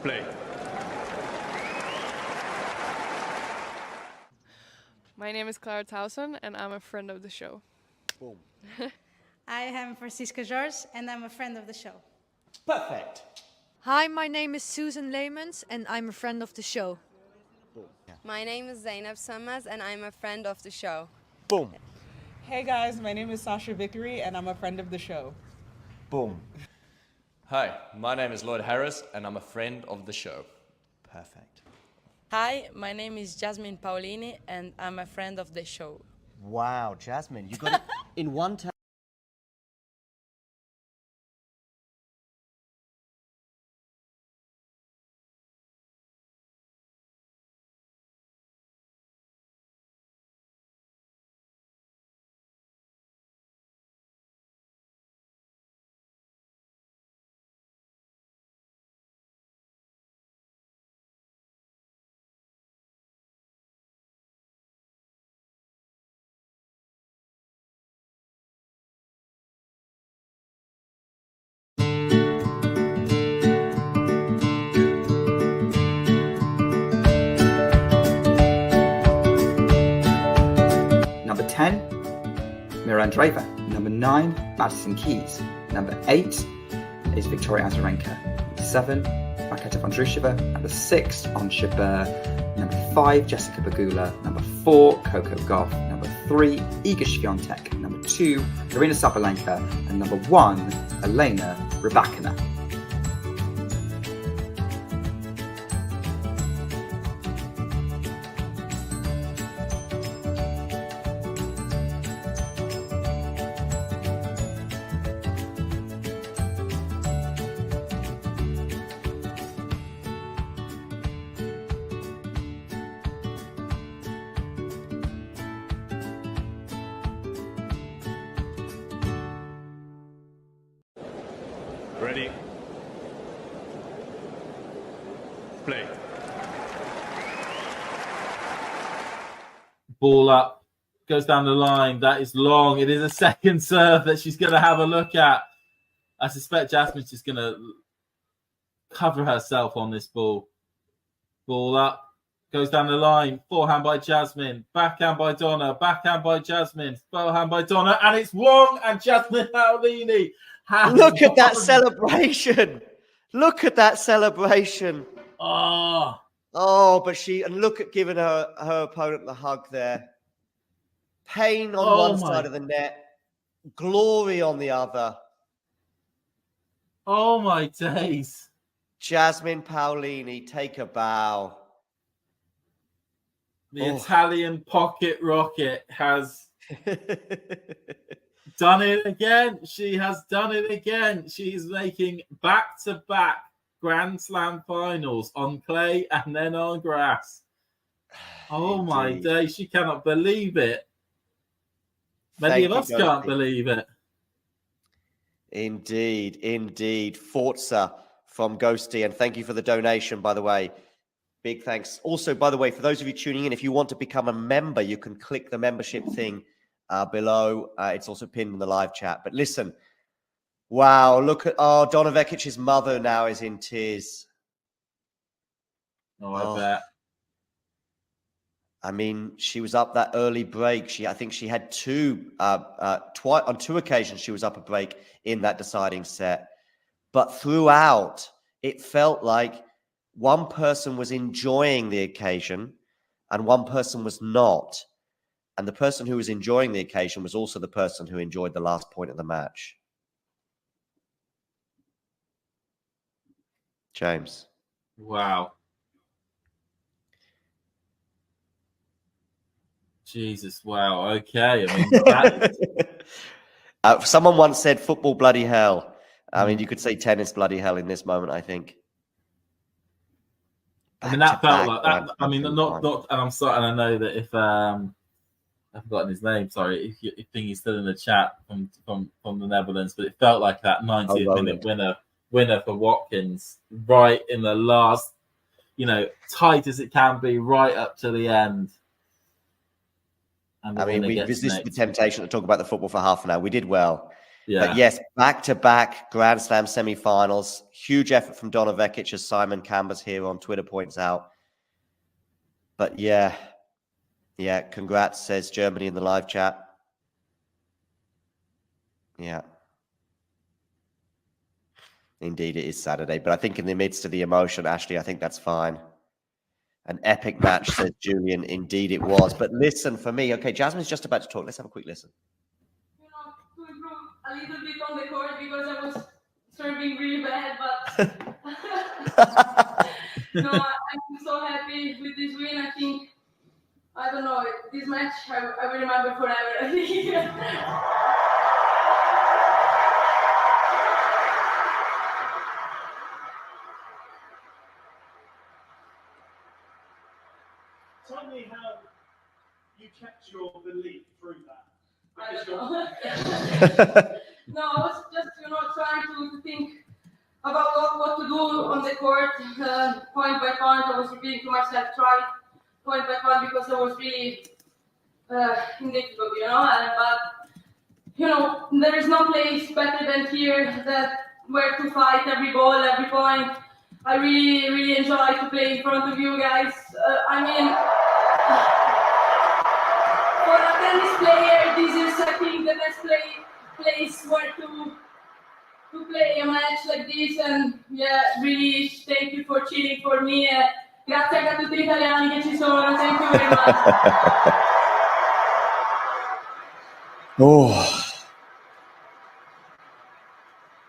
Play. My name is Clara Towson, and I'm a friend of the show. Boom. I am Francisca George, and I'm a friend of the show. Perfect. Hi, my name is Susan Leemans, and I'm a friend of the show. Boom. Yeah. My name is Zainab Sammaz, and I'm a friend of the show. Boom. Hey guys, my name is Sasha Vickery, and I'm a friend of the show. Boom. Hi, my name is Lloyd Harris, and I'm a friend of the show. Perfect. Hi, my name is Jasmine Paolini, and I'm a friend of the show. Wow, Jasmine, you got it in one time. Number 10, Mira Andreeva. Number 9, Madison Keys. Number 8 is Victoria Azarenka. Number 7, Raketa Vondrushova. Number 6, Ons Jabeur. Number 5, Jessica Pegula. Number 4, Coco Gauff. Number 3, Iga Swiatek. Number 2, Karina Sabalenka. And number 1, Elena Rybakina. Ready? Play. Ball up, goes down the line. That is long. It is a second serve that she's going to have a look at. I suspect Jasmine's just going to cover herself on this ball. Ball up, goes down the line. Forehand by Jasmine. Backhand by Donna. Backhand by Jasmine. Forehand by Donna. And it's Wong and Jasmine Paolini. Look at that celebration. Look at that celebration. Oh, But look at giving her opponent the hug there. Pain on one side of the net, glory on the other. Oh my days. Jasmine Paolini, take a bow. The Italian pocket rocket has done it again. She has done it again. She's making back-to-back Grand Slam finals on clay and then on grass. Oh my day, she cannot believe it. Many of us can't believe it. Indeed. Forza from Ghosty, and thank you for the donation, by the way. Big thanks. Also, by the way, for those of you tuning in, if you want to become a member, you can click the membership thing below. It's also pinned in the live chat. But listen, wow, look at Donna Vekic's mother now is in tears. I bet. I mean, she was up that early break. I think she had on two occasions she was up a break in that deciding set. But throughout, it felt like one person was enjoying the occasion and one person was not. And the person who was enjoying the occasion was also the person who enjoyed the last point of the match. James. Wow. Jesus, wow. Okay. I mean, someone once said football bloody hell. I mean, you could say tennis bloody hell in this moment, I think. I mean, that felt like that. I mean, not, and I'm sorry, and I know that if I've forgotten his name, sorry, if you think he's still in the chat from the Netherlands, but it felt like that 90th minute winner for Watkins, right in the last, tight as it can be, right up to the end. I mean, we resisted the temptation to talk about the football for half an hour. We did well. Yeah. But yes, back-to-back Grand Slam semi-finals. Huge effort from Donna Vekic, as Simon Cambers here on Twitter points out. But yeah, congrats, says Germany in the live chat. Yeah. Indeed, it is Saturday. But I think in the midst of the emotion, Ashley, I think that's fine. An epic match, says Julian. Indeed, it was. But listen, for me, okay, Jasmine's just about to talk. Let's have a quick listen. You know, to improve a little bit on the court because I was serving really bad, but no, I'm so happy with this win. I think, I don't know, this match I will remember forever, I think. Tell me how you kept your belief through that. I don't know. No, I was just, trying to think about what to do on the court, point by point. I was repeating to myself, try point by point, because I was really in difficulty, but, there is no place better than here where to fight every ball, every point. I really, really enjoy to play in front of you guys. For a tennis player, this is, I think, the best place where to play a match like this. And yeah, really, thank you for cheering for me. Grazie a tutti gli italiani che ci sono. Thank you very much. Oh.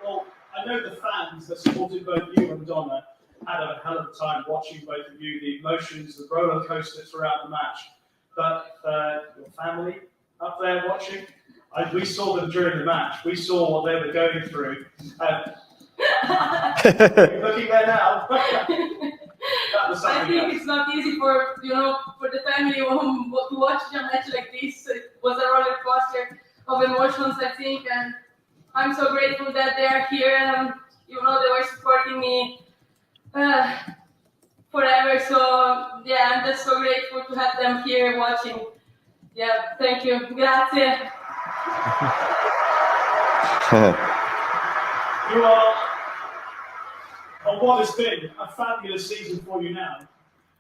Well, I know the fans that supported both you and Donna had a hell of a time watching both of you, the emotions, the roller coaster throughout the match. But your family up there watching, we saw them during the match. We saw what they were going through. Looking there now. That was something I think else. it's not easy for the family to watch a match like this. It was a roller coaster of emotions, I think, and I'm so grateful that they are here. And they were supporting me forever. So yeah, I'm just so grateful to have them here watching. Yeah, thank you. Grazie. You are on what has been a fabulous season for you now.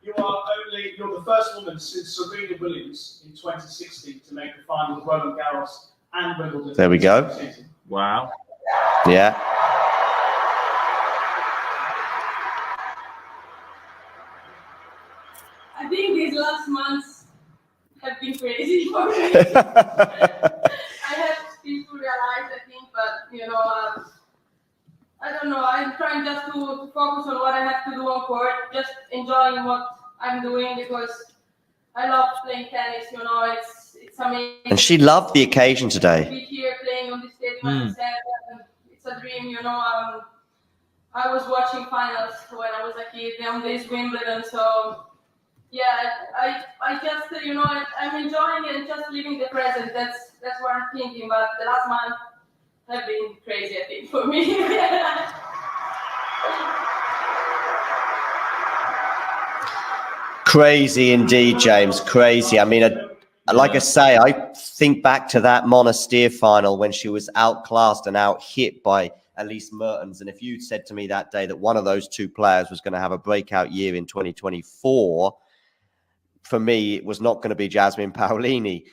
You're the first woman since Serena Williams in 2016 to make the final of Roland Garros and Wimbledon. There we go. Wow. Yeah. I think these last months have been crazy for me. I have still to realize, I think, but I don't know. I'm trying just to focus on what I have to do on court, just enjoying what I'm doing because I love playing tennis. It's amazing. And she loved the occasion To today. be here playing on the stadium, as I said, and it's a dream. I was watching finals when I was a kid on this Wimbledon, so. Yeah, I just I'm enjoying it and just living the present. That's what I'm thinking. But the last month have been crazy, I think, for me. Crazy indeed, James. Crazy. I mean, like I say, I think back to that Monastir final when she was outclassed and out-hit by Elise Mertens. And if you'd said to me that day that one of those two players was going to have a breakout year in 2024, for me, it was not going to be Jasmine Paolini.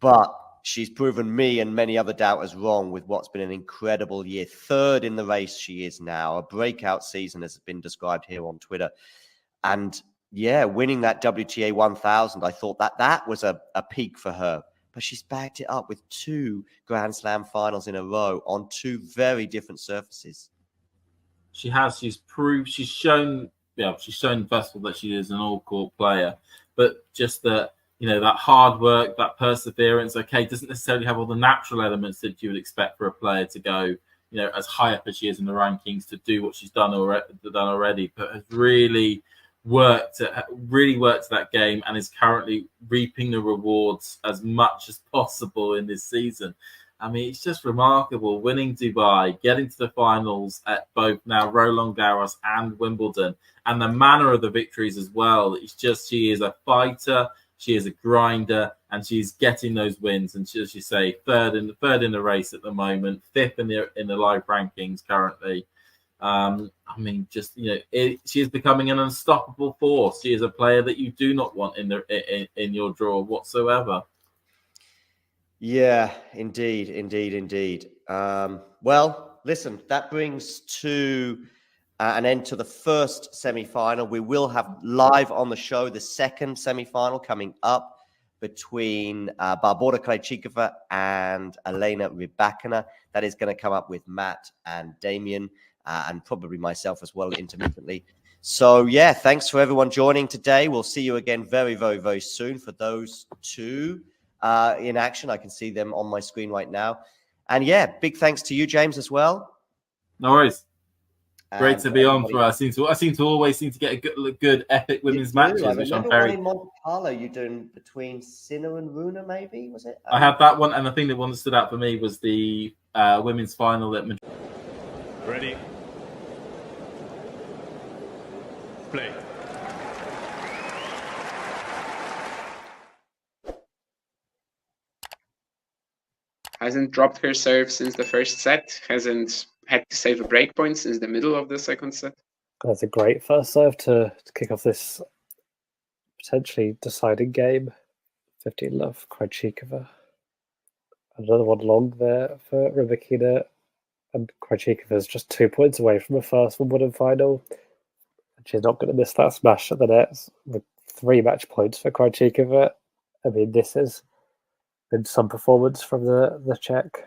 But she's proven me and many other doubters wrong with what's been an incredible year. Third in the race she is now. A breakout season has been described here on Twitter. And yeah, winning that WTA 1000, I thought that was a peak for her. But she's backed it up with 2 Grand Slam finals in a row on 2 very different surfaces. She has. She's shown first of all that she is an all-court player, but just that, that hard work, that perseverance, doesn't necessarily have all the natural elements that you would expect for a player to go, as high up as she is in the rankings to do what she's done already, but has really worked that game and is currently reaping the rewards as much as possible in this season. I mean, it's just remarkable winning Dubai, getting to the finals at both now Roland Garros and Wimbledon, and the manner of the victories as well. It's just, she is a fighter. She is a grinder, and she's getting those wins. And she, as you say, third in the race at the moment, fifth in the live rankings currently. I mean, just she is becoming an unstoppable force. She is a player that you do not want in your draw whatsoever. Yeah, indeed. Well, listen, that brings to an end to the first semi-final. We will have live on the show the second semi-final coming up between Barbora Krejcikova and Elena Rybakina. That is going to come up with Matt and Damien and probably myself as well intermittently. So, yeah, thanks for everyone joining today. We'll see you again very, very, very soon for those two in action. I can see them on my screen right now. And, yeah, big thanks to you, James, as well. No worries. Great And to be on for us. I seem to always get a good epic women's matches, which I'm very. One in Monte Carlo you doing between Sinner and Runa, maybe was it? I had that one, and I think the one that stood out for me was the women's final at Madrid. Ready. Play. Hasn't dropped her serve since the first set. Hasn't had to save a break point since the middle of the second set. That's a great first serve to kick off this potentially deciding game. 15-love, Krejcikova. Another one long there for Rybakina. And Krejcikova is just 2 points away from a first Wimbledon final. And she's not going to miss that smash at the net with 3 match points for Krejcikova. I mean, this has been some performance from the Czech.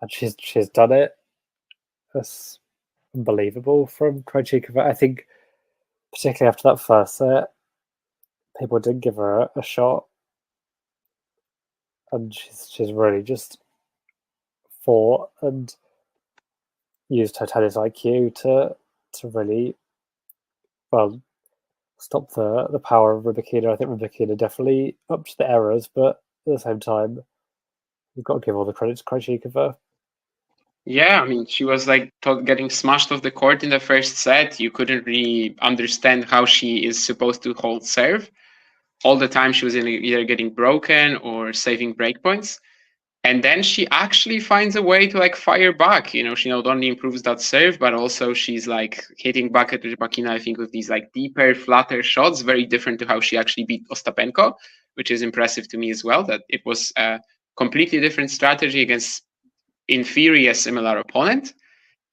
And she's done it. That's unbelievable from Krejcikova. I think, particularly after that first set, people didn't give her a shot, and she's really just fought and used her tennis IQ to really stop the power of Rybakina. I think Rybakina definitely upped the errors, but at the same time, you've got to give all the credit to Krejcikova. Yeah, I mean, she was getting smashed off the court in the first set. You couldn't really understand how she is supposed to hold serve. All the time she was either getting broken or saving breakpoints. And then she actually finds a way to fire back. She not only improves that serve, but also she's hitting back at Rybakina, I think, with these deeper, flatter shots, very different to how she actually beat Ostapenko, which is impressive to me as well, that it was a completely different strategy against in theory a similar opponent.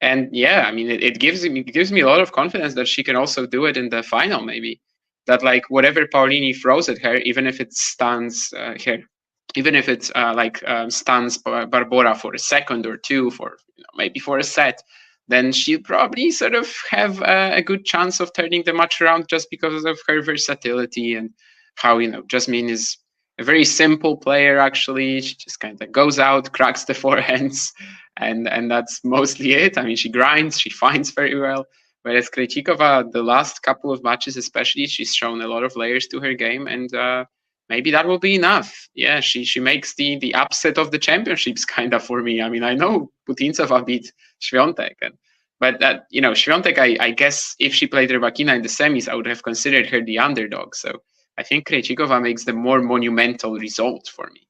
And yeah, I mean, it gives me a lot of confidence that she can also do it in the final, maybe. That whatever Paolini throws at her, even if it stuns her, even if it stuns Barbora for a second or two, for maybe for a set, then she'll probably sort of have a good chance of turning the match around just because of her versatility and how Jasmine is a very simple player. Actually, she just kind of goes out, cracks the forehands, and that's mostly it. I mean, she grinds, she finds very well. Whereas Krejcikova, the last couple of matches especially, she's shown a lot of layers to her game, and maybe that will be enough. Yeah, she makes the upset of the championships kind of for me. I mean, I know Putintseva beat Świątek, but that Świątek, I guess if she played Rybakina in the semis, I would have considered her the underdog. So I think Krejcikova makes the more monumental result for me.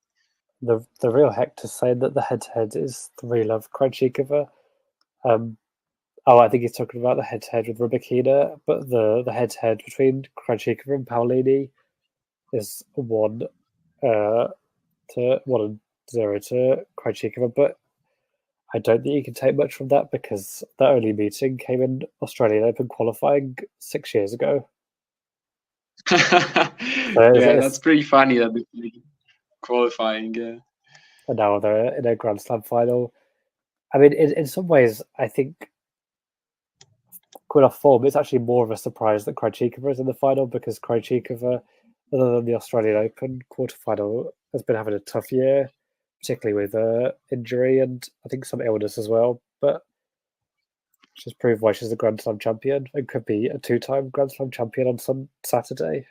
The real Hector saying that the head-to-head is 3-love Krejcikova. I think he's talking about the head-to-head with Rybakina, but the head-to-head between Krejcikova and Paolini is 1-0 to Krejcikova. But I don't think you can take much from that because the only meeting came in Australian Open qualifying 6 years ago. Yeah, that's pretty funny that they're qualifying. Yeah, and now they're in a Grand Slam final. I mean, in some ways, I think quite off form, it's actually more of a surprise that Krejcikova is in the final because Krejcikova, other than the Australian Open quarterfinal, has been having a tough year, particularly with injury and I think some illness as well. But she's proved why she's a Grand Slam champion and could be a 2-time Grand Slam champion on some Saturday.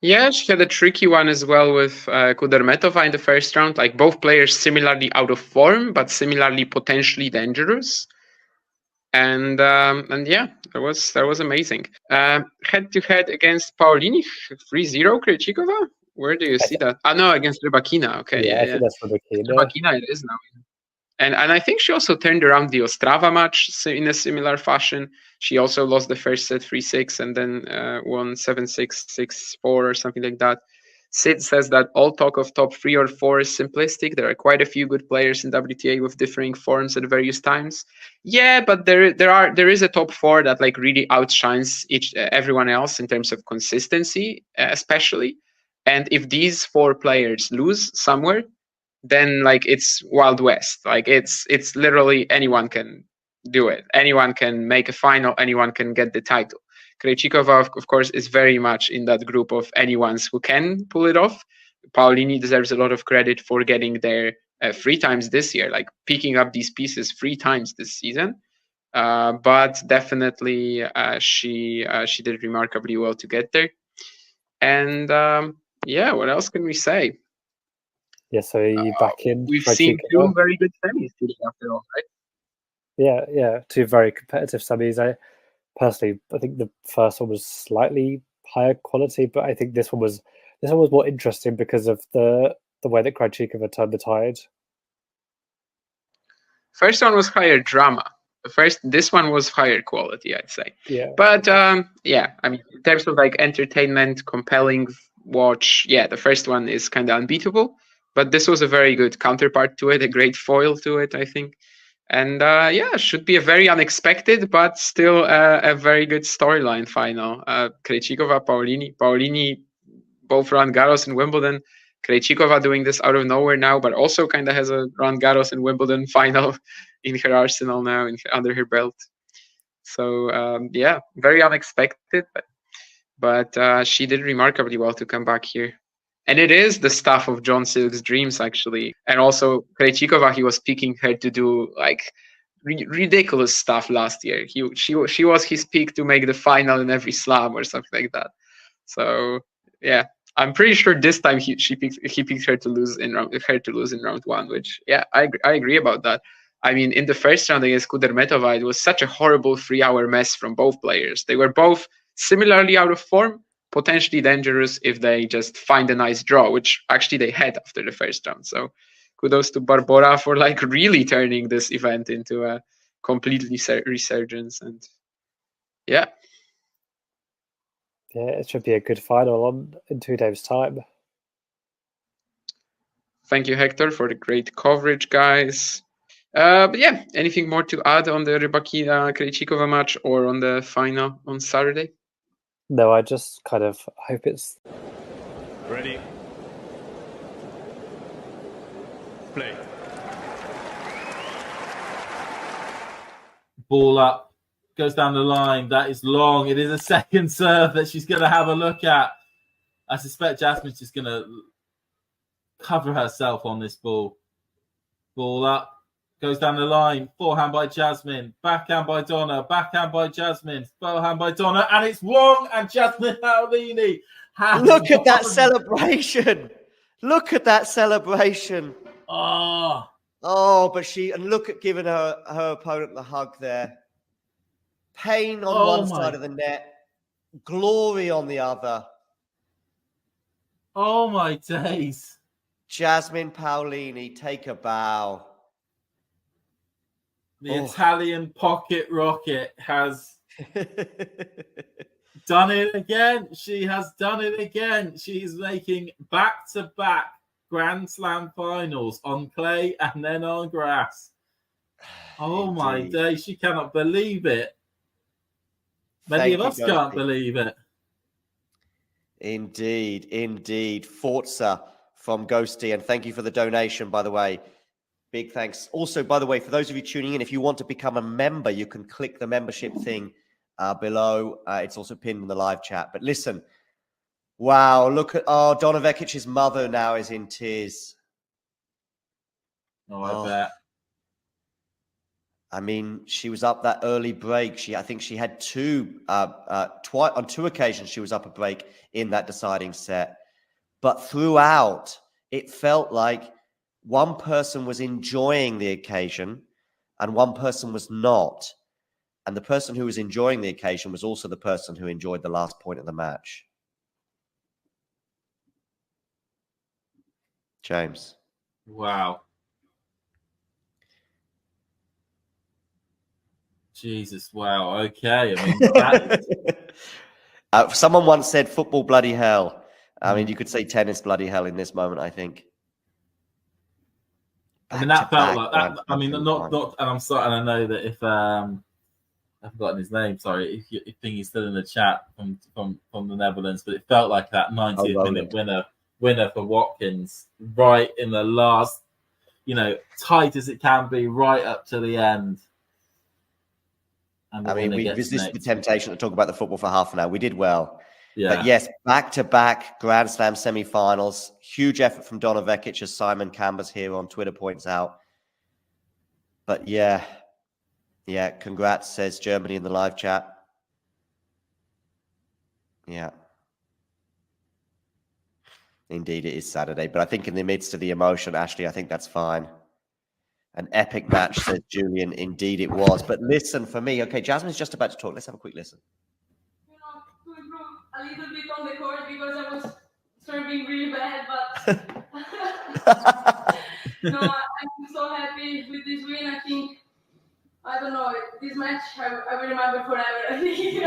Yeah, she had a tricky one as well with Kudermetova in the first round. Like both players similarly out of form, but similarly potentially dangerous. And yeah, that was amazing. Head to head against Paolini, 3-0 Krejcikova. Where do you see that? Oh no, against Rybakina. Okay, I think that's Rybakina. Rybakina it is now. And I think she also turned around the Ostrava match in a similar fashion. She also lost the first set 3-6 and then won 7-6, 6-4 or something like that. Sid says that all talk of top 3 or 4 is simplistic. There are quite a few good players in WTA with differing forms at various times. Yeah, but there is a top 4 that like really outshines everyone else in terms of consistency, especially. And if these 4 players lose somewhere, then like it's Wild West. Like it's literally anyone can do it. Anyone can make a final. Anyone can get the title. Krejcikova, of course, is very much in that group of anyone's who can pull it off. Paolini deserves a lot of credit for getting there 3 times this year, like picking up these pieces 3 times this season. But definitely she did remarkably well to get there. And yeah, what else can we say? Yeah, so you back in. We've seen 2 very good semis today after all, right? Yeah, 2 very competitive semis. I think the first one was slightly higher quality, but I think this one was more interesting because of the way that Krejcikova turned the tide. First one was higher drama. This one was higher quality, I'd say. Yeah. But yeah, I mean, in terms of like entertainment, compelling watch, yeah, the first one is kind of unbeatable. But this was a very good counterpart to it, a great foil to it, I think. And yeah, should be a very unexpected, but still a very good storyline final. Krejcikova, Paolini, both Roland Garros and Wimbledon. Krejcikova doing this out of nowhere now, but also kind of has a Roland Garros and Wimbledon final in her arsenal now, under her belt. So yeah, very unexpected, but she did remarkably well to come back here. And it is the stuff of John Silk's dreams, actually. And also, Krejcikova, he was picking her to do like ridiculous stuff last year. She was his pick to make the final in every slam or something like that. So yeah, I'm pretty sure this time he picked her to lose in round 1, which yeah, I agree about that. I mean, in the first round against Kudermetova, it was such a horrible 3-hour mess from both players. They were both similarly out of form, potentially dangerous if they just find a nice draw, which actually they had after the first round. So kudos to Barbora for like really turning this event into a completely resurgence. And yeah. Yeah, it should be a good final in 2 days' time. Thank you, Hector, for the great coverage, guys. But yeah, anything more to add on the Rybakina Krejcikova match or on the final on Saturday? No, I just kind of hope it's... Ready. Play. Ball up. Goes down the line. That is long. It is a second serve that she's going to have a look at. I suspect Jasmine's just going to cover herself on this ball. Ball up. Goes down the line. Forehand by Jasmine. Backhand by Donna. Backhand by Jasmine. Forehand by Donna. And it's Wong and Jasmine Paolini. Look at that celebration. Look at that celebration. Oh, but look at giving her opponent the hug there. Pain on one side of the net. Glory on the other. Oh, my days. Jasmine Paolini, take a bow. The Italian pocket rocket has done it again. She has done it again. She is making back-to-back Grand Slam finals on clay and then on grass. Oh, my days. She cannot believe it. Many of us can't believe it. Indeed. Forza from Ghosty. And thank you for the donation, by the way. Big thanks. Also, by the way, for those of you tuning in, if you want to become a member, you can click the membership thing below. It's also pinned in the live chat. But listen, wow, look at Donna Vekic's mother now is in tears. Oh, I bet. I mean, she was up that early break. I think she had on two occasions she was up a break in that deciding set. But throughout, it felt like one person was enjoying the occasion and one person was not. And the person who was enjoying the occasion was also the person who enjoyed the last point of the match. James. Wow. Jesus, wow. Okay. I mean, that... someone once said football bloody hell. I mean, you could say tennis bloody hell in this moment, I think. I mean, that felt like that. I mean, not, and I'm sorry, and I know that if I've forgotten his name, sorry, if he's still in the chat from the Netherlands, but it felt like that 90th minute winner for Watkins, right in the last, tight as it can be, right up to the end. I mean, we resisted the temptation to talk about the football for half an hour. We did well. Yeah. But yes, back-to-back Grand Slam semi-finals. Huge effort from Donna Vekic, as Simon Cambers here on Twitter points out. But yeah, congrats, says Germany in the live chat. Yeah. Indeed, it is Saturday. But I think in the midst of the emotion, Ashley, I think that's fine. An epic match, says Julian. Indeed, it was. But listen, for me, okay, Jasmine's just about to talk. Let's have a quick listen. To improve a little bit on the court because I was serving really bad, but no, I'm so happy with this win. I think, I don't know, this match I will remember forever, I think.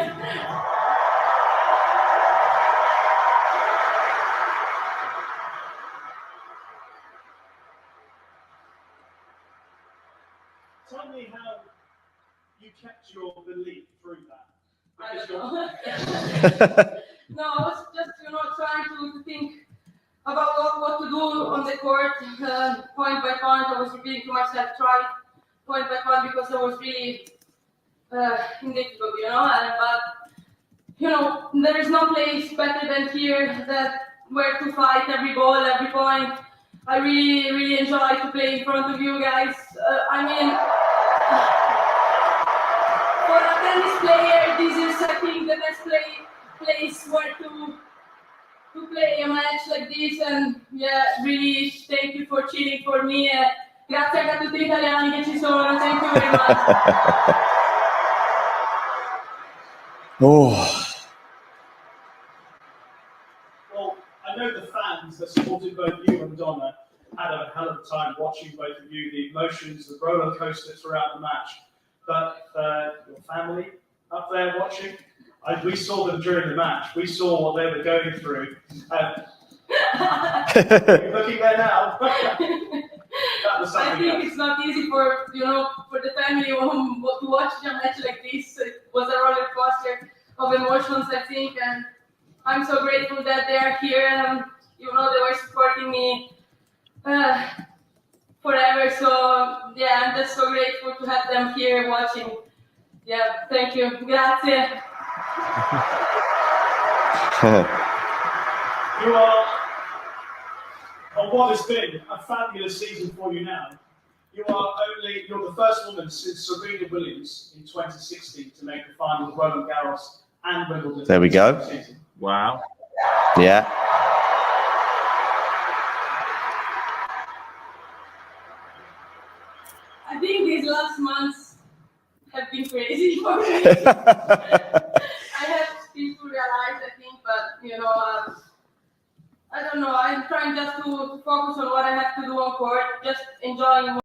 Tell me how you kept your belief through that. I don't know. No, I was just, trying to think about what to do on the court, point by point. I was repeating to myself, try point by point, because I was really in difficult, But, there is no place better than here where to fight every ball, every point. I really, really enjoy to play in front of you guys. For a tennis player, this is, I think, the best place where to play a match like this. And really, thank you for cheering for me. Grazie a tutti gli italiani che ci sono. Thank you very much. Well, I know the fans that supported both you and Donna had a hell of a time watching both of you, the emotions, the roller coaster throughout the match. But your family up there watching, we saw them during the match. We saw what they were going through. You're looking there now. I think it's not easy for the family to watch a match like this. It was a roller coaster of emotions, I think, and I'm so grateful that they are here and they were supporting me forever. So I'm just so grateful to have them here watching. Thank you. Grazie. You are on what has been a fabulous season for you now. You're the first woman since Serena Williams in 2016 to make the final of Roland Garros and Wimbledon. There we go. Wow. Yeah. I think these last months have been crazy for me. I have still to realize, I think, but I don't know. I'm trying just to focus on what I have to do on court, just enjoying.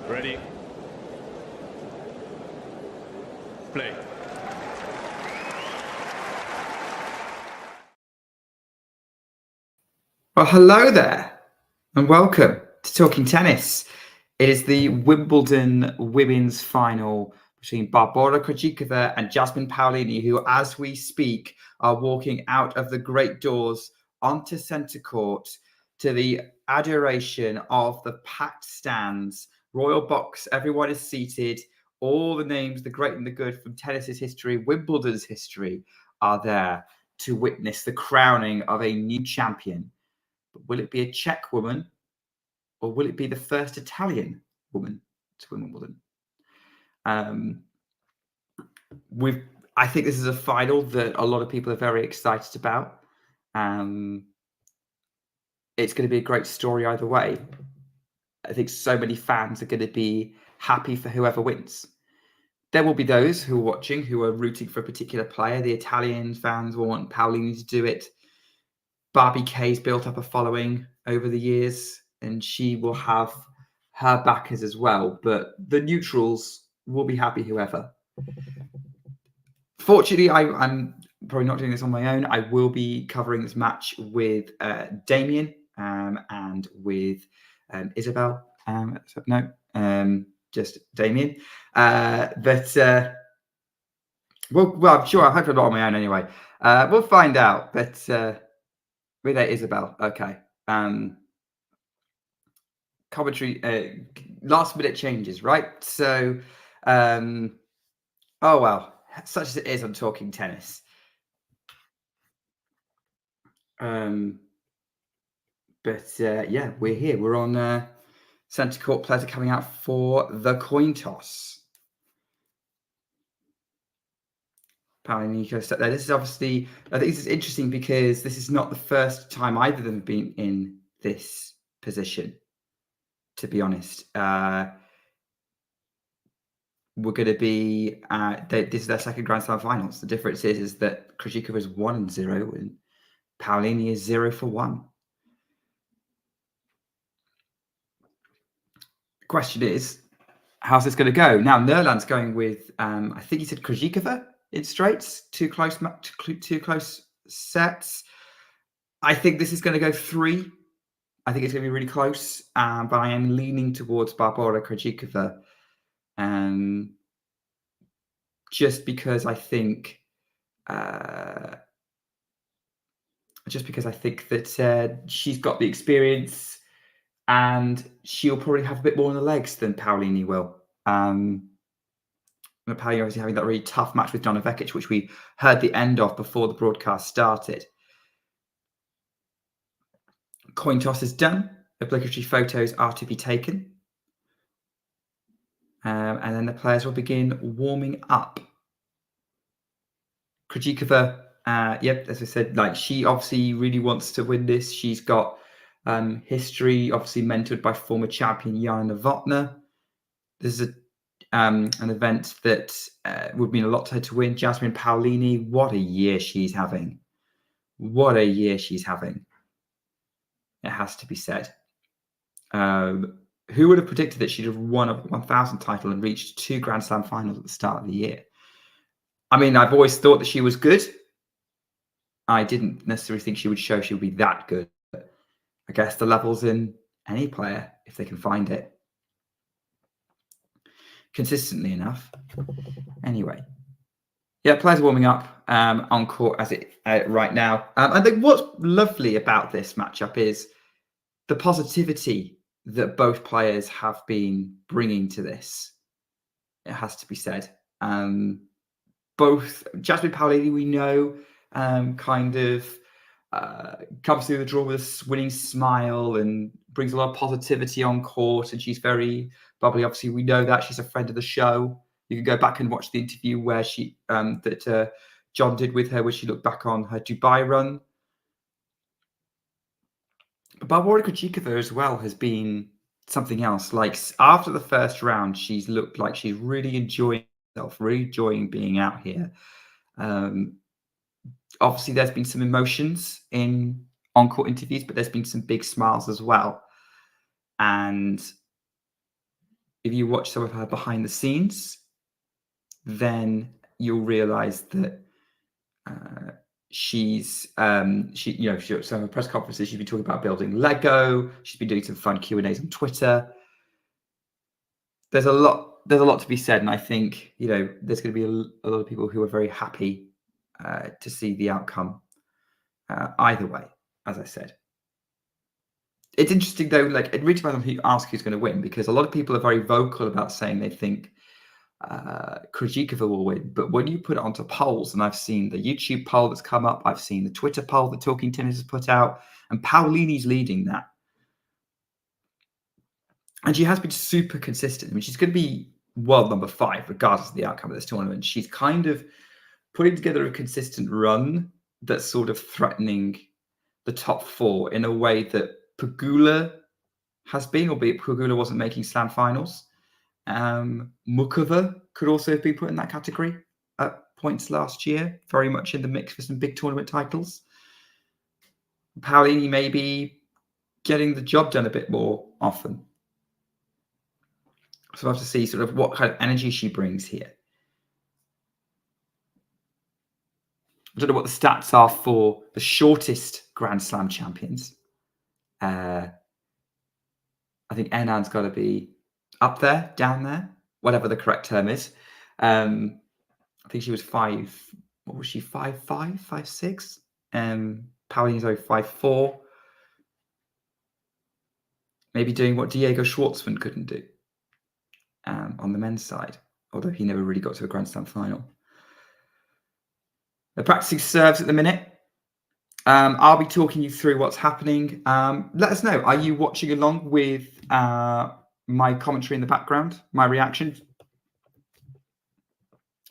Ready? Play. Well, hello there, and welcome to Talking Tennis. It is the Wimbledon women's final between Barbora Krejcikova and Jasmine Paolini, who, as we speak, are walking out of the great doors onto centre court to the adoration of the packed stands. Royal box, everyone is seated. All the names, the great and the good from tennis's history, Wimbledon's history, are there to witness the crowning of a new champion. But will it be a Czech woman, or will it be the first Italian woman to win Wimbledon? I think this is a final that a lot of people are very excited about. It's going to be a great story either way. I think so many fans are going to be happy for whoever wins. There will be those who are watching who are rooting for a particular player. The Italian fans will want Paolini to do it. Barbie K's built up a following over the years, and she will have her backers as well. But the neutrals will be happy whoever. Fortunately, I'm probably not doing this on my own. I will be covering this match with Damien and with Isabel. Just Damien. Well, I'm sure. I hope I'm not on my own anyway. We'll find out. But with Isabel, okay. Commentary, last minute changes, right? So, oh well. Such as it is on Talking Tennis. Yeah, we're here. We're on centre court. Players are coming out for the coin toss. Paolini goes there. This is obviously, I think this is interesting because this is not the first time either of them have been in this position, to be honest. We're going to be, this is their second Grand Slam finals. The difference is that Krejcikova is 1-0 and Paolini is 0-1. The question is, how's this going to go? Now, Nerland's going with, I think he said Krejcikova in straights, two close sets. I think this is going to go 3. I think it's going to be really close, but I am leaning towards Barbora Krejcikova. Just because I think that she's got the experience and she'll probably have a bit more on the legs than Paolini will. Paolini obviously having that really tough match with Donna Vekic, which we heard the end of before the broadcast started. Coin toss is done. Obligatory photos are to be taken. And then the players will begin warming up. Krejcikova, as I said, she obviously really wants to win this. She's got history, obviously mentored by former champion Jana Novotná. This is an event that would mean a lot to her to win. Jasmine Paolini, what a year she's having. What a year she's having. It has to be said. Who would have predicted that she'd have won a 1,000 title and reached 2 Grand Slam finals at the start of the year? I mean, I've always thought that she was good. I didn't necessarily think she would show she would be that good. But I guess the level's in any player if they can find it. Consistently enough. Anyway. Yeah, players are warming up on court as it right now. I think what's lovely about this matchup is the positivity that both players have been bringing to this. It has to be said. Both Jasmine Paolini, we know, comes through the draw with a winning smile and brings a lot of positivity on court, and she's very bubbly. Obviously, we know that she's a friend of the show. You can go back and watch the interview where she that John did with her, where she looked back on her Dubai run. But Barbora Krejcikova as well has been something else. Like after the first round, she's looked like she's really enjoying herself, really enjoying being out here. Obviously, there's been some emotions in on-court interviews, but there's been some big smiles as well. And if you watch some of her behind the scenes, then you'll realize that some of her press conferences, she's been talking about building Lego. She's been doing some fun Q&As on Twitter. There's a lot there's a lot to be said, and I think there's going to be a lot of people who are very happy to see the outcome either way. As I said, it's interesting though. Like, it really depends on who you ask who's going to win, because a lot of people are very vocal about saying they think Krejcikova will win. But when you put it onto polls, and I've seen the YouTube poll that's come up, I've seen the Twitter poll that Talking Tennis has put out, and Paolini's leading that. And she has been super consistent. I mean, she's going to be world number 5, regardless of the outcome of this tournament. She's kind of putting together a consistent run that's sort of threatening the top 4 in a way that Pegula has been, albeit Pegula wasn't making slam finals. Mukova could also have been put in that category at points last year, very much in the mix for some big tournament titles. Paolini may be getting the job done a bit more often. So we'll have to see sort of what kind of energy she brings here. I don't know what the stats are for the shortest Grand Slam champions. I think Enan's got to be up there, down there, whatever the correct term is. I think she was 5. What was she? 5'5", 5'6". Paolini's 5'4". Maybe doing what Diego Schwartzman couldn't do on the men's side, although he never really got to a Grand Slam final. They're practicing serves at the minute. I'll be talking you through what's happening. Let us know. Are you watching along with my commentary in the background, my reaction?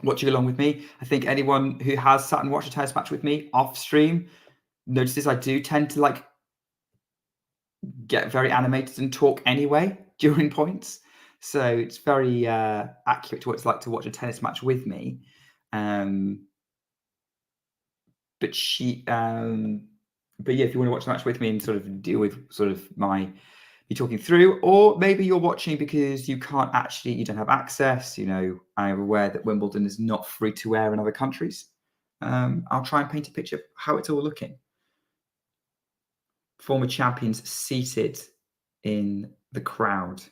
Watching along with me. I think anyone who has sat and watched a tennis match with me off stream notices I do tend to get very animated and talk anyway during points. So it's very accurate to what it's like to watch a tennis match with me. But yeah, if you want to watch the match with me and sort of deal with sort of me talking through, or maybe you're watching because you don't have access. I am aware that Wimbledon is not free to air in other countries. I'll try and paint a picture of how it's all looking. Former champions seated in the crowd.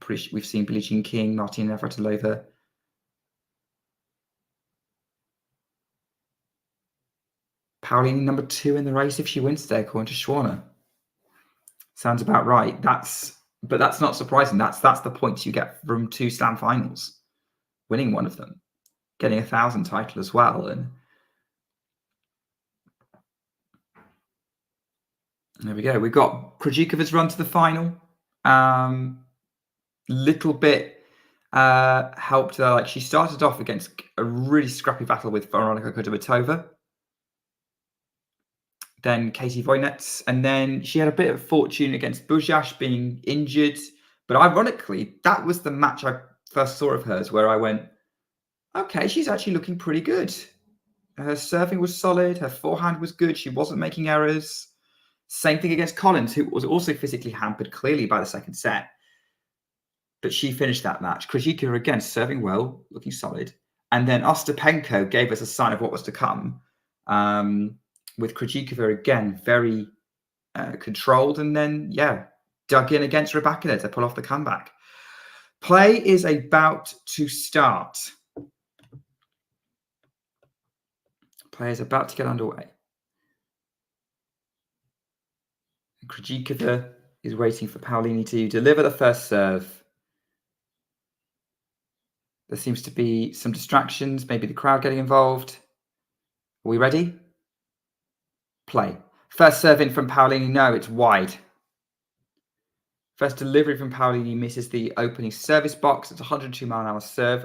We've seen Billie Jean King, Martina Navratilova. Paolini number 2 in the race if she wins today, according to Schwarner. Sounds about right. But that's not surprising. That's the points you get from 2 slam finals, winning one of them, getting a 1,000 title as well. And there we go. We've got Krejcikova's run to the final. Little bit helped her. She started off against a really scrappy battle with Veronika Kudermetova. Then Katie Voynets, and then she had a bit of fortune against Bujash being injured. But ironically, that was the match I first saw of hers where I went, okay, she's actually looking pretty good. Her serving was solid. Her forehand was good. She wasn't making errors. Same thing against Collins, who was also physically hampered clearly by the second set. But she finished that match. Krejcikova again serving well, looking solid. And then Ostapenko gave us a sign of what was to come. With Krejcikova again, very controlled, and then, dug in against Rybakina to pull off the comeback. Play is about to start. Play is about to get underway. Krejcikova is waiting for Paolini to deliver the first serve. There seems to be some distractions, maybe the crowd getting involved. Are we ready? Play. First serve in from Paolini. No, it's wide. First delivery from Paolini misses the opening service box. It's a 102-mile-an-hour serve.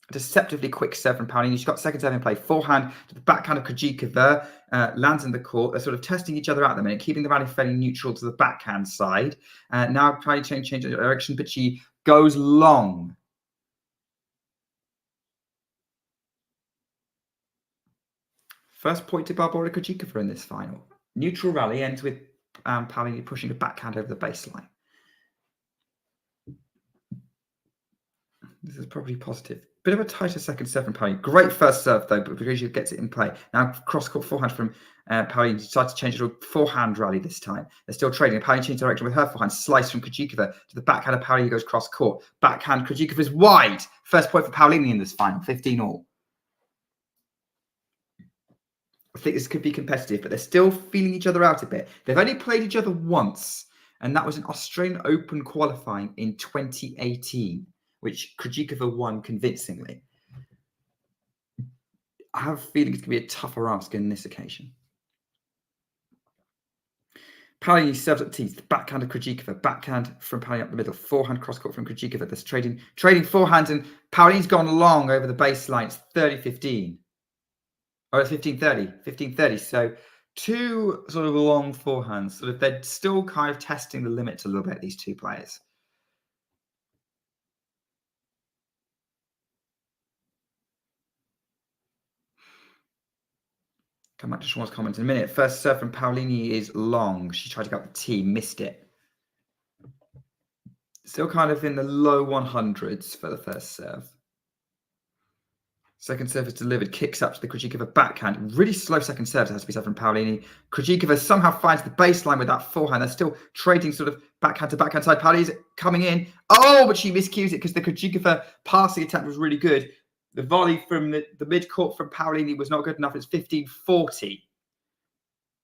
A deceptively quick serve from Paolini. She's got second serve in play. Forehand to the backhand of Krejcikova. Lands in the court. They're sort of testing each other out at the minute, keeping the rally fairly neutral to the backhand side. Now trying to change direction, but she goes long. First point to Barbora Krejcikova in this final. Neutral rally ends with Paolini pushing a backhand over the baseline. This is probably positive. Bit of a tighter second serve from Paolini. Great first serve, though, but Vekic gets it in play. Now, cross-court forehand from Paolini. Decides to change it to a forehand rally this time. They're still trading. Paolini changes direction with her forehand. Slice from Krejcikova to the backhand of Paolini, goes cross-court. Backhand, Krejcikova is wide. First point for Paolini in this final, 15-all. I think this could be competitive, but they're still feeling each other out a bit. They've only played each other once, and that was an Australian Open qualifying in 2018. Which Krejcikova won convincingly. I have a feeling it's going to be a tougher ask in this occasion. Paolini serves up tees. Backhand of Krejcikova. Backhand from Paolini up the middle. Forehand cross-court from Krejcikova. There's trading forehands, and Paolini's gone long over the baseline. It's 30-15. Or it's 15-30. 15-30. So two sort of long forehands. Sort of, they're still kind of testing the limits a little bit, these two players. Come back to Sean's comments in a minute. First serve from Paolini is long. She tried to get up the tee, missed it. Still kind of in the low 100s for the first serve. Second serve is delivered. Kicks up to the Krejcikova backhand. Really slow second serve, has to be said, from Paolini. Krejcikova somehow finds the baseline with that forehand. They're still trading sort of backhand to backhand side. Paolini's coming in. Oh, but she miscues it because the Krejcikova passing attempt was really good. The volley from the mid-court from Paolini was not good enough. It's 15-40.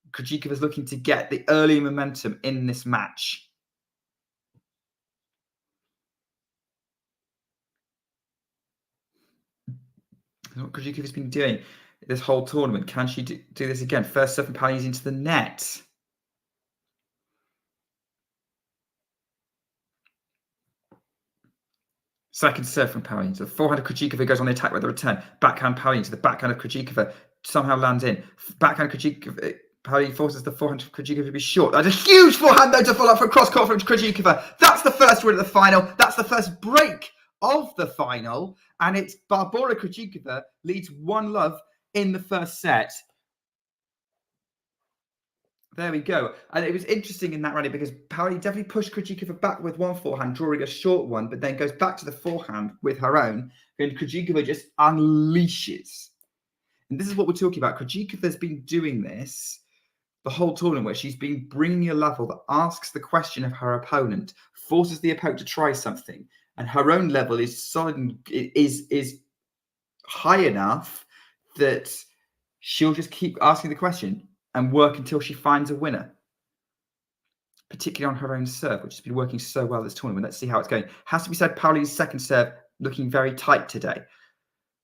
Krejcikova's looking to get the early momentum in this match. What Krejcikova's been doing this whole tournament. Can she do this again? First serve from Paolini's into the net. Second serve from Paolini. So the forehand of Krejcikova goes on the attack with a return. Backhand Paolini to the backhand of Krejcikova. Somehow lands in. Backhand Krejcikova. Paolini forces the forehand of Krejcikova to be short. That's a huge forehand though to follow up from cross-court from Krejcikova. That's the first win of the final. That's the first break of the final. And it's Barbora Krejcikova leads 1-0 in the first set. There we go. And it was interesting in that rally because Paolini definitely pushed Krejcikova back with one forehand, drawing a short one, but then goes back to the forehand with her own. And Krejcikova just unleashes. And this is what we're talking about. Krejcikova's been doing this the whole tournament, where she's been bringing a level that asks the question of her opponent, forces the opponent to try something. And her own level is solid, is high enough that she'll just keep asking the question and work until she finds a winner, particularly on her own serve, which has been working so well this tournament. Let's see how it's going. Has to be said, Paolini's second serve looking very tight today.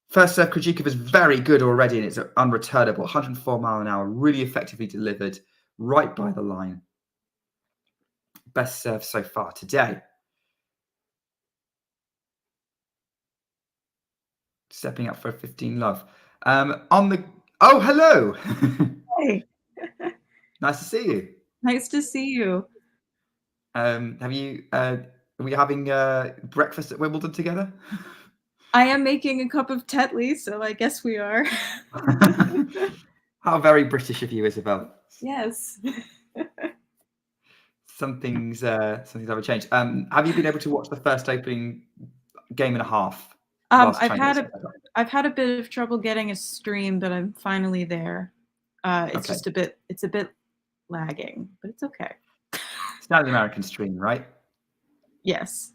First serve, Krejcikova is very good already, and it's unreturnable. 104 mile an hour, really effectively delivered, right by the line. Best serve so far today. Stepping up for a 15-0. Oh, hello. Hey. Nice to see you. Nice to see you. Are we having breakfast at Wimbledon together? I am making a cup of Tetley, so I guess we are. How very British of you, Isabel. Yes. Some things have changed. Have you been able to watch the first opening game and a half? I've had a bit of trouble getting a stream, but I'm finally there. It's just a bit lagging, but it's okay. Standard American stream, right? Yes.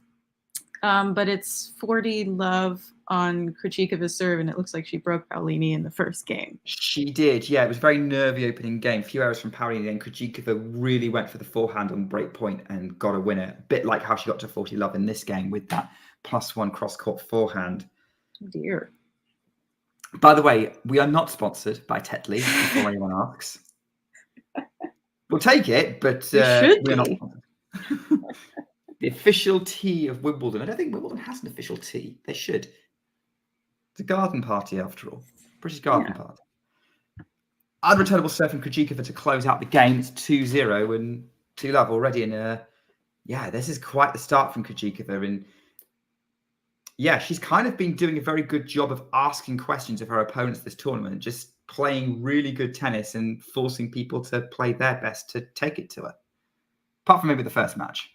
But it's 40-0 on Krejcikova's serve, and it looks like she broke Paolini in the first game. She did, yeah. It was a very nervy opening game. A few errors from Paolini, and Krejcikova really went for the forehand on break point and got a winner. A bit like how she got to 40-0 in this game with that +1 cross-court forehand. Oh dear. By the way, we are not sponsored by Tetley, before anyone asks. We'll take it, but we're not sponsored. The official tea of Wimbledon. I don't think Wimbledon has an official tea. They should. It's a garden party, after all. British garden party. Unreturnable serve from Krejcikova to close out the game. It's 2-0 and 2-0 already. And this is quite the start from Krejcikova. And yeah, she's kind of been doing a very good job of asking questions of her opponents this tournament, just playing really good tennis and forcing people to play their best to take it to her. Apart from maybe the first match.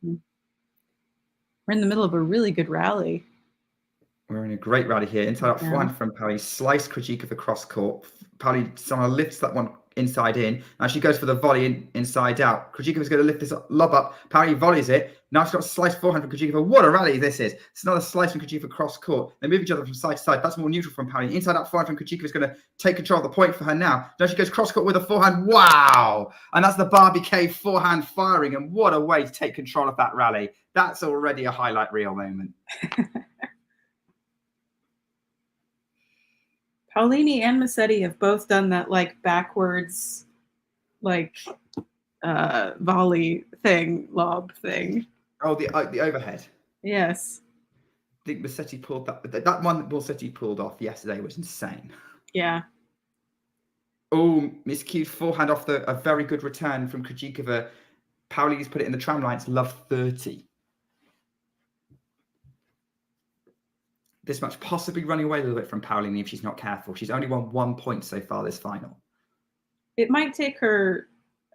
We're in the middle of a really good rally. We're in a great rally here. Inside out forehand from Paolini. Slice Krejcikova across court. Paolini somehow lifts that one inside in. Now she goes for the volley inside out. Krejcikova's going to lift this lob up. Paolini volleys it. Now she's got a slice forehand from Krejcikova. What a rally this is. It's another slice from Krejcikova cross court. They move each other from side to side. That's more neutral from Paolini. Inside out forehand from Krejcikova is going to take control of the point for her now. Now she goes cross court with a forehand. Wow! And that's the Barbie K forehand firing. And what a way to take control of that rally. That's already a highlight reel moment. Paolini and Massetti have both done that like backwards, like volley thing, lob thing. Oh, the overhead. Yes. I think Massetti pulled that one that Massetti pulled off yesterday was insane. Yeah. Oh, miscued forehand off a very good return from Krejcikova. Paolini's put it in the tram line. It's love 30. This match possibly running away a little bit from Paolini if she's not careful. She's only won 1 point so far this final. It might take her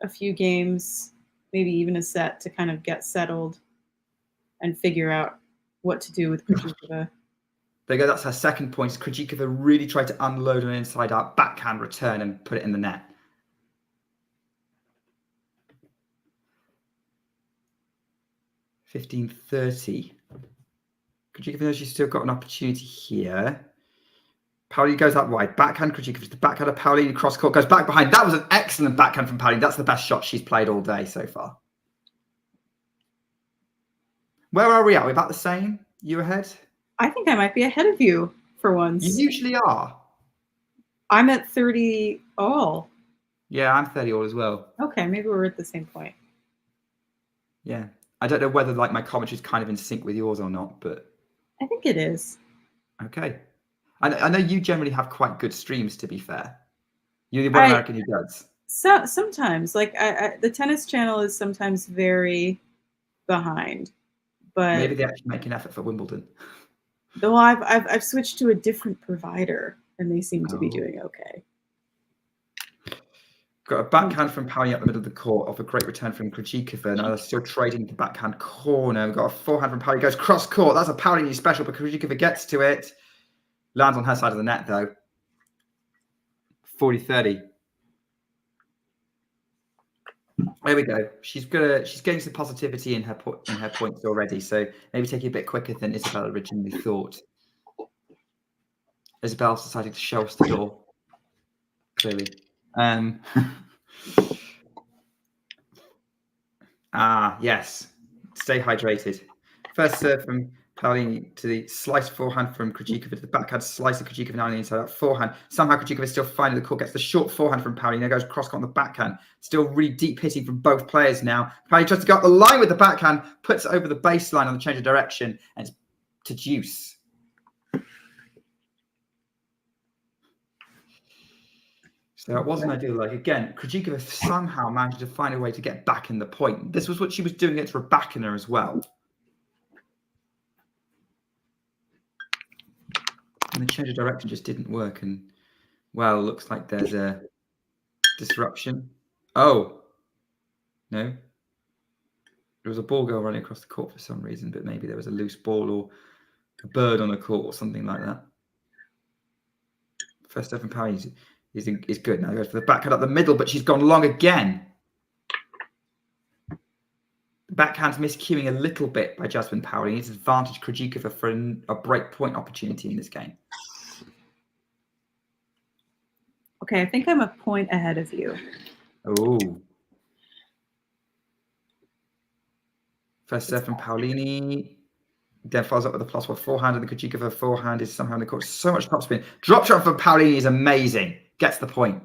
a few games, maybe even a set, to kind of get settled and figure out what to do with Krejcikova. There you go. That's her second point. Krejcikova really tried to unload an inside-out backhand return and put it in the net. $15.30. Krejcikova knows she's still got an opportunity here. Paolini goes out wide. Backhand Krejcikova. The backhand of Paolini cross court goes back behind. That was an excellent backhand from Paolini. That's the best shot she's played all day so far. Where are we at? We're about the same? You ahead? I think I might be ahead of you for once. You usually are. I'm at 30 all. Yeah, I'm 30 all as well. Okay, maybe we're at the same point. Yeah. I don't know whether like my commentary is kind of in sync with yours or not, but I think it is. Okay. I know you generally have quite good streams, to be fair. You're the one American who does. So sometimes, like the tennis channel is sometimes very behind, but maybe they actually make an effort for Wimbledon. Though I've switched to a different provider, and they seem to be doing okay. Got a backhand from Paolini up the middle of the court off a great return from Krejcikova. Now they're still trading the backhand corner. We've got a forehand from Paolini. Goes cross court. That's a Paolini special, but Krejcikova gets to it. Lands on her side of the net, though. 40-30. There we go. She's getting some positivity in her points already. So maybe taking a bit quicker than Isabel originally thought. Isabel's decided to show us the door. Clearly. Yes. Stay hydrated. First serve from Paolini to the slice forehand from Krejcikova to the backhand slice of Krejcikova now on the inside out forehand. Somehow Krejcikova is still finding the court, gets the short forehand from Paolini. Now goes cross court on the backhand. Still really deep hitting from both players now. Paolini tries to go up the line with the backhand, puts it over the baseline on the change of direction, and it's to deuce. So it wasn't ideal. Like again, Krejcikova somehow managed to find a way to get back in the point. This was what she was doing against Rybakina as well. And the change of direction just didn't work. And well, looks like there's a disruption. Oh no, there was a ball girl running across the court for some reason, but maybe there was a loose ball or a bird on the court or something like that. First step from Paolini is good. Now goes for the backhand up the middle, but she's gone long again. The backhand's miscuing a little bit by Jasmine Paolini. It's advantage Krejcikova for a break point opportunity in this game. Okay, I think I'm a point ahead of you. Oh. First serve from Paolini. Then follows up with a +1 forehand, and the Krejcikova forehand is somehow in the court. So much topspin. Drop shot from Paolini is amazing. Gets the point.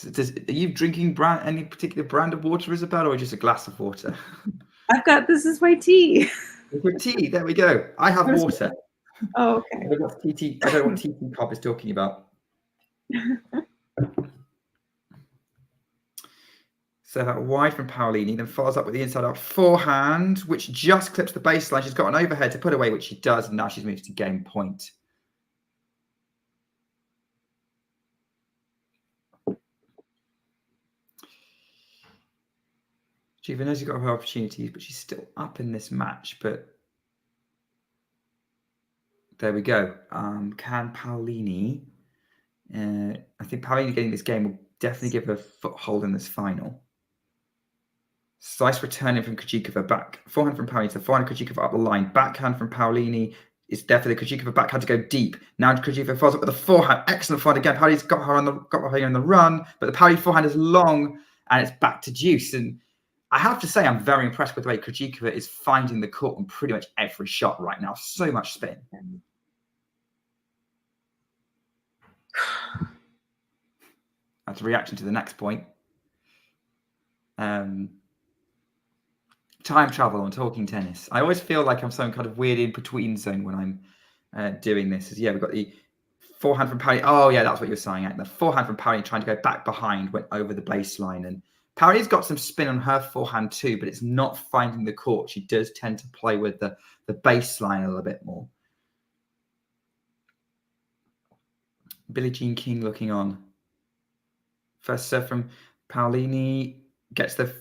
Are you drinking any particular brand of water, Isabel, or just a glass of water? This is my tea. With tea, there we go. I have water. Oh, okay. I don't know what TT Pop is talking about. So that wide from Paolini, then follows up with the inside out forehand, which just clips the baseline. She's got an overhead to put away, which she does, and now she's moved to game point. Giovanezzi got her opportunities, but she's still up in this match. But there we go. Can Paolini? I think Paolini getting this game will definitely give her a foothold in this final. Slice returning from Krejcikova back. Forehand from Paolini to forehand Krejcikova up the line. Backhand from Paolini is there for the Krejcikova backhand to go deep. Now Krejcikova follows up with a forehand. Excellent forehand again. Paolini's got her on the run, but the Paolini forehand is long and it's back to deuce. And I have to say, I'm very impressed with the way Krejcikova is finding the court on pretty much every shot right now. So much spin. That's a reaction to the next point. Time travel on talking tennis. I always feel like I'm some kind of weird in-between zone when I'm doing this. Yeah, we've got the forehand from Paolini. Oh, yeah, that's what you're saying. The forehand from Paolini trying to go back behind, went over the baseline. And Paolini's got some spin on her forehand too, but it's not finding the court. She does tend to play with the baseline a little bit more. Billie Jean King looking on. First serve from Paolini. Gets the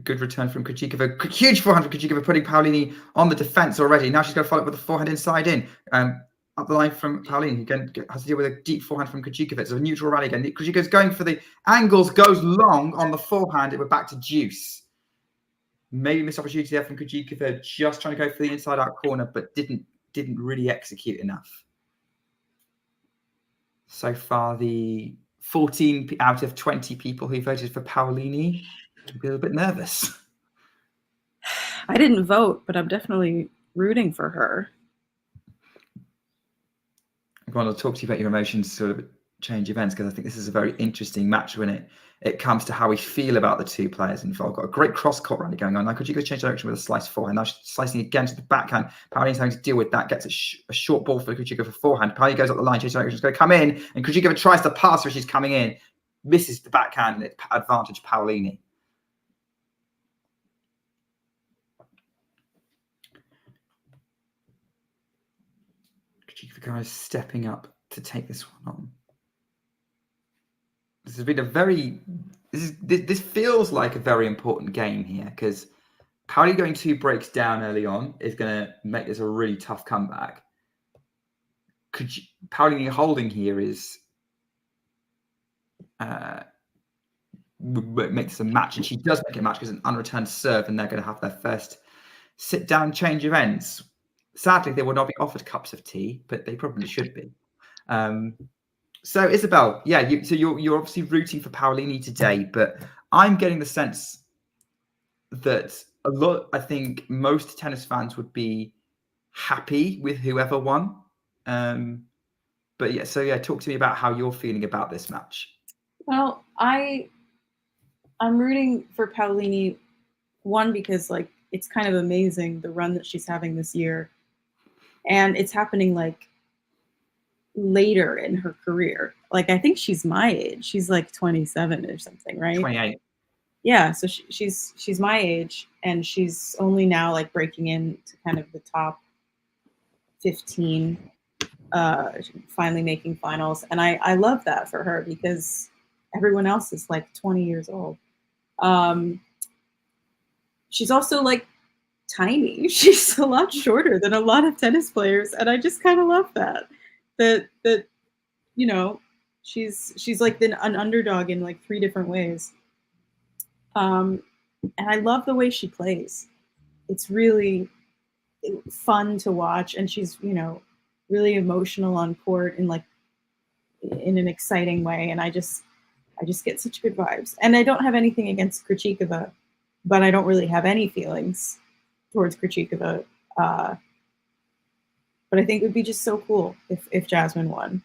good return from Krejcikova. Huge forehand from Krejcikova, putting Paolini on the defense already. Now she's going to follow up with a forehand inside in. Up the line from Paolini. Again, has to deal with a deep forehand from Krejcikova. It's a neutral rally again. Krejcikova's going for the angles, goes long on the forehand. It went back to deuce. Maybe missed opportunity there from Krejcikova, just trying to go for the inside out corner, but didn't really execute enough. So far, the 14 out of 20 people who voted for Paolini a little bit nervous. I didn't vote, but I'm definitely rooting for her. I want to talk to you about your emotions, sort of change events, because I think this is a very interesting match when it comes to how we feel about the two players involved. Got a great cross-court rally going on. Now Krejcikova change direction with a slice forehand. Now she's slicing again to the backhand. Paolini's having to deal with that. Gets a short ball for Krejcikova forehand. Paolini goes up the line, change direction. She's going to come in, and Krejcikova tries to pass her as she's coming in. Misses the backhand, and it's advantage Paolini. Krejcikova is stepping up to take this one on. This has been a very. This feels like a very important game here, because Paolini going 2 breaks down early on is going to make this a really tough comeback. Paolini holding here is make this a match, and she does make it a match because it's an unreturned serve, and they're going to have their first sit-down change of ends. Sadly, they will not be offered cups of tea, but they probably should be. So, Isabel, yeah, you're obviously rooting for Paolini today, but I'm getting the sense that I think most tennis fans would be happy with whoever won. But yeah, talk to me about how you're feeling about this match. Well, I'm rooting for Paolini, one, because like it's kind of amazing the run that she's having this year, and it's happening like later in her career. Like I think she's my age. She's like 27 or something, right? 28. Yeah, so she's my age, and she's only now like breaking into kind of the top 15, finally making finals, and I love that for her because everyone else is like 20 years old. She's also like tiny. She's a lot shorter than a lot of tennis players, and I just kind of love that. That you know, she's like an underdog in like 3 different ways. And I love the way she plays. It's really fun to watch, and she's, you know, really emotional on court in an exciting way, and I just get such good vibes. And I don't have anything against Krejcikova, but I don't really have any feelings towards Krejcikova. But I think it would be just so cool if Jasmine won.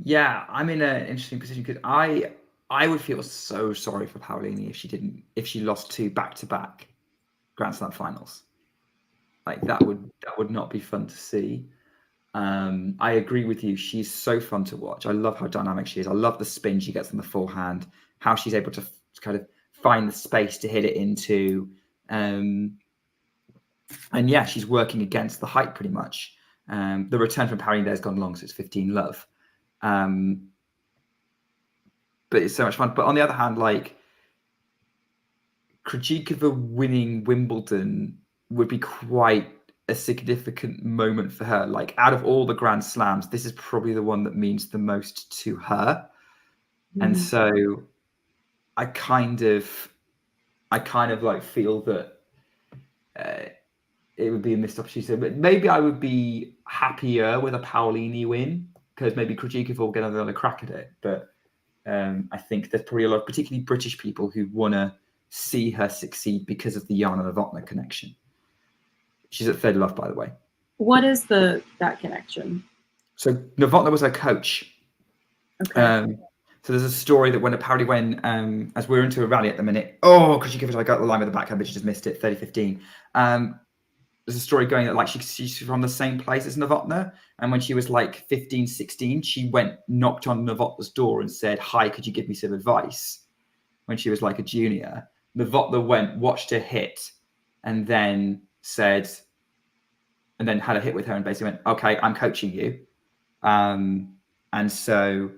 Yeah, I'm in an interesting position because I would feel so sorry for Paolini if she lost 2 back-to-back Grand Slam finals. Like that would not be fun to see. I agree with you. She's so fun to watch. I love how dynamic she is. I love the spin she gets on the forehand, how she's able to kind of find the space to hit it into. And yeah, she's working against the height pretty much. The return from Paolini there has gone long, so it's 15 love. But it's so much fun. But on the other hand, like Krejcikova winning Wimbledon would be quite a significant moment for her. Like, out of all the Grand Slams, this is probably the one that means the most to her. And so I kind of like feel that it would be a missed opportunity. But maybe I would be happier with a Paolini win, because maybe Krejcikova will get another crack at it. But I think there's probably a lot of particularly British people who want to see her succeed because of the Jana Novotná connection. She's at third love, by the way. What is that connection? So Novotná was her coach. Okay. So there's a story that apparently when as we're into a rally at the minute, Krejcikova, I got the line with the backhand, but she just missed it, 30-15. There's a story going that like she's from the same place as Novotná, and when she was like 15, 16, she knocked on Novotná's door and said, "Hi, could you give me some advice?" When she was like a junior, Novotná watched her hit, and then had a hit with her and basically went, "Okay, I'm coaching you," and so.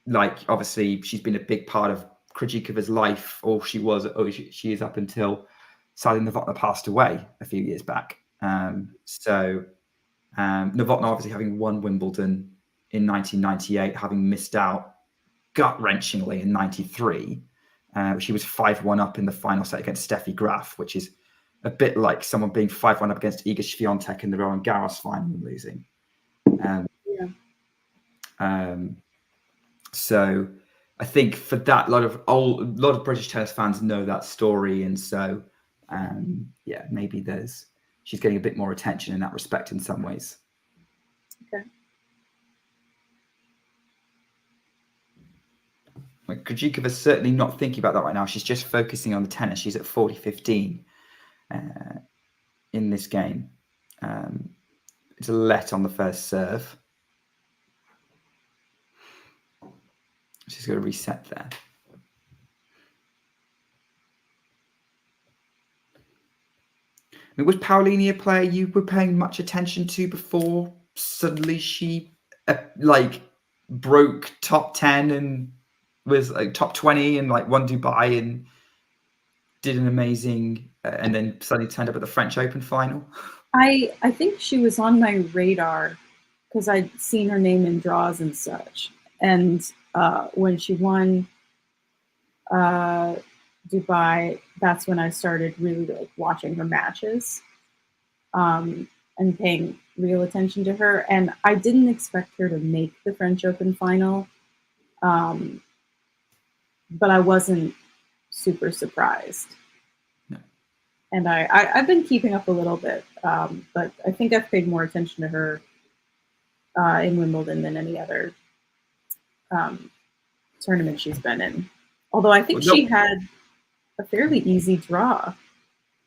Like, obviously, she's been a big part of Krejcikova's life, she is up until sadly Novotná passed away a few years back. Novotná obviously having won Wimbledon in 1998, having missed out gut-wrenchingly in 93. She was 5-1 up in the final set against Steffi Graf, which is a bit like someone being 5-1 up against Iga Świątek in the Roland Garros final and losing. So I think for that, a lot of British tennis fans know that story, and so maybe she's getting a bit more attention in that respect in some ways. Okay. Like, Krejcikova's certainly not thinking about that right now. She's just focusing on the tennis. She's at 40-15 in this game. It's a let on the first serve. She's got to reset there. I mean, was Paolini a player you were paying much attention to before suddenly she broke top 10 and was like top 20 and like won Dubai and did an amazing and then suddenly turned up at the French Open final? I think she was on my radar because I'd seen her name in draws and such. And when she won Dubai, that's when I started really like watching her matches and paying real attention to her. And I didn't expect her to make the French Open final, but I wasn't super surprised. No. And I've been keeping up a little bit, but I think I've paid more attention to her in Wimbledon than any other tournament she's been in. Although I think she had a fairly easy draw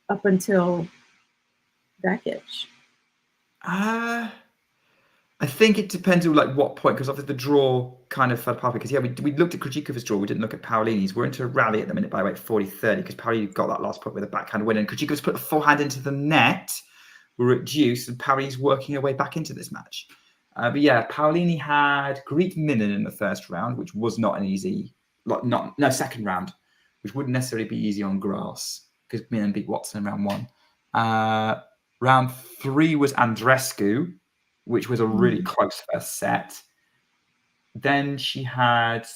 up until Vekic. I think it depends on like what point, because obviously the draw kind of fell apart because we looked at Krejcikova's draw, we didn't look at Paolini's. We're into a rally at the minute by weight 40-30 because Paolini got that last point with a backhand win and Krejcikova's put a forehand into the net. We're at deuce and Paolini's working her way back into this match. But yeah, Paolini had Greek Minin in the first round, which was not an easy, second round, which wouldn't necessarily be easy on grass because Minin beat Watson in round 1. Round 3 was Andreescu, which was a really close first set. Then she had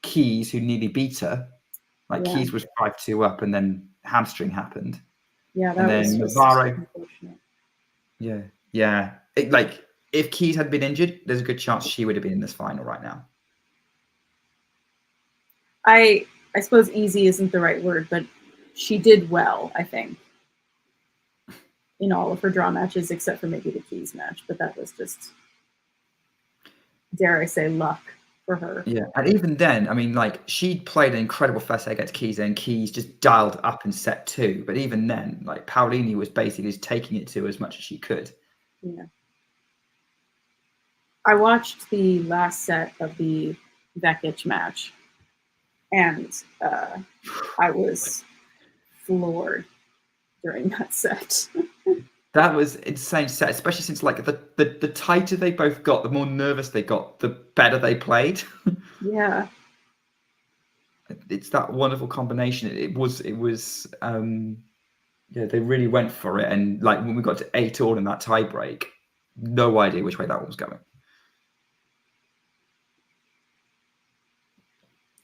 Keys, who nearly beat her. Keys was 5-2 up, and then hamstring happened. Yeah, that was Navarro. Unfortunate. Yeah. If Keys had been injured, there's a good chance she would have been in this final right now. I suppose easy isn't the right word, but she did well, I think, in all of her draw matches, except for maybe the Keys match. But that was just, dare I say, luck for her. Yeah, and even then, I mean, she played an incredible first set against Keys, and Keys just dialed up in set 2. But even then, Paolini was basically just taking it to as much as she could. Yeah. I watched the last set of the Vekic match, and I was floored during that set. That was insane set, especially since the tighter they both got, the more nervous they got, the better they played. Yeah. it's that wonderful combination. It was yeah, they really went for it. And like when we got to 8-all in that tie break, no idea which way that one was going.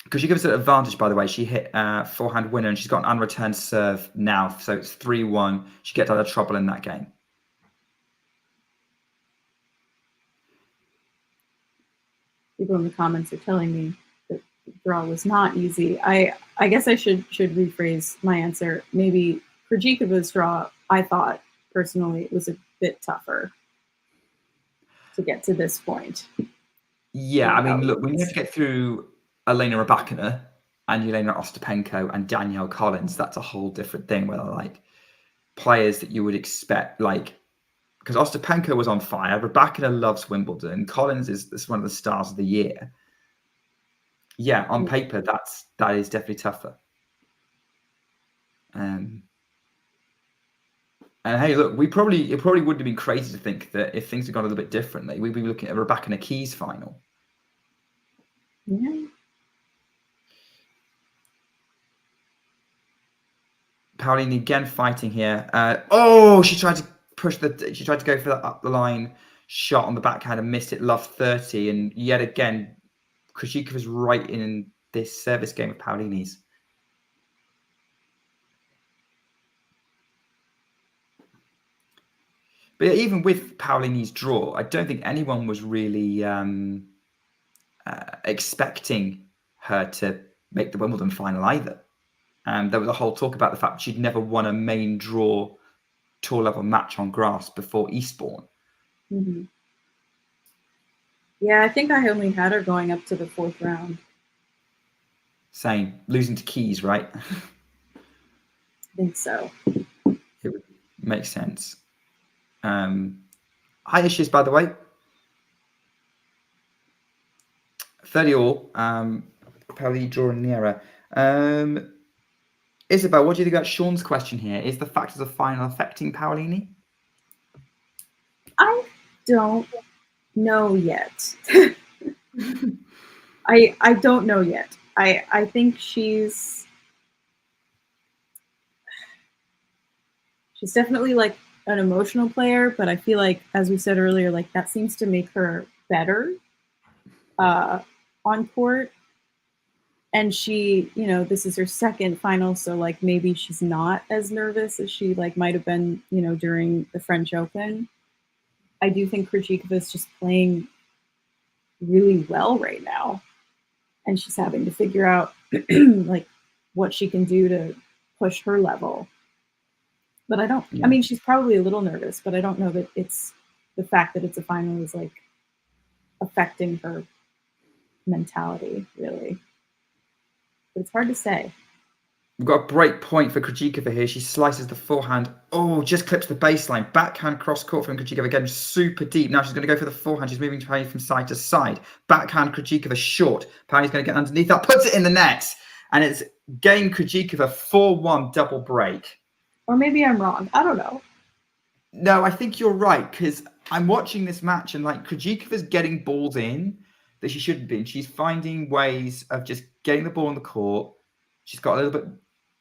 Because she gives it an advantage, by the way. She hit forehand winner and she's got an unreturned serve now. So it's 3-1. She gets out of trouble in that game. People in the comments are telling me that the draw was not easy. I guess I should rephrase my answer. Maybe Krejcikova's draw, I thought personally, was a bit tougher to get to this point. Yeah, I mean, look, we need to get through Elena Rybakina and Elena Ostapenko and Danielle Collins. That's a whole different thing. Where like players that you would expect, like because Ostapenko was on fire. Rybakina loves Wimbledon. Collins is one of the stars of the year. Yeah, on paper, that is definitely tougher. And hey, look, it probably wouldn't have been crazy to think that if things had gone a little bit differently, we'd be looking at a Rybakina Keys final. Yeah. Paolini again fighting here. She tried to go for that up the line shot on the backhand and missed it. Love 30, and yet again, Krejcikova's right in this service game of Paolini's. But even with Paolini's draw, I don't think anyone was really expecting her to make the Wimbledon final either. There was a whole talk about the fact she'd never won a main draw tour level match on grass before Eastbourne. Mm-hmm. Yeah, I think I only had her going up to the 4th round. Same. Losing to Keys, right? I think so. It would make sense. High issues, by the way. 30-all. Paolini drawing nearer. Isabel, what do you think about Sean's question here? Is the factors of final affecting Paolini? I don't know yet. I don't know yet. I think she's definitely like an emotional player, but I feel like, as we said earlier, like that seems to make her better on court. And she, this is her second final, so like maybe she's not as nervous as she like might have been, during the French Open. I do think Krejcikova is just playing really well right now, and she's having to figure out like what she can do to push her level. But I don't. I mean, she's probably a little nervous, but I don't know that it's the fact that it's a final is like affecting her mentality really. But it's hard to say. We've got a break point for Krejcikova here. She slices the forehand. Oh, just clips the baseline. Backhand cross court from Krejcikova again, super deep. Now she's going to go for the forehand. She's moving from side to side. Backhand Krejcikova short. Paolini's going to get underneath that, puts it in the net, and it's game Krejcikova 4-1 double break. Or maybe I'm wrong. I don't know. No, I think you're right, because I'm watching this match and like Krejcikova's getting balls in that she shouldn't be. She's finding ways of just getting the ball on the court. She's got a little bit,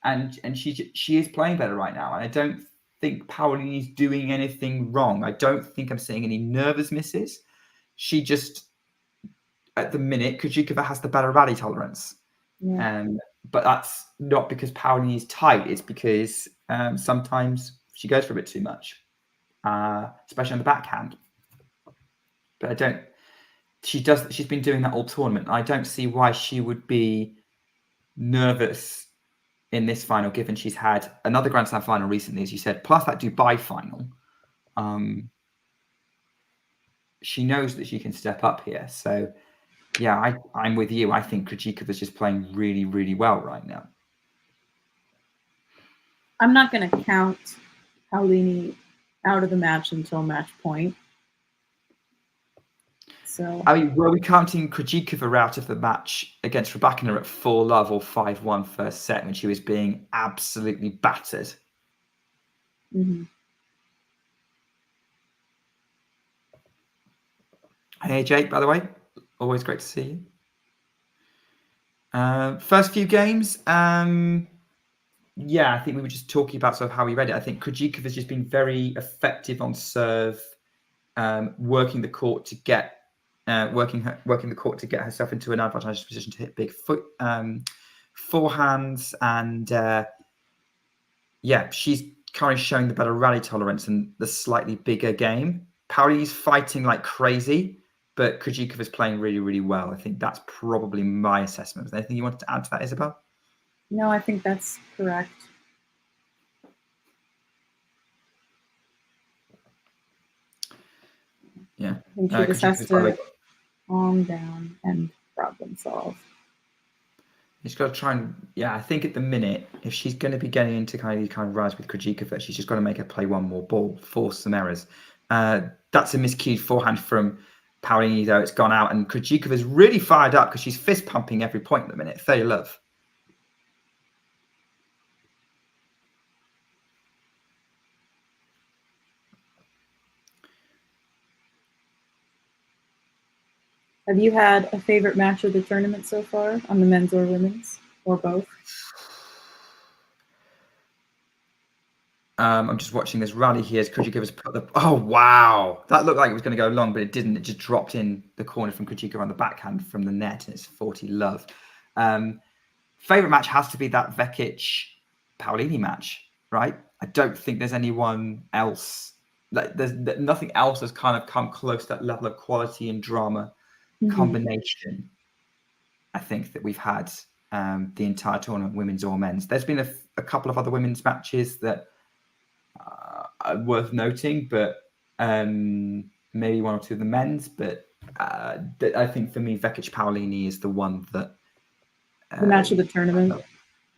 and she is playing better right now. And I don't think Paolini's doing anything wrong. I don't think I'm seeing any nervous misses. She just, at the minute, Krejcikova has the better rally tolerance. Yeah. But that's not because Paolini is tight. It's because sometimes she goes for a bit too much, especially on the backhand. But I don't. She's been doing that all tournament. I don't see why she would be nervous in this final, given she's had another Grand Slam final recently, as you said, plus that Dubai final. She knows that she can step up here. So, yeah, I'm with you. I think Krejcikova's just playing really, really well right now. I'm not going to count Paolini out of the match until match point. So, I mean, were we counting Krejcikova out of the match against Rybakina at 4-love or 5-1 first set when she was being absolutely battered? Mm-hmm. Hey, Jake, by the way, always great to see you. First few games, yeah, I think we were just talking about sort of how we read it. I think Krejcikova has just been very effective on serve, working the court to get herself into an advantageous position to hit big forehands, and yeah, she's currently showing the better rally tolerance and the slightly bigger game. Paolini's fighting like crazy, but Krejcikova's playing really, really well. I think that's probably my assessment. Is there anything you wanted to add to that, Isabel? No, I think that's correct. Yeah. I think she just has to calm down and problem solve. She's got to try and, yeah, I think at the minute, if she's going to be getting into kind of rise with Krejcikova, she's just got to make her play one more ball, force some errors. That's a miscued forehand from Paolini, though. It's gone out, and Krejcikova's really fired up because she's fist pumping every point at the minute. 30 love. Have you had a favorite match of the tournament so far, on the men's or women's, or both? I'm just watching this rally here as Krejcikova's put the... Oh, wow. That looked like it was going to go long, but it didn't. It just dropped in the corner from Krejcikova on the backhand from the net, and it's 40 love. Favorite match has to be that Vekic Paolini match, right? I don't think there's anyone else. There's nothing else that's kind of come close to that level of quality and drama combination, I think, that we've had the entire tournament, women's or men's. There's been a couple of other women's matches that are worth noting, but maybe one or two of the men's. But I think for me, Vekic Paolini is the one that the match of the tournament.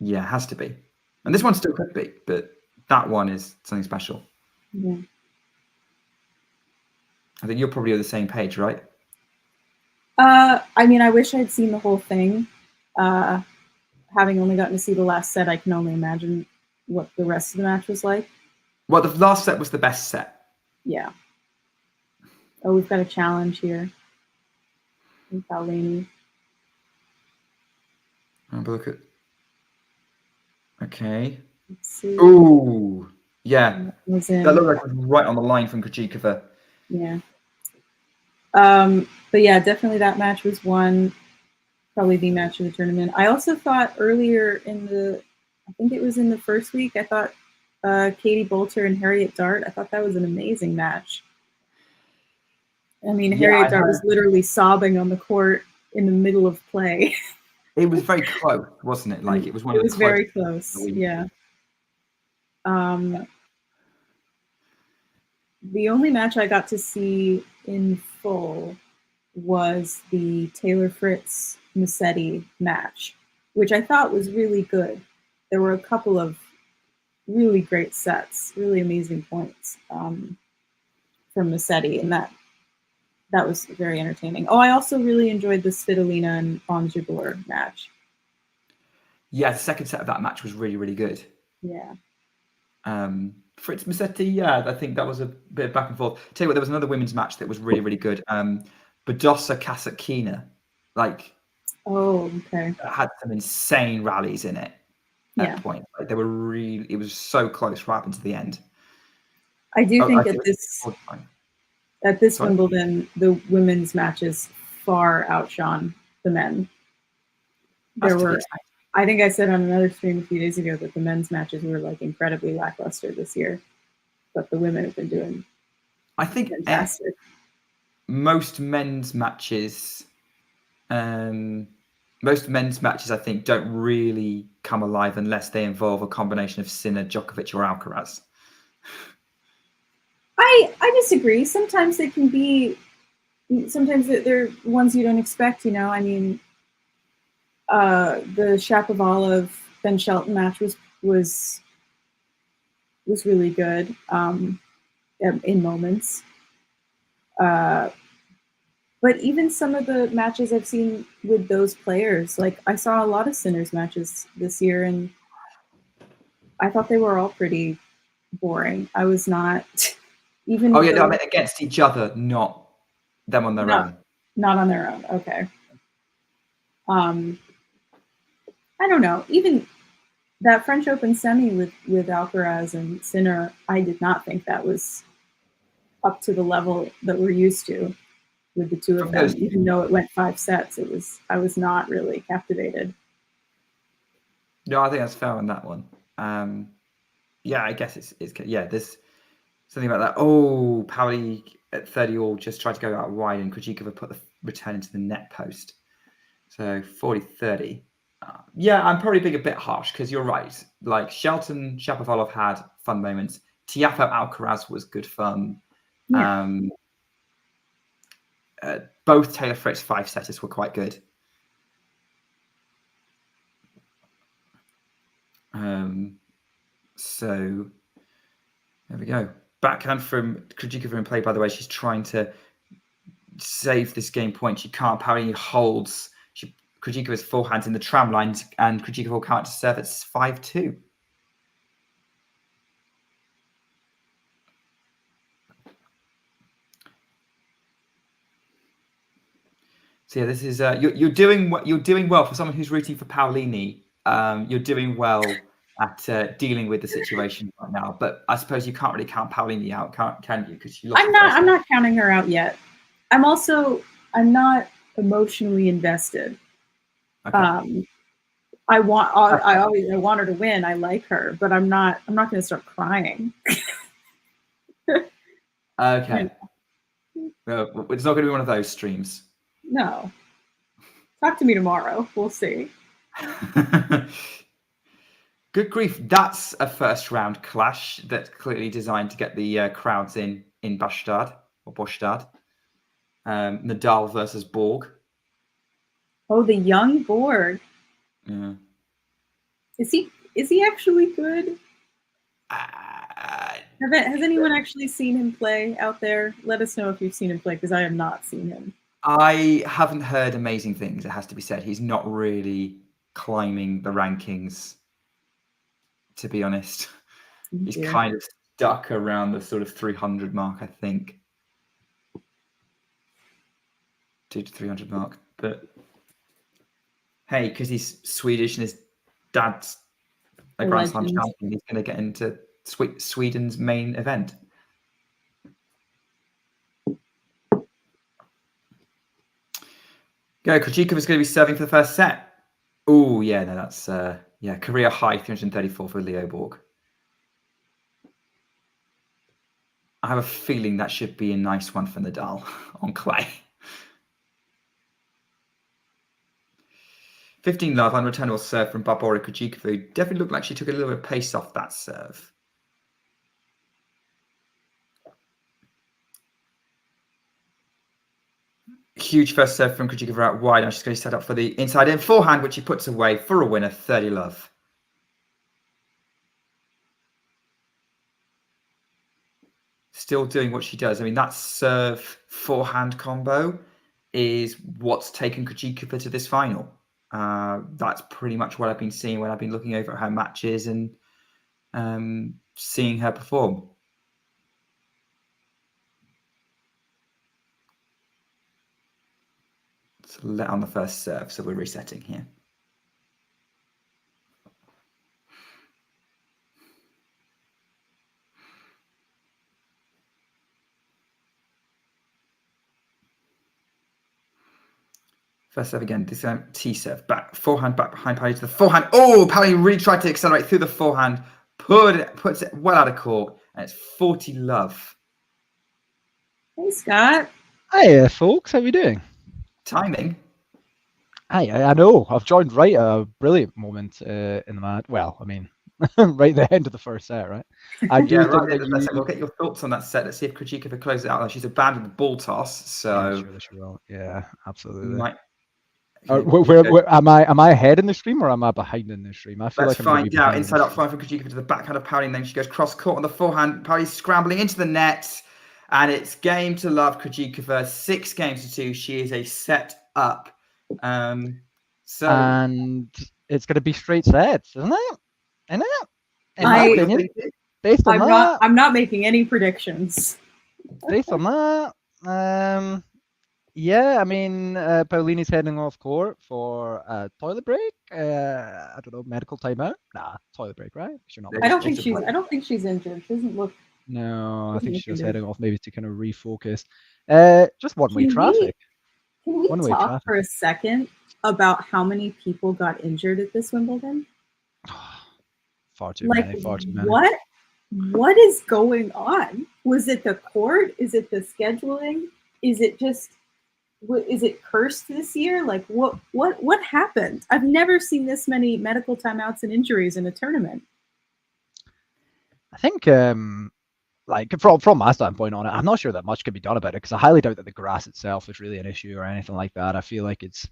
Yeah, has to be. And this one still could be, but that one is something special. Yeah. I think you're probably on the same page, right? I mean, I wish I'd seen the whole thing. Having only gotten to see the last set, I can only imagine what the rest of the match was like. Well, the last set was the best set. Yeah. Oh, we've got a challenge here. Paolini. Have a look at. Okay. Let's see. Ooh, yeah. That looked like it was right on the line from Krejcikova. Yeah. But yeah, definitely that match was probably the match of the tournament. I also thought earlier I think it was in the first week, I thought Katie Bolter and Harriet Dart, I thought that was an amazing match. I mean, Harriet Dart was literally sobbing on the court in the middle of play. It was very close, wasn't it? Like it was one. It was very close. Yeah. The only match I got to see in full was the Taylor Fritz Musetti match, which I thought was really good. There were a couple of really great sets, really amazing points from Musetti, and that was very entertaining. Oh, I also really enjoyed the Svitolina and Ons Jabeur match. Yeah, the second set of that match was really, really good. Yeah. Fritz Musetti, yeah, I think that was a bit of back and forth. Tell you what, there was another women's match that was really, really good. Badosa Kasakina, like, oh, okay, had some insane rallies in it. At that point, like, they were really. It was so close right up into the end. I do think at this Wimbledon, the women's matches far outshone the men. I think I said on another stream a few days ago that the men's matches were like incredibly lackluster this year, but the women have been doing. I think fantastic. Most men's matches, I think, don't really come alive unless they involve a combination of Sinner, Djokovic, or Alcaraz. I disagree. Sometimes they can be. Sometimes they're ones you don't expect. You know, I mean, the Shapovalov Ben Shelton match was really good in moments. But even some of the matches I've seen with those players, like I saw a lot of Sinners matches this year, and I thought they were all pretty boring. I was not even. Oh yeah, no, I meant against each other, not them on their own. Not on their own. Okay. I don't know. Even that French Open semi with Alcaraz and Sinner, I did not think that was up to the level that we're used to with the two of them. Even though it went 5 sets, I was not really captivated. No, I think that's fair on that one. Yeah, I guess it's there's something about that. Oh, Paoli at 30-all just tried to go out wide, and Krejcikova put the return into the net post. So 40-30. Yeah, I'm probably being a bit harsh because you're right. Like Shelton, Shapovalov had fun moments. Tiafoe Alcaraz was good fun. Yeah. Both Taylor Fritz 5-setters were quite good. So there we go. Backhand from Krejcikova in play, by the way. She's trying to save this game point. She can't. Paolini holds. Krejcikova's forehands in the tram lines, and Krejcikova will count to serve at 5-2. So yeah, this is you're doing well for someone who's rooting for Paolini. You're doing well at dealing with the situation right now. But I suppose you can't really count Paolini out, can you? Because I'm not counting her out yet. I'm not emotionally invested. Okay. I want her to win. I like her, but I'm not going to start crying. Okay. Well, it's not going to be one of those streams. No. Talk to me tomorrow. We'll see. Good grief. That's a first round clash that's clearly designed to get the crowds in Bastad or Bostad. Nadal versus Borg. Oh, the young Borg. Yeah. Is he actually good? Has anyone actually seen him play out there? Let us know if you've seen him play, because I have not seen him. I haven't heard amazing things, it has to be said. He's not really climbing the rankings, to be honest. He's kind of stuck around the sort of 300 mark, I think. 200 to 300 mark. But hey, because he's Swedish and his dad's a Grand Slam champion, he's going to get into Sweden's main event. Go, Krejcikova's going to be serving for the first set. Oh, yeah, no, that's career high 334 for Leo Borg. I have a feeling that should be a nice one for Nadal on clay. 15-love unreturnable serve from Barbora Krejcikova, who definitely looked like she took a little bit of pace off that serve. Huge first serve from Krejcikova out wide. Now she's going to set up for the inside in forehand, which she puts away for a winner, 30-love. Still doing what she does. I mean, that serve forehand combo is what's taken Krejcikova to this final. That's pretty much what I've been seeing when I've been looking over at her matches and seeing her perform. So let on the first serve, so we're resetting here. First serve again, this time T serve, back, forehand, back behind Paolini to the forehand. Oh, Paolini really tried to accelerate through the forehand, puts it well out of court, and it's 40-love. Hey, Scott. Hi, folks. How are we doing? Timing. Hi, I know. I've joined right at a brilliant moment in the match. Well, I mean, right at the end of the first set, right? I do think right at the set. We'll get your thoughts on that set. Let's see if Krejcikova closes it out. She's abandoned the ball toss, so yeah, sure she will. Yeah, absolutely. Might... Where am I ahead in the stream or am I behind in the stream? I feel Let's like I'm find out. Inside up flying from Krejcikova to the backhand of Paolini. Then she goes cross court on the forehand. Paolini's scrambling into the net, and it's game to love Krejcikova. 6 games to 2. She is a set up. And it's going to be straight sets, isn't it? Isn't it? In my opinion, based on I'm not making any predictions. Based on that, Yeah, I mean, Paolini's heading off court for a toilet break. I don't know, medical timeout. Nah, toilet break, right? 'Cause you're not. I don't think she's injured. She doesn't look. No, I doesn't think look she's just injured. heading off maybe to kind of refocus. Just one-way Can we- traffic. Can we One-way talk traffic. for a second about how many people got injured at this Wimbledon? Far too many. What is going on? Was it the court? Is it the scheduling? Is it just? Is it cursed this year? Like what happened? I've never seen this many medical timeouts and injuries in a tournament. I think, like from my standpoint on it, I'm not sure that much can be done about it because I highly doubt that the grass itself is really an issue or anything like that. I feel like it's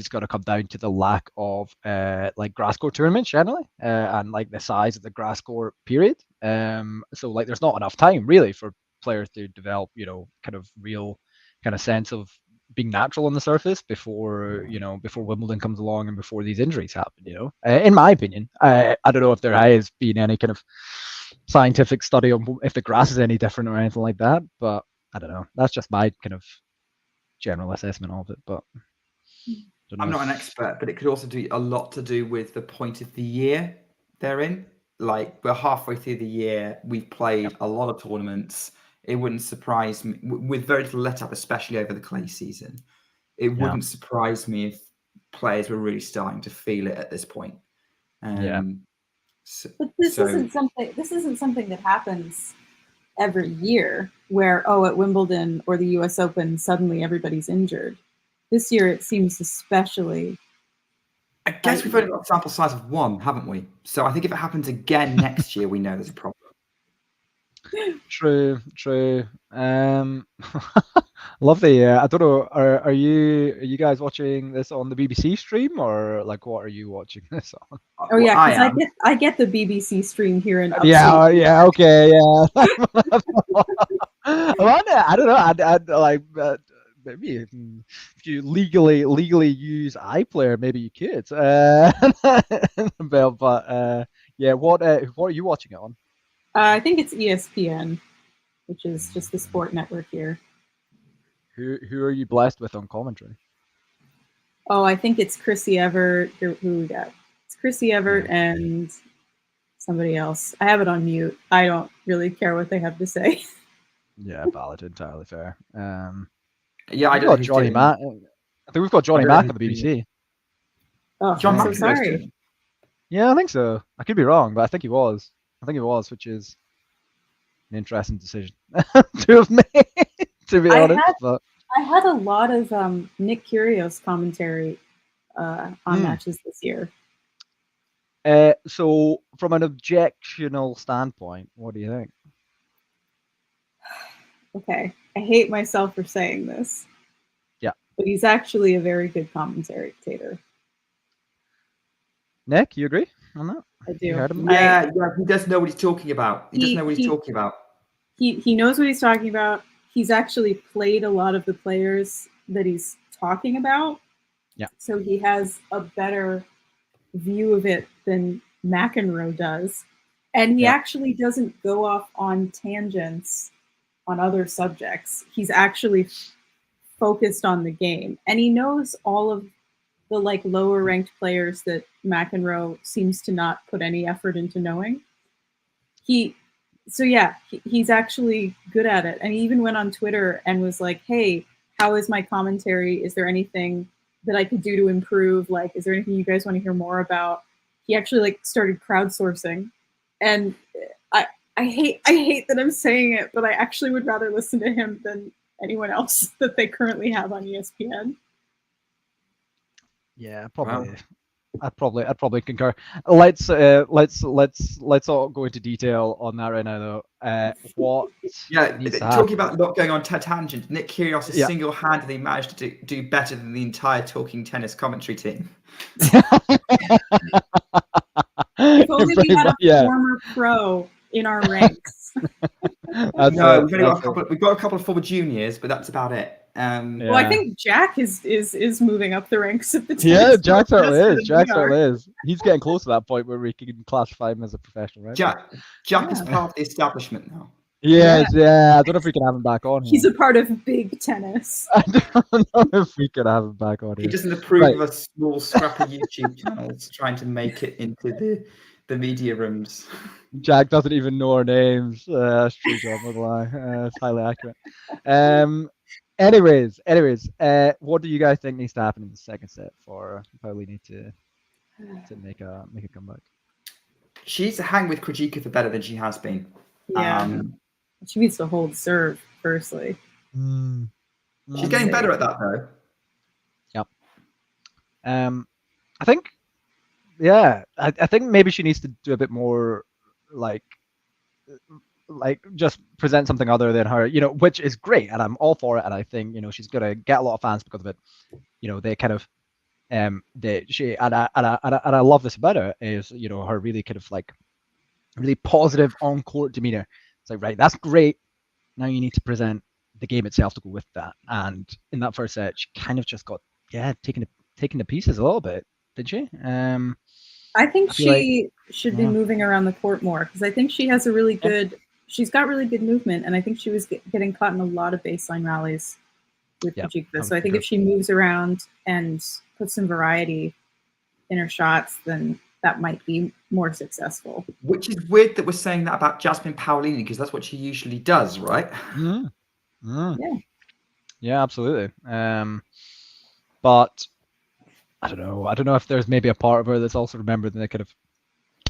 got to come down to the lack of like grass court tournaments generally, and like the size of the grass court period. So like there's not enough time really for players to develop, kind of real kind of sense of being natural on the surface before Wimbledon comes along and before these injuries happen. In my opinion, I don't know if there has been any kind of scientific study on if the grass is any different or anything like that, but I don't know. That's just my kind of general assessment of it. But I'm not an expert, but it could also do a lot to do with the point of the year they're in. Like we're halfway through the year, we've played a lot of tournaments. It wouldn't surprise me with very little let up, especially over the clay season. It wouldn't surprise me if players were really starting to feel it at this point. But this isn't something that happens every year where at Wimbledon or the US Open suddenly everybody's injured. This year it seems especially. I guess we've only got a sample size of 1, haven't we? So I think if it happens again next year, we know there's a problem. True. Lovely. I don't know. Are you guys watching this on the BBC stream or like what are you watching this on? Oh yeah, because I get the BBC stream here in. Okay, yeah. I don't know. I'd like maybe if you legally use iPlayer, maybe you could. But yeah, what are you watching it on? I think it's ESPN, which is just the sport network here. Who are you blessed with on commentary? Oh, I think it's Chrissy Evert. Who we got? It's Chrissy Evert and somebody else. I have it on mute. I don't really care what they have to say. Yeah, valid, entirely fair. Yeah, I got Johnny Mack. I think we've got Johnny Mack on the BBC. Oh, John I'm Mack, so sorry. Yeah, I think so. I could be wrong, but I think he was. Which is an interesting decision to have made, to be honest. I had a lot of Nick Kyrgios commentary on matches this year. So, from an objectional standpoint, what do you think? Okay, I hate myself for saying this. Yeah. But he's actually a very good commentator. Nick, you agree on that? I do. You heard him? Yeah, he does know what he's talking about. He doesn't know what he's talking about. He knows what he's talking about. He's actually played a lot of the players that he's talking about. Yeah. So he has a better view of it than McEnroe does. And he actually doesn't go off on tangents on other subjects. He's actually focused on the game. And he knows all of the like lower ranked players that McEnroe seems to not put any effort into knowing. He's actually good at it. And he even went on Twitter and was like, hey, how is my commentary? Is there anything that I could do to improve? Like, is there anything you guys want to hear more about? He actually like started crowdsourcing. And I hate that I'm saying it, but I actually would rather listen to him than anyone else that they currently have on ESPN. Yeah, probably. Wow. I'd probably concur. Let's all go into detail on that right now, though. What? Yeah, talking about not going on tangent. Nick Kyrgios has single-handedly managed to do better than the entire Talking Tennis commentary team. If only we had a former pro in our ranks. We've got a couple of former juniors, but that's about it. Well, I think Jack is moving up the ranks of the team. Yeah, Jack certainly is. Jack certainly is. He's getting close to that point where we can classify him as a professional, right? Jack is part of the establishment now. Yes, yeah. I don't know if we can have him back on here. He's a part of big tennis. I don't know if we can have him back on here. He doesn't approve Right. of a small scrappy YouTube channels trying to make it into the media rooms. Jack doesn't even know our names. That's true, John. Not gonna lie. It's highly accurate. Anyways, what do you guys think needs to happen in the second set for Paolini to make a comeback? She needs to hang with Krejcikova better than she has been. Yeah. She needs to hold serve, firstly. She's getting better at that, though. Yep. I think, I think maybe she needs to do a bit more, like just present something other than her, which is great, and I'm all for it, and I think she's gonna get a lot of fans because of it. They kind of, I love this about her is her really kind of like really positive on court demeanor. It's like, right, that's great. Now you need to present the game itself to go with that. And in that first set, she kind of just got taken to pieces a little bit, did she? I think she should be moving around the court more because I think she has a really good. She's got really good movement, and I think she was getting caught in a lot of baseline rallies with Krejcikova. So I think if she moves around and puts some variety in her shots, then that might be more successful. Which is weird that we're saying that about Jasmine Paolini because that's what she usually does, right? Yeah, absolutely. But I don't know. I don't know if there's maybe a part of her that's also remembered that kind of.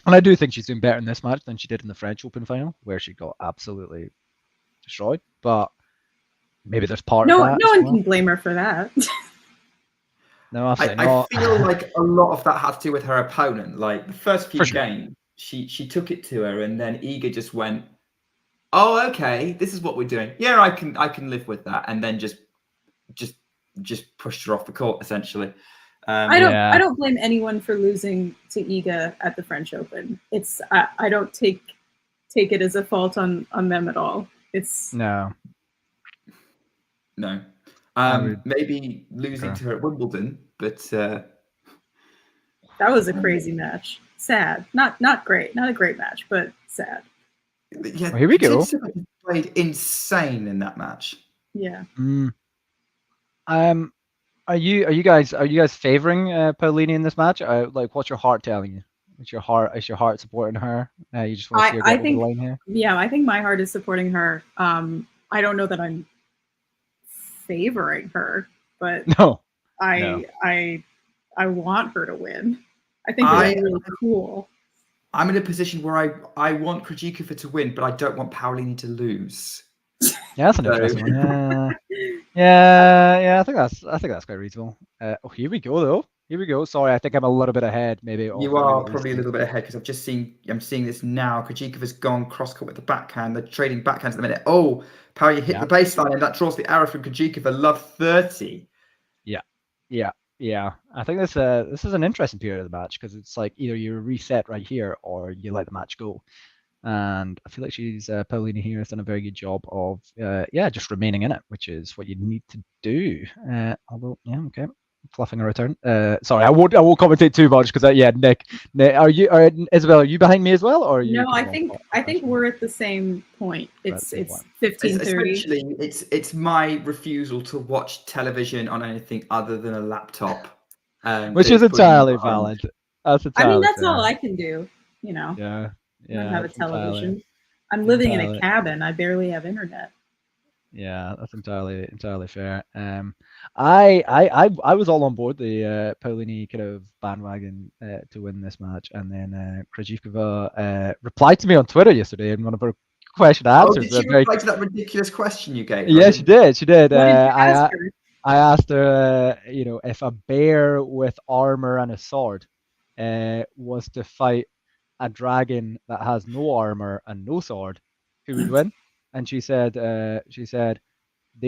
And I do think she's doing better in this match than she did in the French Open final, where she got absolutely destroyed. But maybe there's part of that. No one can blame her for that. No, I feel like a lot of that had to do with her opponent. Like the first few games, she took it to her, and then Iga just went, "Oh, okay, this is what we're doing. Yeah, I can live with that," and then just pushed her off the court essentially. I don't blame anyone for losing to Iga at the French Open. It's I don't take it as a fault on them at all. It's no. Maybe losing to her at Wimbledon, but that was a crazy match. Sad, not great, not a great match, but sad. Yeah, well, here we go. Played insane in that match. Yeah. Are you guys favoring Paolini in this match? Like, what's your heart telling you? Is your heart supporting her? You just want to see her get over the line here? Yeah, I think my heart is supporting her. I don't know that I'm favoring her, but I want her to win. I think it's really cool. I'm in a position where I want Krejcikova to win, but I don't want Paolini to lose. Yeah, that's an interesting one. Yeah. I think that's quite reasonable. Here we go though. Here we go. Sorry, I think I'm a little bit ahead. Maybe you are probably a little bit ahead because I'm seeing this now. Krejcikova's gone cross court with the backhand. They're trading backhands at the minute. Oh, Paolini hit the baseline and that draws the arrow from Krejcikova. Love 30. Yeah. I think this is an interesting period of the match because it's like either you reset right here or you let the match go. And I feel like Paolini here has done a very good job of just remaining in it, which is what you need to do. Although fluffing a return. Sorry, I won't commentate too much because Nick, Isabel, are you behind me as well, or are you? No, I think we're at the same point. It's 15:30. Essentially, it's my refusal to watch television on anything other than a laptop, which is entirely valid. That's all I can do. Yeah. I don't have a television. I'm living in a cabin. I barely have internet. Yeah, that's entirely fair. I was all on board the Paolini kind of bandwagon to win this match, and then Krejcikova replied to me on Twitter yesterday in one of her question answers. Did she reply to that ridiculous question you gave? Yeah, she did. What did you ask her? I asked her, if a bear with armor and a sword was to fight a dragon that has no armor and no sword, who would win? And she said they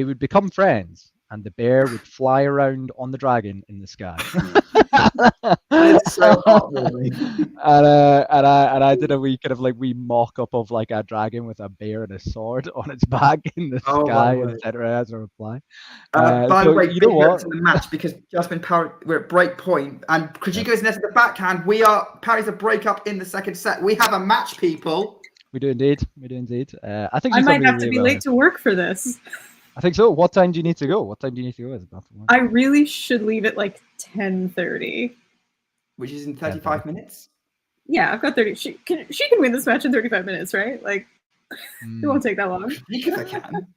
would become friends, and the bear would fly around on the dragon in the sky. It's so heartwarming. And I did a wee kind of like wee mock up of like a dragon with a bear and a sword on its back in the sky, etc. as a reply. By the way, you know what? To the match because Jasmine Power, we're at break point, and Krejcikova is next to the backhand. Paris a break up in the second set. We have a match, people. We do indeed. We do indeed. I think I she's might done have really, to really be well late here. to work for this. I think so. What time do you need to go? What time do you need to go? Isabel? I really should leave at like 10:30. Which is in 35 minutes. Yeah, I've got 30. She can win this match in 35 minutes, right? Like, it won't take that long. Krejcikova can.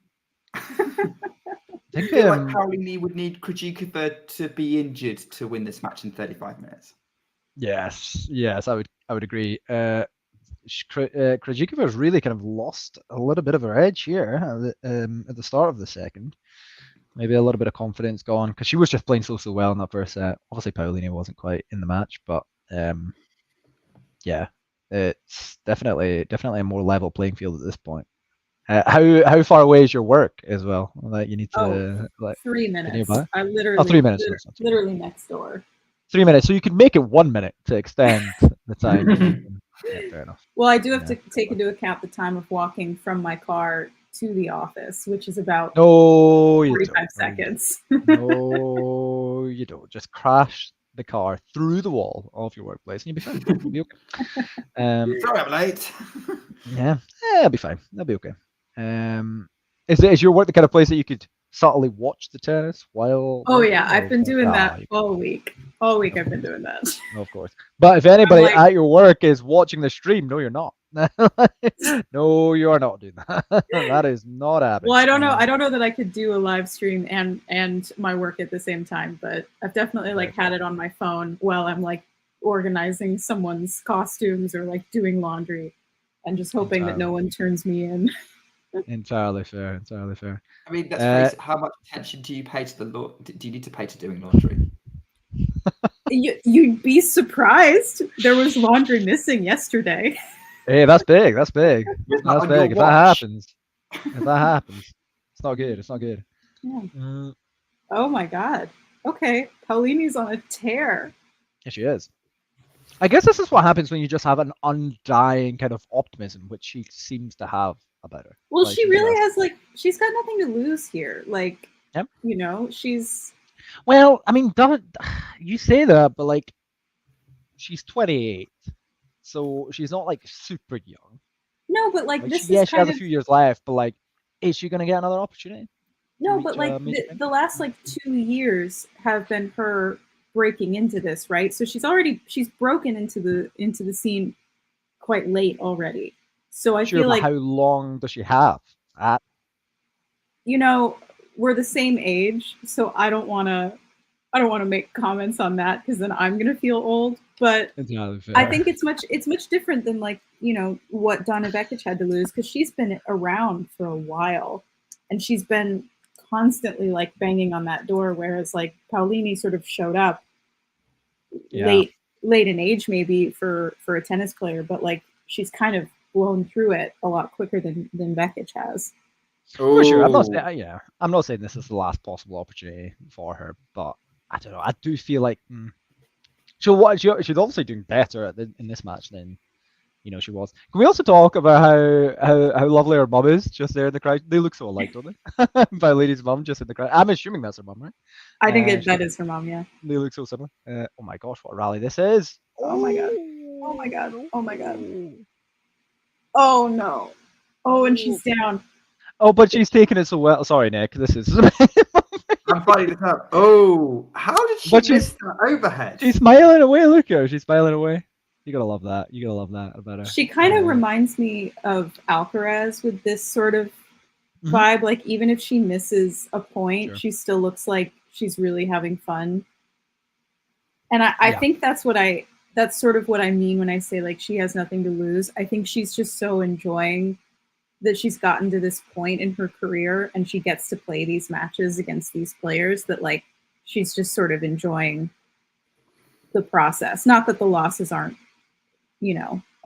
I I feel like Paolini would need Krejcikova to be injured to win this match in 35 minutes. Yes, I would agree. Krejcikova has really kind of lost a little bit of her edge here at the start of the second. Maybe a little bit of confidence gone because she was just playing so well in that first set. Obviously, Paolini wasn't quite in the match, but yeah, it's definitely a more level playing field at this point. How far away is your work as well? That you need to 3 minutes. nearby? I literally 3 minutes. literally next door. 3 minutes, so you could make it 1 minute to extend the time. Yeah, fair enough. Well, I do have to take into account the time of walking from my car to the office, which is about 45 seconds. No, you don't. Just crash the car through the wall of your workplace and you'll be fine. You'll be okay. Sorry I'm late. Yeah, it'll be fine. That'll be okay. Is your work the kind of place that you could subtly watch the tennis while? Oh yeah, I've been doing that all week. All week I've been doing that. Of course. But if anybody at your work is watching the stream, no, you're not. No, you are not doing that. That is not happening. Well, I don't know. I don't know that I could do a live stream and my work at the same time, but I've definitely like had it on my phone while I'm like organizing someone's costumes or like doing laundry and just hoping that no one turns me in. Entirely fair. Entirely fair. I mean, let's face it, how much attention do you pay to do you need to pay to doing laundry? You'd be surprised. There was laundry missing yesterday. Hey, that's big. That's big. That's big. If that happens, it's not good. It's not good. Yeah. Oh my god. Okay, Paolini's on a tear. Yeah, she is. I guess this is what happens when you just have an undying kind of optimism, which she seems to have about her. Well, like, she really has like she's got nothing to lose here. Like, yep. You know, she's. Well, I mean, you say that, but like, she's 28, so she's not like super young. No, but like this she is has a few years left, but like, is she gonna get another opportunity? No, but like the last like 2 years have been her breaking into this, right? So she's broken into the scene quite late already. So I feel like how long does she have? You know, we're the same age, so I don't want to make comments on that because then I'm gonna feel old. But I think it's much different than like, you know, what Donna Vekic had to lose because she's been around for a while and she's been constantly like banging on that door, whereas like Paolini sort of showed up late in age maybe for a tennis player, but like she's kind of blown through it a lot quicker than Vekic has. For sure. I'm not saying this is the last possible opportunity for her, but I don't know. I do feel like she's obviously doing better in this match than she was. Can we also talk about how lovely her mum is just there in the crowd? They look so alike, don't they? Paolini's mum just in the crowd. I'm assuming that's her mum, right? I think that is her mum, yeah. They look so similar. Oh my gosh, what a rally this is! Oh my god! Oh my god! Oh my god! Oh no! Oh, and she's down. Oh, but she's taking it so well. Sorry, Nick. This is. I'm finding this up. Oh, how did she miss that overhead? She's smiling away. Look at her. She's smiling away. You gotta love that. You gotta love that about her. She kind of reminds me of Alcaraz with this sort of vibe. Like even if she misses a point, she still looks like she's really having fun. And I think that's sort of what I mean when I say like she has nothing to lose. I think she's just so enjoying that she's gotten to this point in her career and she gets to play these matches against these players that like she's just sort of enjoying the process. Not that the losses aren't,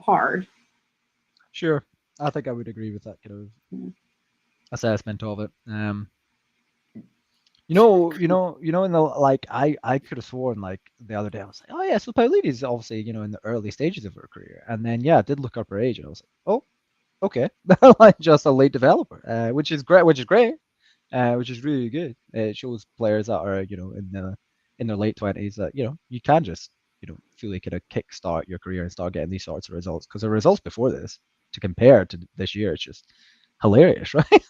hard. Sure. I think I would agree with that kind of assessment of it. In the like I could have sworn like the other day I was like, oh yeah, so Paolini's obviously, in the early stages of her career. And then I did look up her age and I was like, oh, okay. Like just a late developer, which is great, which is really good. It shows players that are, in their late 20s that, you can just, fully kind of kickstart your career and start getting these sorts of results. Because the results before this, to compare to this year. It's just hilarious, right?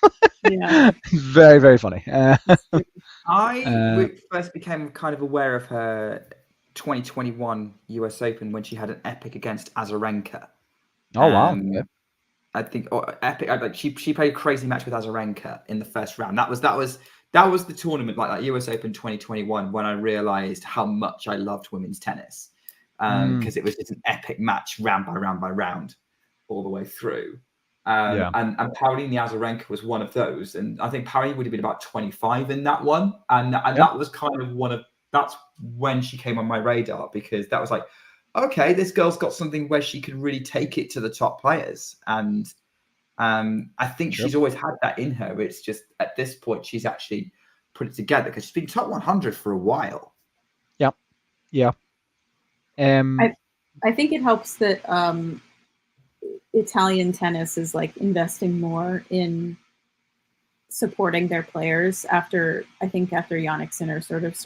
Yeah. Very, very funny. I first became kind of aware of her 2021 US Open when she had an epic against Azarenka. Oh wow! Yeah. I think epic. Like she played a crazy match with Azarenka in the first round. That was the tournament, like that US Open 2021, when I realized how much I loved women's tennis, because it was just an epic match, round by round by round, all the way through. And Paolini Azarenka was one of those, and I think Paolini would have been about 25 in that one, and that was kind of that's when she came on my radar, because that was like, okay, this girl's got something where she could really take it to the top players, and I think she's always had that in her. It's just at this point she's actually put it together, because she's been top 100 for a while. Yeah. I think it helps that Italian tennis is like investing more in supporting their players after Jannik Sinner sort of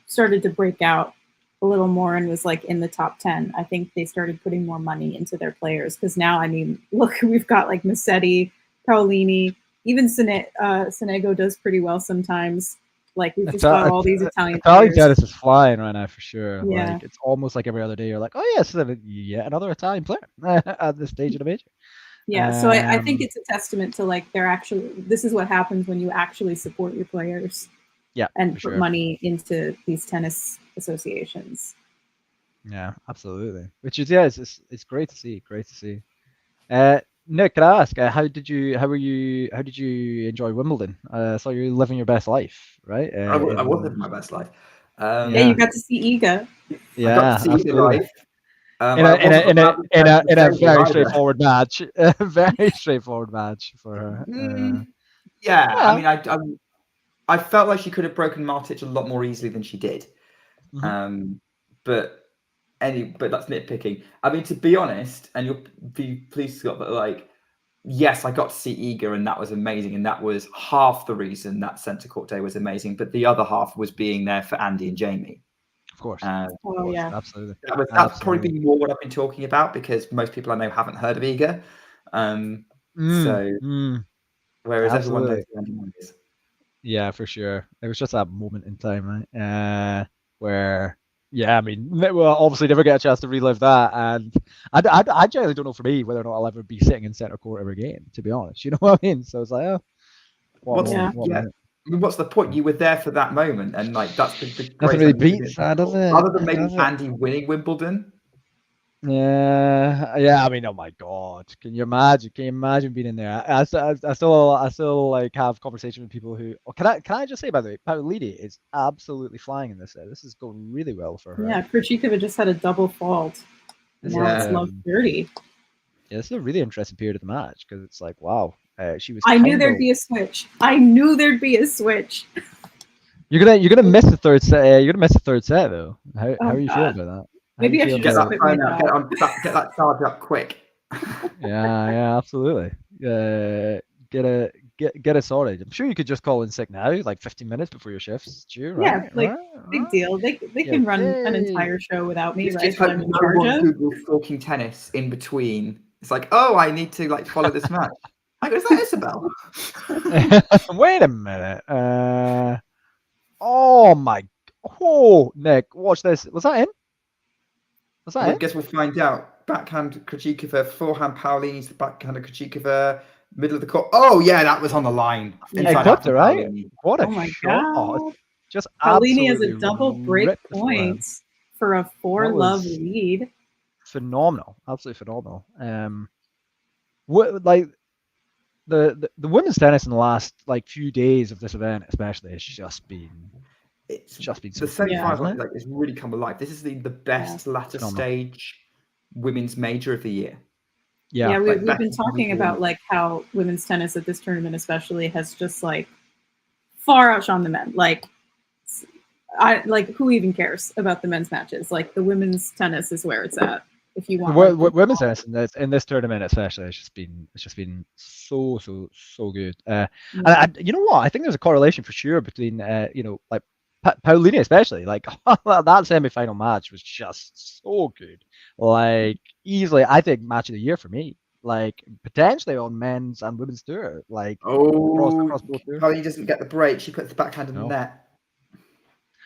started to break out a little more and was like in the top 10. I think they started putting more money into their players, because now, I mean, look, we've got like Massetti, Paolini, even Sonego does pretty well sometimes. Like we've just got all these Italian players. tennis is flying right now for sure. Yeah. Like it's almost like every other day you're like, oh yes, yeah, another Italian player at this stage of the major. Yeah, so I think it's a testament to like this is what happens when you actually support your players. Yeah, and put money into these tennis associations. Yeah, absolutely. Which is it's great to see. Great to see. Nick, can I ask, how did you enjoy Wimbledon? I saw you living your best life, right? I was living my best life. You got to see Iga. Yeah, I got to see Iga live. In a very straightforward match. A very straightforward match for her. I mean, I felt like she could have broken Martic a lot more easily than she did. But that's nitpicking. I mean, to be honest, and you'll be pleased, Scott, but like, yes, I got to see Iga, and that was amazing, and that was half the reason that centre court day was amazing. But the other half was being there for Andy and Jamie. Of course. Yeah, absolutely. That's probably been more what I've been talking about, because most people I know haven't heard of Iga. Whereas everyone knows who Andy is. Yeah, for sure. It was just that moment in time, right? Where, yeah, I mean, we'll obviously never get a chance to relive that. And I generally don't know for me whether or not I'll ever be sitting in centre court ever again, to be honest. You know what I mean? So it's like, I mean, what's the point? You were there for that moment, and like that's the nothing really beats that, does it? Other than maybe Andy winning Wimbledon. Yeah. I mean, oh my God, can you imagine being in there? I still like have conversation with people who. Oh, can I just say, by the way, Paolini is absolutely flying in this set. This is going really well for her. Yeah, Krejcikova just had a double fault. Now it's love 30. Yeah, this is a really interesting period of the match, because it's like, wow, she was. I knew there'd be a switch. You're gonna miss the third set. You're gonna miss the third set though. How are you feeling about that? Maybe I should get just quit right now. Get that charge up quick. Yeah, absolutely. Get it sorted. I'm sure you could just call in sick now, like 15 minutes before your shift's due. Right? Yeah, like big deal. They can run an entire show without me, right? Just hope no one Googles talking tennis in between. It's like, oh, I need to like follow this match. I go, is that Isabel? Wait a minute. Oh my. Oh, Nick, watch this. Was that in? I guess we'll find out. Backhand Krejcikova, forehand Paolini's the backhand of Krejcikova, middle of the court. Oh yeah, that was on the line. Clipped it, right? What a shot! God. Just Paolini has a double break points for a 4-love lead. Phenomenal, absolutely phenomenal. What like the women's tennis in the last like few days of this event, especially, has just been. It's just been the semi-final. Like it's really come alive. This is the best latter stage women's major of the year. Yeah, we've been talking about like how women's tennis at this tournament especially has just like far outshone the men. Like who even cares about the men's matches? Like the women's tennis is where it's at. If you want women's tennis in this tournament especially, it's just been so good. And you know what? I think there's a correlation for sure between like Paolini especially, like that semi-final match was just so good. Like easily, I think match of the year for me. like potentially on men's and women's tour, like Oh, across both tours. Paolini doesn't get the break. She puts the backhand in the No. net.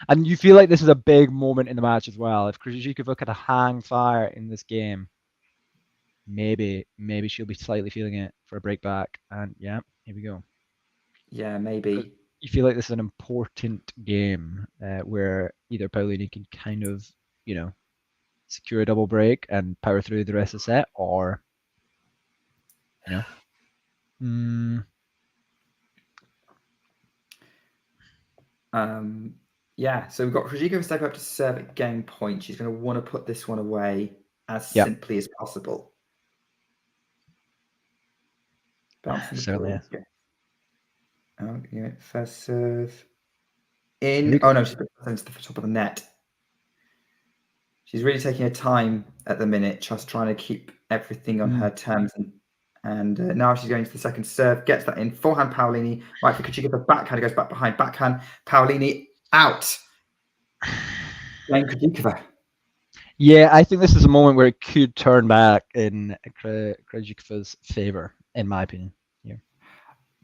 And you feel like this is a big moment in the match as well. If Krejcikova could hang fire in this game, maybe she'll be slightly feeling it for a break back. And yeah, here we go. Yeah, maybe. You feel like this is an important game where either Paolini can kind of, secure a double break and power through the rest of the set, or, Yeah, so we've got Krejcikova step up to serve at game point. She's going to want to put this one away as simply as possible. Certainly. Okay, first serve. In. Oh, no, she's put it into the top of the net. She's really taking her time at the minute, just trying to keep everything on her terms. And now she's going to the second serve, gets that in. Forehand, Paolini. Right for Krejcikova, backhand, goes back behind. Backhand, Paolini out. Playing Krejcikova. Yeah, I think this is a moment where it could turn back in Krejcikova's favor, in my opinion.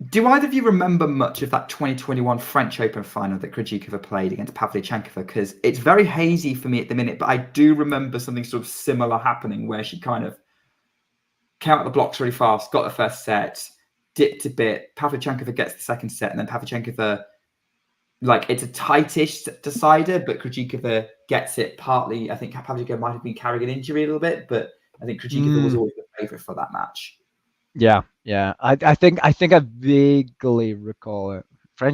Do either of you remember much of that 2021 French Open final that Krejcikova played against Pavlyuchenkova? Because it's very hazy for me at the minute, but I do remember something sort of similar happening where she kind of came out the blocks really fast, got the first set, dipped a bit. Pavlyuchenkova gets the second set, and then Pavlyuchenkova, like, it's a tightish decider, but Krejcikova gets it partly. I think Pavlyuchenkova might have been carrying an injury a little bit, but I think Krejcikova was always the favourite for that match. Yeah. I think I vaguely recall it. I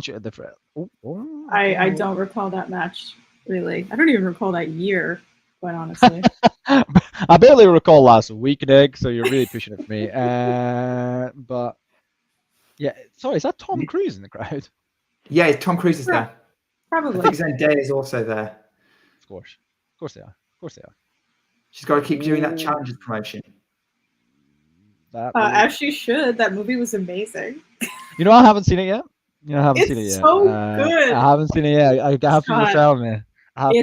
don't recall that match, really. I don't even recall that year, quite honestly. I barely recall last week, Nick, so you're really pushing it for me. But yeah, sorry, is that Tom Cruise in the crowd? Yeah, Tom Cruise is there. Probably. I think Zendaya is also there. Of course they are. She's got to keep doing that Challengers promotion. As she should. That movie was amazing. I haven't seen it yet. It's so good. I haven't seen it yet. I have people telling me. I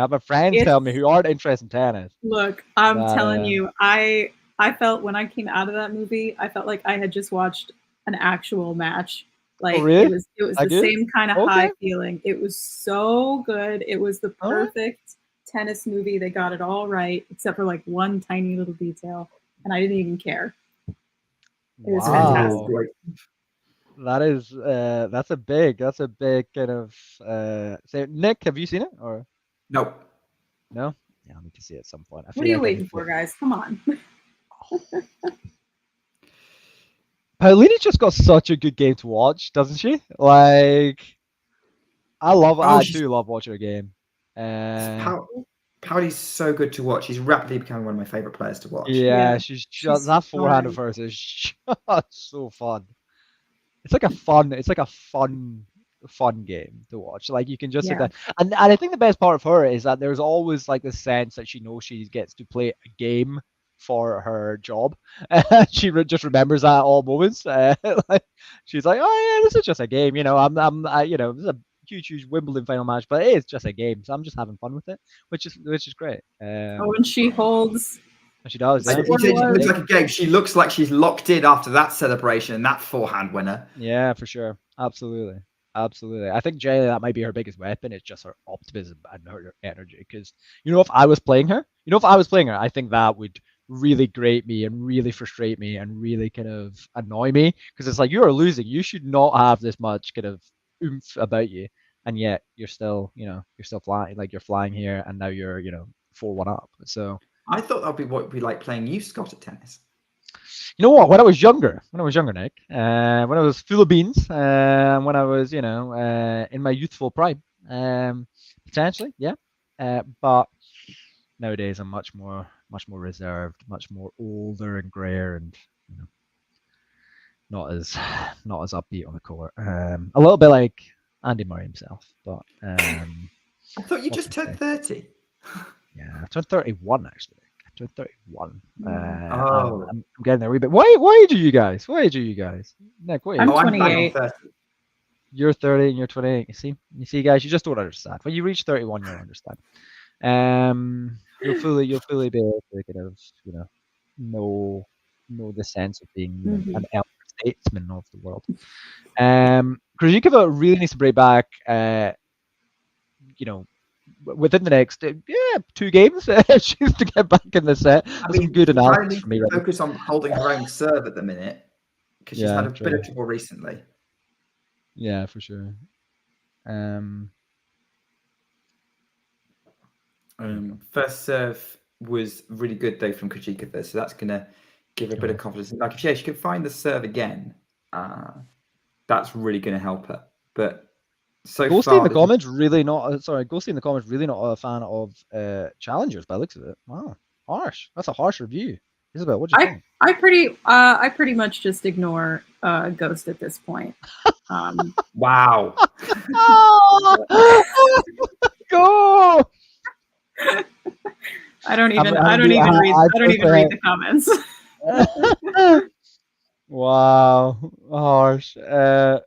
have my friends tell me who aren't interested in tennis. Look, I'm telling you, I felt when I came out of that movie, I felt like I had just watched an actual match. Like really? it was the same kind of high feeling. It was so good. It was the perfect tennis movie. They got it all right, except for like one tiny little detail, and I didn't even care. It was fantastic. That's a big kind of say, Nick, have you seen it or no? Yeah, I need to see it at some point. What are you waiting for, guys? Come on. Paolini's just got such a good game to watch, doesn't she? Like, I do love watching her game. Paolini's so good to watch. She's rapidly becoming one of my favorite players to watch. Yeah, she's that forehand of hers is just so fun. It's like a fun game to watch. Like, you can just sit there, and I think the best part of her is that there's always like this sense that she knows she gets to play a game for her job. She just remembers that at all moments. Like, she's like, oh yeah, this is just a game. This is a huge Wimbledon final match, but it is just a game, so I'm just having fun with it, which is great. And she holds. She does. Like, you said it looks like a game. She looks like she's locked in after that celebration and that forehand winner. Yeah, for sure. Absolutely. I think generally that might be her biggest weapon. It's just her optimism and her energy. Because if I was playing her, I think that would really grate me and really frustrate me and really kind of annoy me. Because it's like, you are losing. You should not have this much kind of oomph about you, and yet you're still flying. Like, you're flying here, and now you're 4-1 up. So I thought that would be what it'd be like playing you, Scott, at tennis. You know what? When I was younger, Nick, when I was full of beans, when I was, in my youthful prime, potentially, yeah. But nowadays I'm much more reserved, much more older and grayer, and not as upbeat on the court. A little bit like Andy Murray himself, but I thought you just turned 30. Yeah, I turned 31 actually. I turned 31. I'm getting there a wee bit. What age are you guys? Nick, what age? I'm 28. You're 30 and you're 28. You see, guys, you just don't understand. When you reach 31, you'll understand. You'll fully be able to kind of, know know the sense of being an Mhm. elder statesman of the world. Krejcikova really needs to break back. Within the next 2 games, she needs to get back in the set. That's some good analysis from me. Right? Focus on holding her own serve at the minute because she's had a true. bit of trouble recently. Yeah, for sure. First serve was really good though from Krejcikova, so that's gonna give her a bit of confidence. Like if she can find the serve again, that's really gonna help her. But so Ghosty far, in the comments really not. Ghosty in the comments really not a fan of challengers by the looks of it. Wow, harsh. That's a harsh review. Isabel, what do you think? I pretty much just ignore Ghost at this point. Wow. Go. I don't even read the comments. Wow, harsh. Well,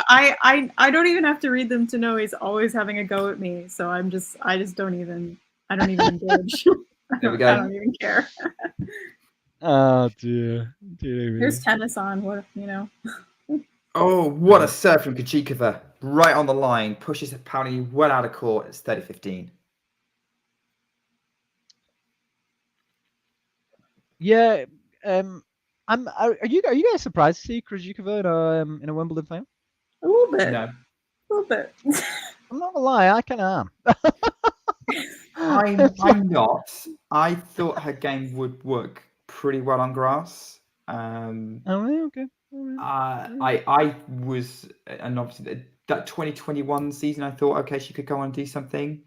I don't even have to read them to know he's always having a go at me. So I just don't even engage. There we go. I don't even care. Oh dear. Here's tennis on. What Oh, what a serve from Krejcikova. Right on the line. Pushes Paolini well out of court. It's 30-15. Yeah. Are you guys surprised to see Krejcikova in a Wimbledon final? A little bit. No. A little bit. I'm not gonna lie, I kind of am. I'm not. I thought her game would work pretty well on grass. Okay. I was, and obviously that 2021 season, I thought, okay, she could go on and do something.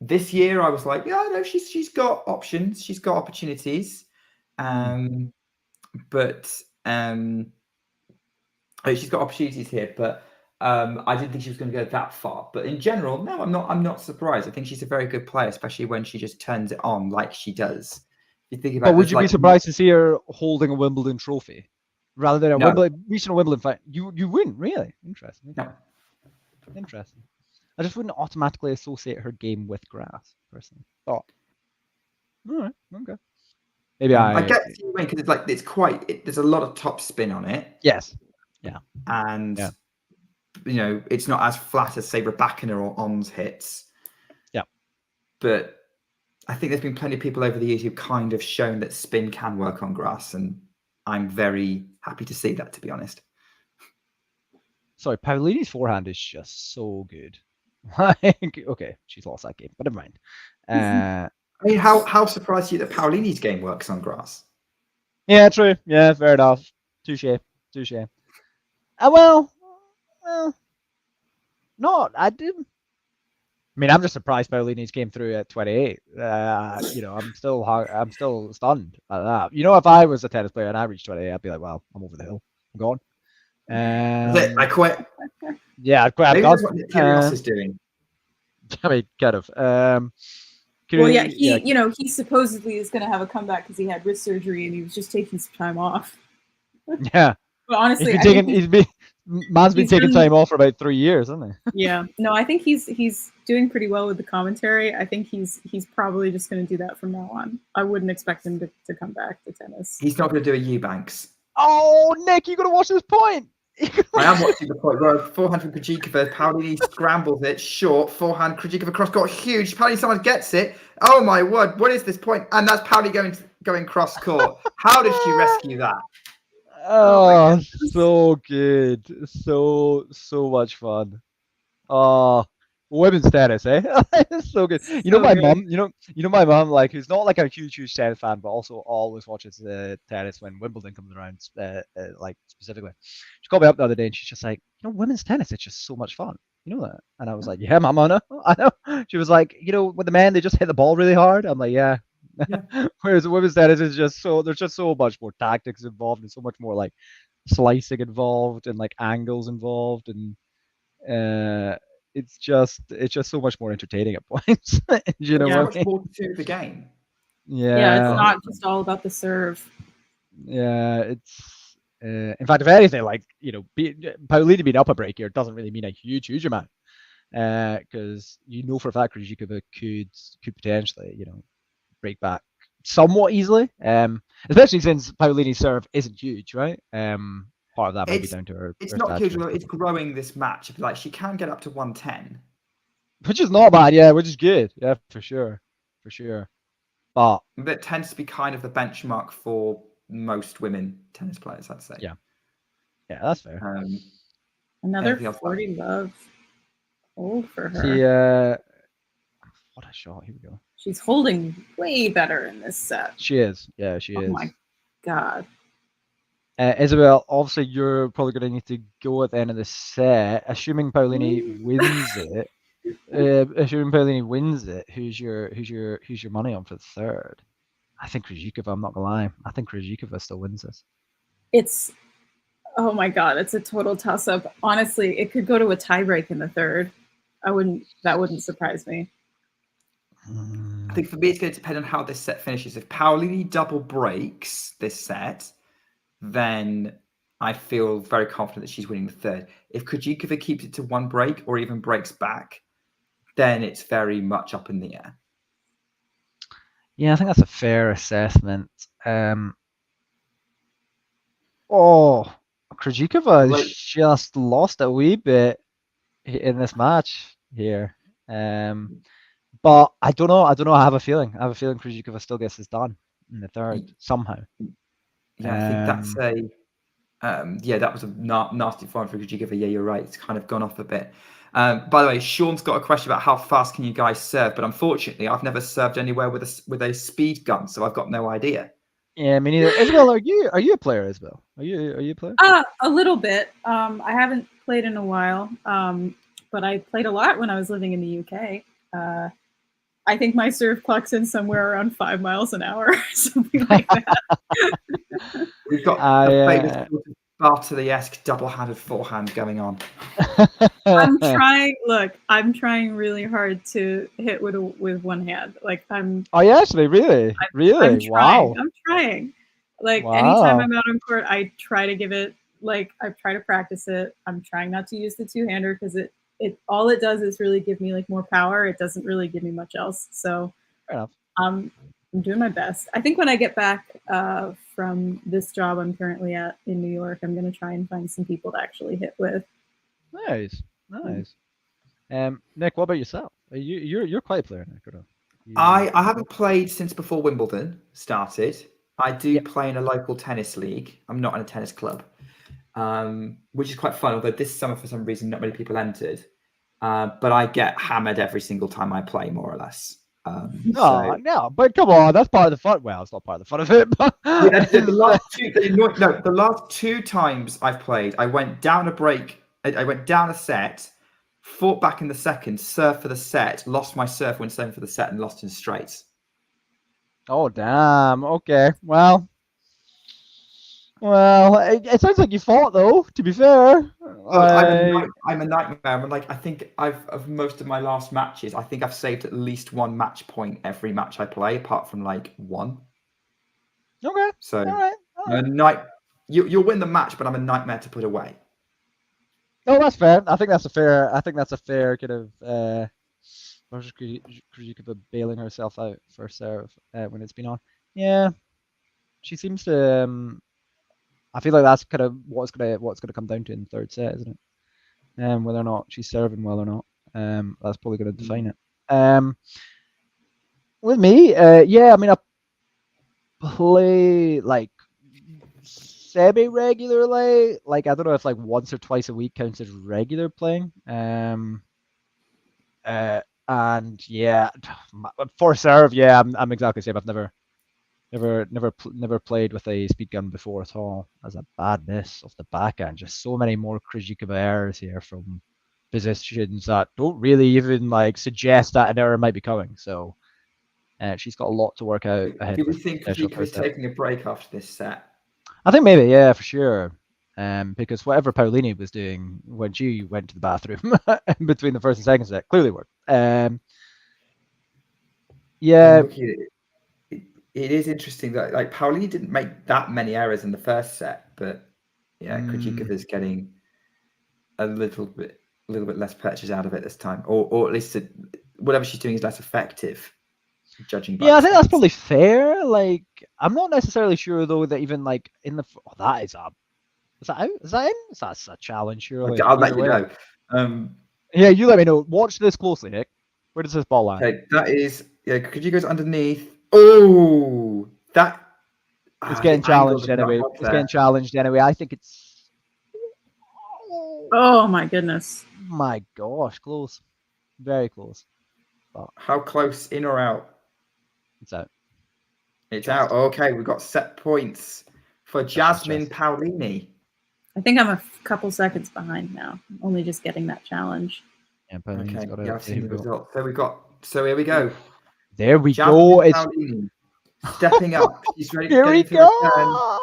This year, I was like, yeah, no, she's got options, she's got opportunities, but she's got opportunities here. But I didn't think she was going to go that far. But in general, no, I'm not surprised. I think she's a very good player, especially when she just turns it on like she does. If you think about, but would you be surprised to see her holding a Wimbledon trophy rather than a regional Wimbledon fight? You wouldn't really. Interesting. No. Interesting. I just wouldn't automatically associate her game with grass, personally. Thought. All right. Okay. Maybe I get what you mean, because it's there's a lot of top spin on it. Yes. Yeah. And it's not as flat as say Rybakina or Ons hits. Yeah. But I think there's been plenty of people over the years who've kind of shown that spin can work on grass, and I'm very happy to see that, to be honest. Sorry, Paolini's forehand is just so good. Okay, she's lost that game, but never mind. I mean, how surprised are you that Paolini's game works on grass? Yeah, true. Yeah, fair enough. Touche. Well, no, I didn't. I mean, I'm just surprised Paolini's came through at 28. I'm still stunned by that. If I was a tennis player and I reached 28, I'd be like, well, I'm over the hill. I'm gone. I quit. Yeah, I'd quit. Maybe that's what Kyrgios is doing. I mean, kind of. Well, yeah, he supposedly is going to have a comeback because he had wrist surgery and he was just taking some time off. Yeah. But honestly, man's been taking time off for about 3 years, hasn't he? Yeah. No, I think he's doing pretty well with the commentary. I think he's probably just going to do that from now on. I wouldn't expect him to come back to tennis. He's not going to do a Eubanks. Oh, Nick, you got to watch this point. I am watching the point. Where forehand from Krejcikova, Paolini scrambles it short. Forehand, Krejcikova cross court, huge. Paolini someone gets it. Oh my word! What is this point? And that's Paolini going cross court. How did she rescue that? Oh, so good, so much fun. Oh, women's tennis, eh? It's so good. My mum, my mum, like, who's not like a huge tennis fan, but also always watches tennis when Wimbledon comes around, like specifically. She called me up the other day and she's just like, women's tennis, it's just so much fun. You know that? And I was like, yeah, mum, I know. She was like, with the men, they just hit the ball really hard. I'm like, yeah. Whereas the women's tennis is just there's just so much more tactics involved and so much more like slicing involved and like angles involved, and it's just so much more entertaining at points. Much more to the game. Yeah, it's not just all about the serve. Yeah, it's in fact, if anything, like Paolini being up a break here doesn't really mean a huge amount, because for a fact Krejcikova could potentially break back somewhat easily. Especially since Paolini's serve isn't huge, right? Part of that may be down to her. It's her not huge. stature. It's growing this match. Like she can get up to 110, which is not bad. Yeah, which is good. Yeah, for sure, for sure. But it tends to be kind of the benchmark for most women tennis players, I'd say. Yeah, that's fair. Another 40 love hold for her. See, what a shot! Here we go. She's holding way better in this set. She is. Yeah, she is. Oh my god. Isabel, obviously you're probably going to need to go at the end of the set. Assuming Paolini wins it. Assuming Paolini wins it, who's your money on for the third? I think Krejcikova. I'm not gonna lie. I think Krejcikova still wins this. It's, oh my god, it's a total toss-up. Honestly, it could go to a tiebreak in the third. That wouldn't surprise me. I think for me, it's going to depend on how this set finishes. If Paolini double breaks this set, then I feel very confident that she's winning the third. If Krejcikova keeps it to one break or even breaks back, then it's very much up in the air. Yeah, I think that's a fair assessment. Krejcikova has just lost a wee bit in this match here. But I don't know. I have a feeling. Krejcikova still gets this done in the third somehow. Yeah, I think that's that was a nasty form for Krejcikova. Yeah, you're right. It's kind of gone off a bit. By the way, Sean's got a question about how fast can you guys serve, but unfortunately, I've never served anywhere with a speed gun, so I've got no idea. Yeah, me neither. Isabel, are you a player, Isabel? Are you a player? A little bit. I haven't played in a while, but I played a lot when I was living in the UK. I think my serve clocks in somewhere around 5 miles an hour, something like that. We've got a famous Bartoli-esque double-handed forehand going on. I'm trying really hard to hit with one hand. Like Oh, yeah, actually, really? Wow. I'm trying. Like Wow. anytime I'm out on court, I try to give it. Like I try to practice it. I'm trying not to use the two-hander because it all it does is really give me like more power. It doesn't really give me much else. So fair enough. I'm doing my best. I think when I get back from this job I'm currently at in New York, I'm going to try and find some people to actually hit with. Nice. Nick, what about yourself? You're quite a player, Nick. I haven't played since before Wimbledon started. I do play in a local tennis league. I'm not in a tennis club, which is quite fun. Although this summer, for some reason, not many people entered. But I get hammered every single time I play, more or less. No, but come on, that's part of the fun. Well, it's not part of the fun of it. But the last two times I've played, I went down a break. I went down a set, fought back in the second, served for the set, lost my serve, went seven for the set, and lost in straights. Oh damn! Okay, well, it sounds like you fought though. To be fair, I'm a nightmare. I'm like, I think of most of my last matches, I think I've saved at least one match point every match I play, apart from like one. Okay. So all right. You'll win the match, but I'm a nightmare to put away. No, that's fair. I think that's a fair kind of. Krejcikova bailing herself out for serve when it's been on. Yeah, she seems to. I feel like that's kind of what's gonna come down to in the third set, isn't it? Whether or not she's serving well or not. That's probably going to define it. With me, yeah, I mean, I play like semi-regularly. Like I don't know if like once or twice a week counts as regular playing. And yeah, for serve, yeah, I'm exactly the same. I've never played with a speed gun before at all. As a bad miss off the backhand. Just so many more Krejcikova errors here from positions that don't really even like suggest that an error might be coming. So she's got a lot to work out ahead. Do we think Krejcikova's taking a break after this set? I think maybe, yeah, for sure. Because whatever Paolini was doing when she went to the bathroom in between the first and second set clearly worked. Yeah. It is interesting that like Paolini didn't make that many errors in the first set, but yeah, Krejcikova's getting a little bit less purchase out of it this time, or at least whatever she's doing is less effective. Judging by Yeah, I think that's probably fair. Like, I'm not necessarily sure though that even like in the that is up. Is that out? Is that in? That's a challenge, surely. I'll let Either you way. know. Yeah, you let me know. Watch this closely, Nick. Where does this ball land? Okay, that is Krejcikova's underneath. Oh, that. It's getting the angle challenged does not anyway. help It's there. getting challenged anyway. I think it's. Oh my goodness. My gosh, close. Very close. But How close, in or out? it's out. It's out. Okay, we've got set points for Jasmine Paolini. I think I'm a couple seconds behind now. I'm only just getting that challenge. Yeah, Okay, got yeah, I've seen the result. So here we go. There we Jasmine go. It's Paolini stepping up. She's ready, Here we ready to go. return.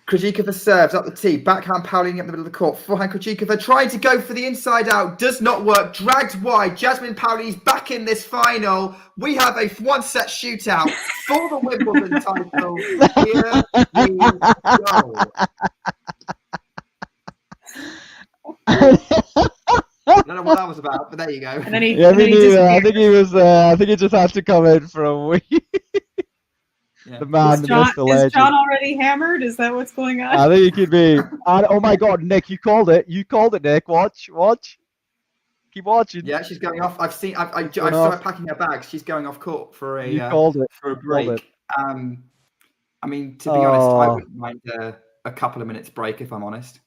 Krejcikova serves up the tee. Backhand Paolini up the middle of the court. Forehand Krejcikova trying to go for the inside out. Does not work. Dragged wide. Jasmine Paolini's back in this final. We have a one-set shootout for the Wimbledon title. Here we go. I don't know what that was about, but there you go. And then he, yeah, and me then he neither. I disappeared. think he was. I think he just had to come in for a week. The man, Is the John, myth, the legend. is John already hammered? Is that what's going on? I think he could be. Oh my God, Nick, you called it. You called it, Nick. Watch. Keep watching. Yeah, she's going off. I've seen. I Going saw off. her packing her bags. She's going off court for a You called it. for a Called it. break. I mean, to be honest, I wouldn't mind a couple of minutes break if I'm honest.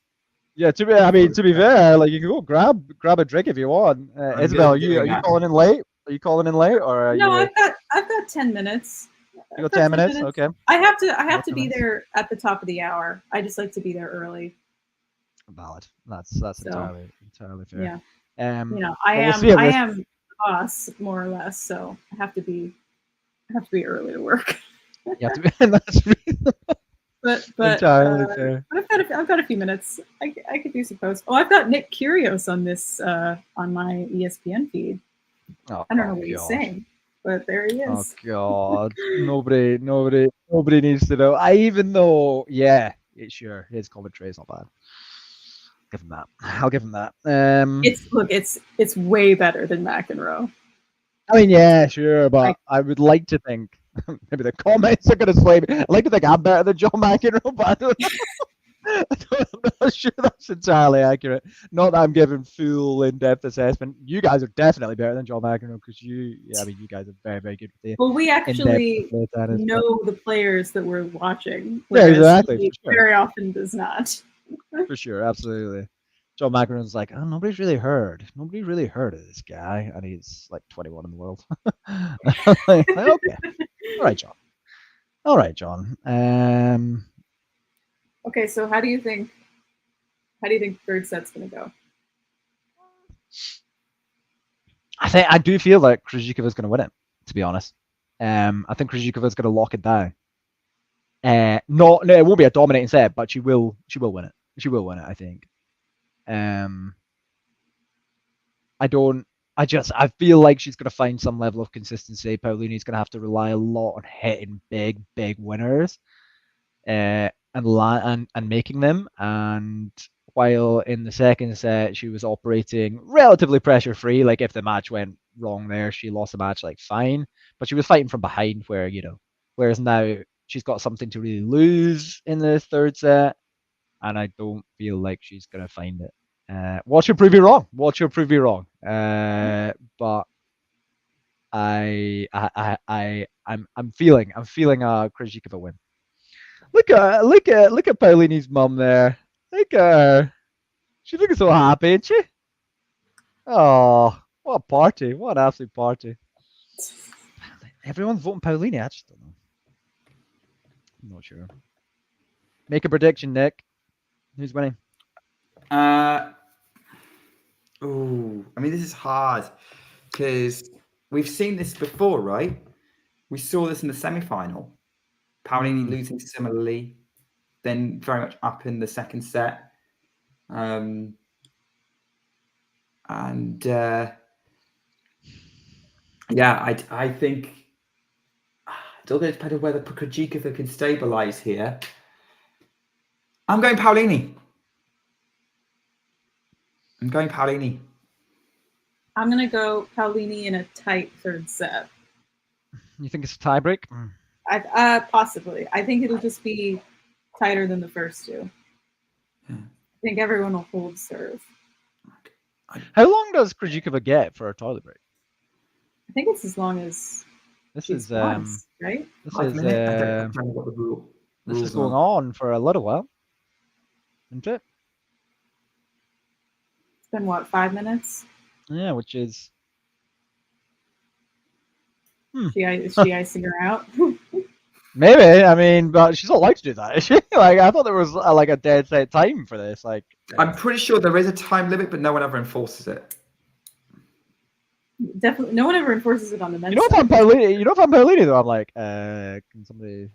Yeah, to be fair, like you can go grab a drink if you want. Isabel, are you calling in late? Are you calling in late, or are No, you? I've got 10 minutes. You got 10 minutes? Okay. I have to 10 be minutes. there at the top of the hour. I just like to be there early. Valid. That's entirely fair. Yeah. Well, I we'll see if this- am the boss more or less, so I have to be early to work. You have to be. That's reasonable. But Entirely fair. I've got a few minutes. I could do some posts. Oh, I've got Nick Kyrgios on this on my ESPN feed. Oh, I don't know what he's saying, but there he Oh is. God! Nobody needs to know. Even though, yeah, sure, his commentary is not bad. Give him that. I'll give him that. It's way better than McEnroe. I mean, yeah, sure, but I would like to think maybe the comments are going to slay me. I like to think I'm better than John McEnroe, but I don't know. I'm not sure that's entirely accurate. Not that I'm giving full in-depth assessment. You guys are definitely better than John McEnroe because you guys are very, very good with the. Well, we actually in-depth tennis, know the players that we're watching. Yeah, whereas exactly, he for sure. very often does not. For sure, absolutely. John McEnroe's like, oh, nobody's really heard of this guy, and he's like 21 in the world. Like, okay, all right, John. Okay, so how do you think third set's gonna go? I do feel like Krejcikova's going to win it. To be honest, I think Krejcikova's going to lock it down. No, it won't be a dominating set, but she will win it. She will win it, I think. I feel like she's going to find some level of consistency. Paolini's going to have to rely a lot on hitting big winners, and making them. And while in the second set she was operating relatively pressure free, like if the match went wrong there, she lost the match, like fine. But she was fighting from behind, whereas now she's got something to really lose in the third set, and I don't feel like she's going to find it. Watch her prove you wrong. But I'm feeling a Krejcikova win. Look at Paolini's mum there. Look at her. She's looking so happy, isn't she? Oh, what a party! What an absolute party! Everyone's voting Paolini. I just don't know. I'm not sure. Make a prediction, Nick. Who's winning? I mean, this is hard because we've seen this before, right? We saw this in the semi-final. Paolini losing similarly, then very much up in the second set. I think it's all going to depend on whether Krejcikova can stabilize here. I'm going Paolini. I'm going to go Paolini in a tight third set. You think it's a tiebreak? Possibly. I think it'll just be tighter than the first two. Yeah. I think everyone will hold serve. How long does Krejcikova get for a toilet break? I think it's as long as This she's is wants, right? This 5 is minutes? I don't know what the this rules is going are. on for a little while, isn't it? It's been what, 5 minutes? Yeah, which is Is she icing her out? maybe. I mean, but she's not allowed to do that, is she? Like, I thought there was like a dead set time for this. Like, I'm pretty sure there is a time limit, but no one ever enforces it. Definitely, no one ever enforces it on the men's you know, if side. I'm Paolini, though, I'm like, can somebody?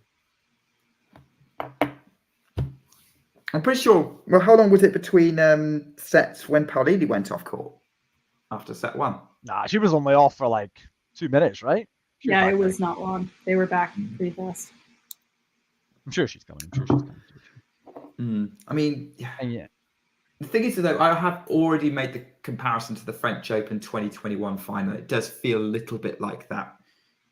I'm pretty sure. Well, how long was it between sets when Paolini went off court after set 1? Nah, she was only off for like 2 minutes, right? Yeah, it was not long. They were back pretty fast. I'm sure she's coming. I mean, yeah. The thing is, though, I have already made the comparison to the French Open 2021 final. It does feel a little bit like that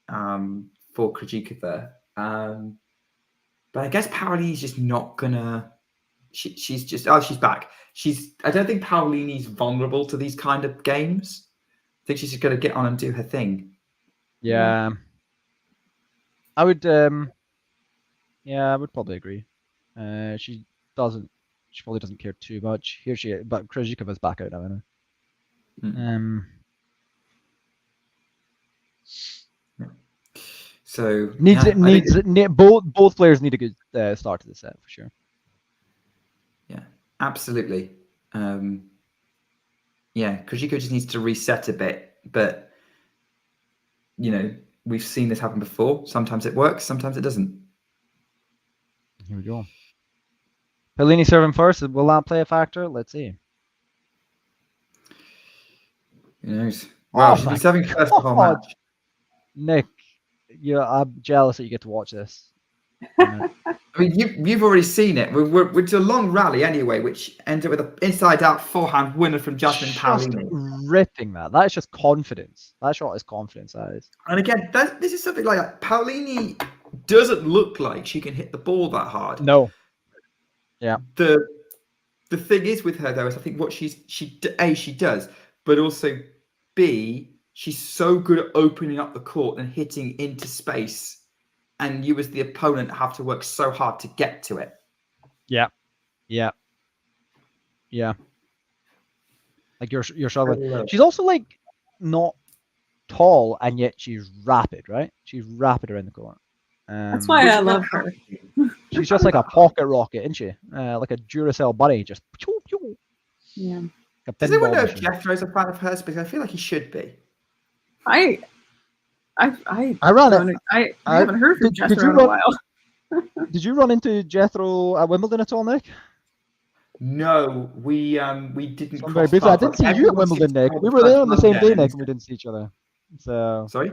for Krejcikova. But I guess Paolini's just not gonna. She's just. Oh, she's back. I don't think Paolini's vulnerable to these kind of games. I think she's just gonna get on and do her thing. Yeah. I would. Yeah, I would probably agree. She probably doesn't care too much. But Krejcikova's back out now, anyway. So both players need a good start to the set for sure. Yeah, absolutely. Yeah, Krejcikova just needs to reset a bit, but you know, we've seen this happen before. Sometimes it works, sometimes it doesn't. Here we go. Paolini serving first. Will that play a factor? Let's see. Who knows? Well, she'll be serving first the whole match. Nick, I'm jealous that you get to watch this. I mean, you've already seen it. We're to a long rally anyway, which ended with an inside-out forehand winner from Jasmine Paolini. Ripping that. That is just confidence. That shot is confidence. That is. And again, this is something like that. Paolini doesn't look like she can hit the ball that hard. No. Yeah. The thing is with her though is I think what she does, but also B, she's so good at opening up the court and hitting into space, and you as the opponent have to work so hard to get to it. Yeah. Like you're struggling. She's also like not tall, and yet she's rapid, right? She's rapid around the court. That's why I love her. She's just like a pocket rocket, isn't she? Like a Duracell bunny, just. Yeah. Does anyone know if Jethro's a fan of hers? Because I feel like he should be. I haven't heard from Jethro in a while. Did you run into Jethro at Wimbledon at all, Nick? No, we didn't. I didn't see you at Wimbledon, Nick. We were there on the same day, Nick, and we didn't see each other. So sorry.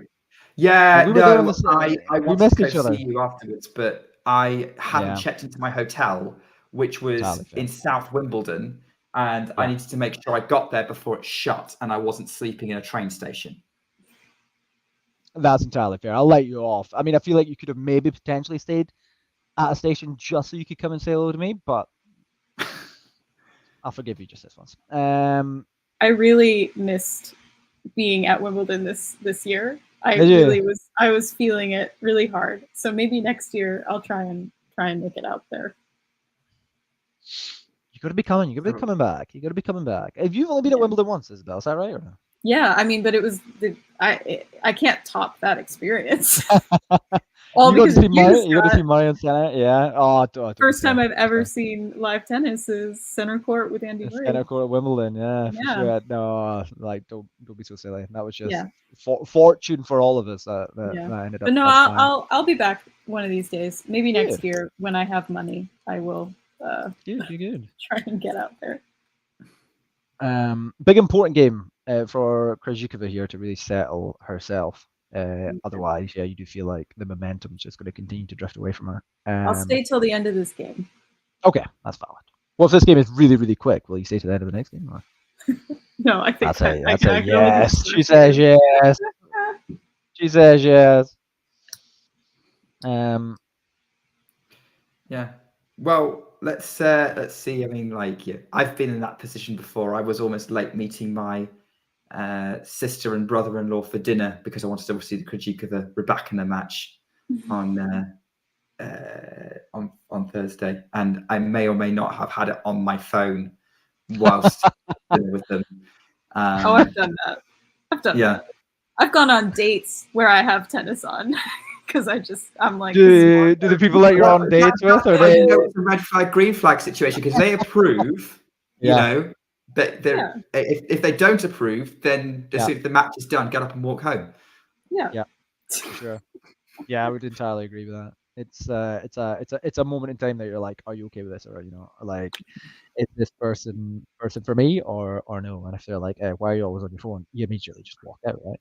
Yeah, we no, I wanted to go see other. you afterwards, but I hadn't checked into my hotel, which was in South Wimbledon, and I needed to make sure I got there before it shut, and I wasn't sleeping in a train station. That's entirely fair. I'll let you off. I mean, I feel like you could have maybe potentially stayed at a station just so you could come and say hello to me, but I'll forgive you just this once. I really missed being at Wimbledon this year. I was feeling it really hard. So maybe next year I'll try and make it out there. You got to be coming. You got to be coming back. You got to be coming back. If you've only been at Wimbledon once, Isabel, is that right or no? Yeah, I mean, but it was I can't top that experience. You got to see Marion Senna, yeah. Oh, first time I've ever seen live tennis is center court with Andy Murray. Center court at Wimbledon, yeah. For Yeah. sure. No, like don't be so silly. That was just Yeah. fortune for all of us. That ended up. But no, I'll be back one of these days. Maybe next year when I have money, I will. Good. Try and get out there. Big important game for Krejcikova here to really settle herself. Otherwise, yeah, you do feel like the momentum is just going to continue to drift away from her. I'll stay till the end of this game. Okay, that's valid. Well, if this game is really, really quick, will you stay to the end of the next game? Or? No, I think that's a yes. She says yes. She says yes. Yeah. Well, let's see. I mean, like, yeah, I've been in that position before. I was almost late meeting my sister and brother-in-law for dinner because I wanted to see the Krejcikova Rybakina match on Thursday, and I may or may not have had it on my phone whilst dinner with them. I've done that. That. I've gone on dates where I have tennis on. Because I'm like, do the people that you're on dates with, or they? It's a red flag, green flag situation because they approve. You know, but if they don't approve, then as soon as the match is done, get up and walk home. Yeah. Sure. Yeah, I would entirely agree with that. It's a moment in time that you're like, are you okay with this, or like, is this person for me or no? And if they're like, hey, why are you always on your phone? You immediately just walk out, right?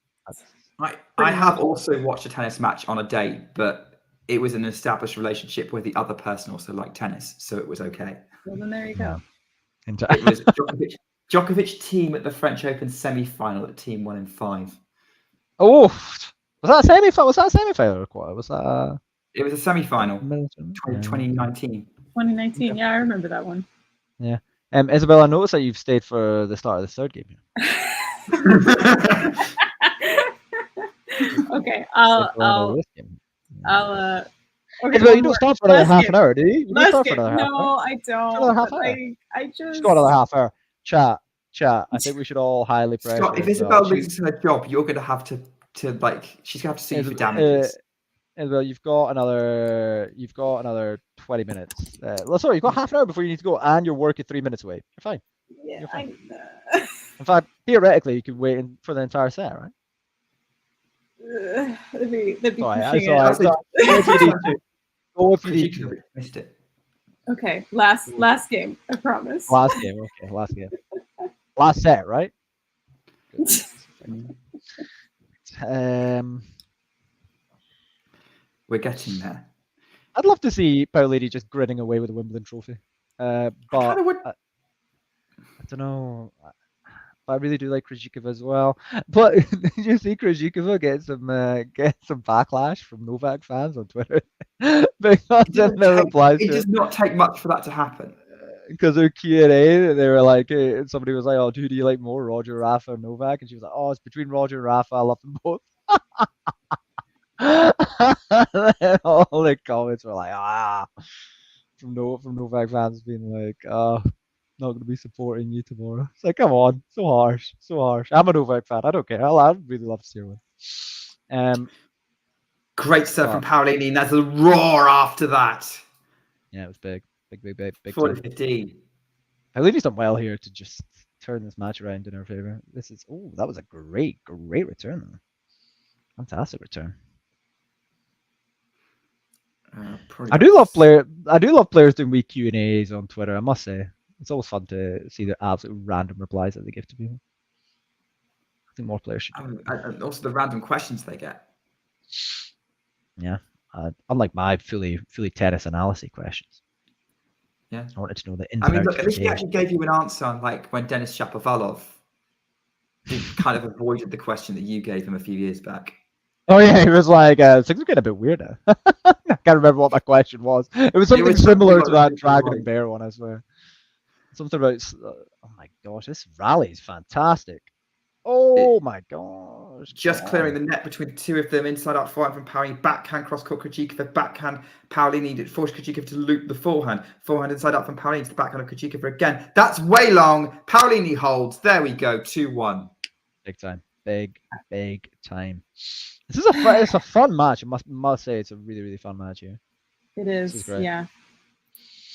I have also watched a tennis match on a date, but it was an established relationship where the other person also liked tennis, so it was okay. Well, then there you go. It was Djokovic team at the French Open semi-final that team won in 5. Oh, was that a semi-final? Was that a semi-final or what? Was that? It was a semi-final. 2019. 2019. Yeah, I remember that one. Yeah. Isabel, I noticed that you've stayed for the start of the third game here. Okay, I'll okay, Isabel, you don't stop for another half an hour, do you? You don't stop for another half No, hour. I don't. Another half hour. I just got another half hour. Chat. I think we should all highly pressure. Scott, if Isabel loses her job, you're going to have to like, she's going to have to sue you for damages. Isabel, you've got another 20 minutes. Sorry, you've got half an hour before you need to go, and your work is 3 minutes away. You're fine. Yeah, you're fine. In fact, theoretically, you could wait for the entire set, right? That'd be pushing it. Go if you need to. Missed it. Okay, last game, I promise. Last game, okay, last game. Last set, right? We're getting there. I'd love to see Paolini just grinning away with a Wimbledon trophy. But I don't know. I really do like Krejcikova as well. But did you see Krejcikova get some backlash from Novak fans on Twitter? Because it does not take much for that to happen. Because their Q&A, they were like, somebody was like, "Oh, who do you like more, Roger, Rafa, or Novak?" And she was like, "Oh, it's between Roger and Rafa. I love them both." All the comments were like, from Novak fans being like, not going to be supporting you tomorrow. It's like, come on, so harsh. I'm a Novak fan. I don't care. I'd really love to see her win. Great stuff from Paolini, and there's a roar after that. Yeah, it was big. 40-15. Paolini's done well here to just turn this match around in her favor. That was a great return though. Fantastic return. I do love players doing weak Q&As on Twitter, I must say. It's always fun to see the absolute random replies that they give to people. I think more players should. And also the random questions they get. Yeah. Unlike my fully tennis analysis questions. Yeah. I wanted to know the I mean, look, at least he actually gave you an answer on like when Denis Shapovalov kind of avoided the question that you gave him a few years back. Oh yeah, he was like, things are getting a bit weird now. I can't remember what my question was. It was something similar to that Dragon and Bear one, I swear. Something about, oh my gosh, this rally is fantastic. Oh my gosh. Just clearing the net between the two of them, inside out forehand from Paolini, backhand cross court Krejcikova, backhand Paolini forced Krejcikova to loop the forehand inside out from Paolini to the backhand of Krejcikova again. That's way long. Paolini holds. There we go, 2-1. Big time. Big time. This is it's a fun match. I must say it's a really, really fun match here. It is, yeah.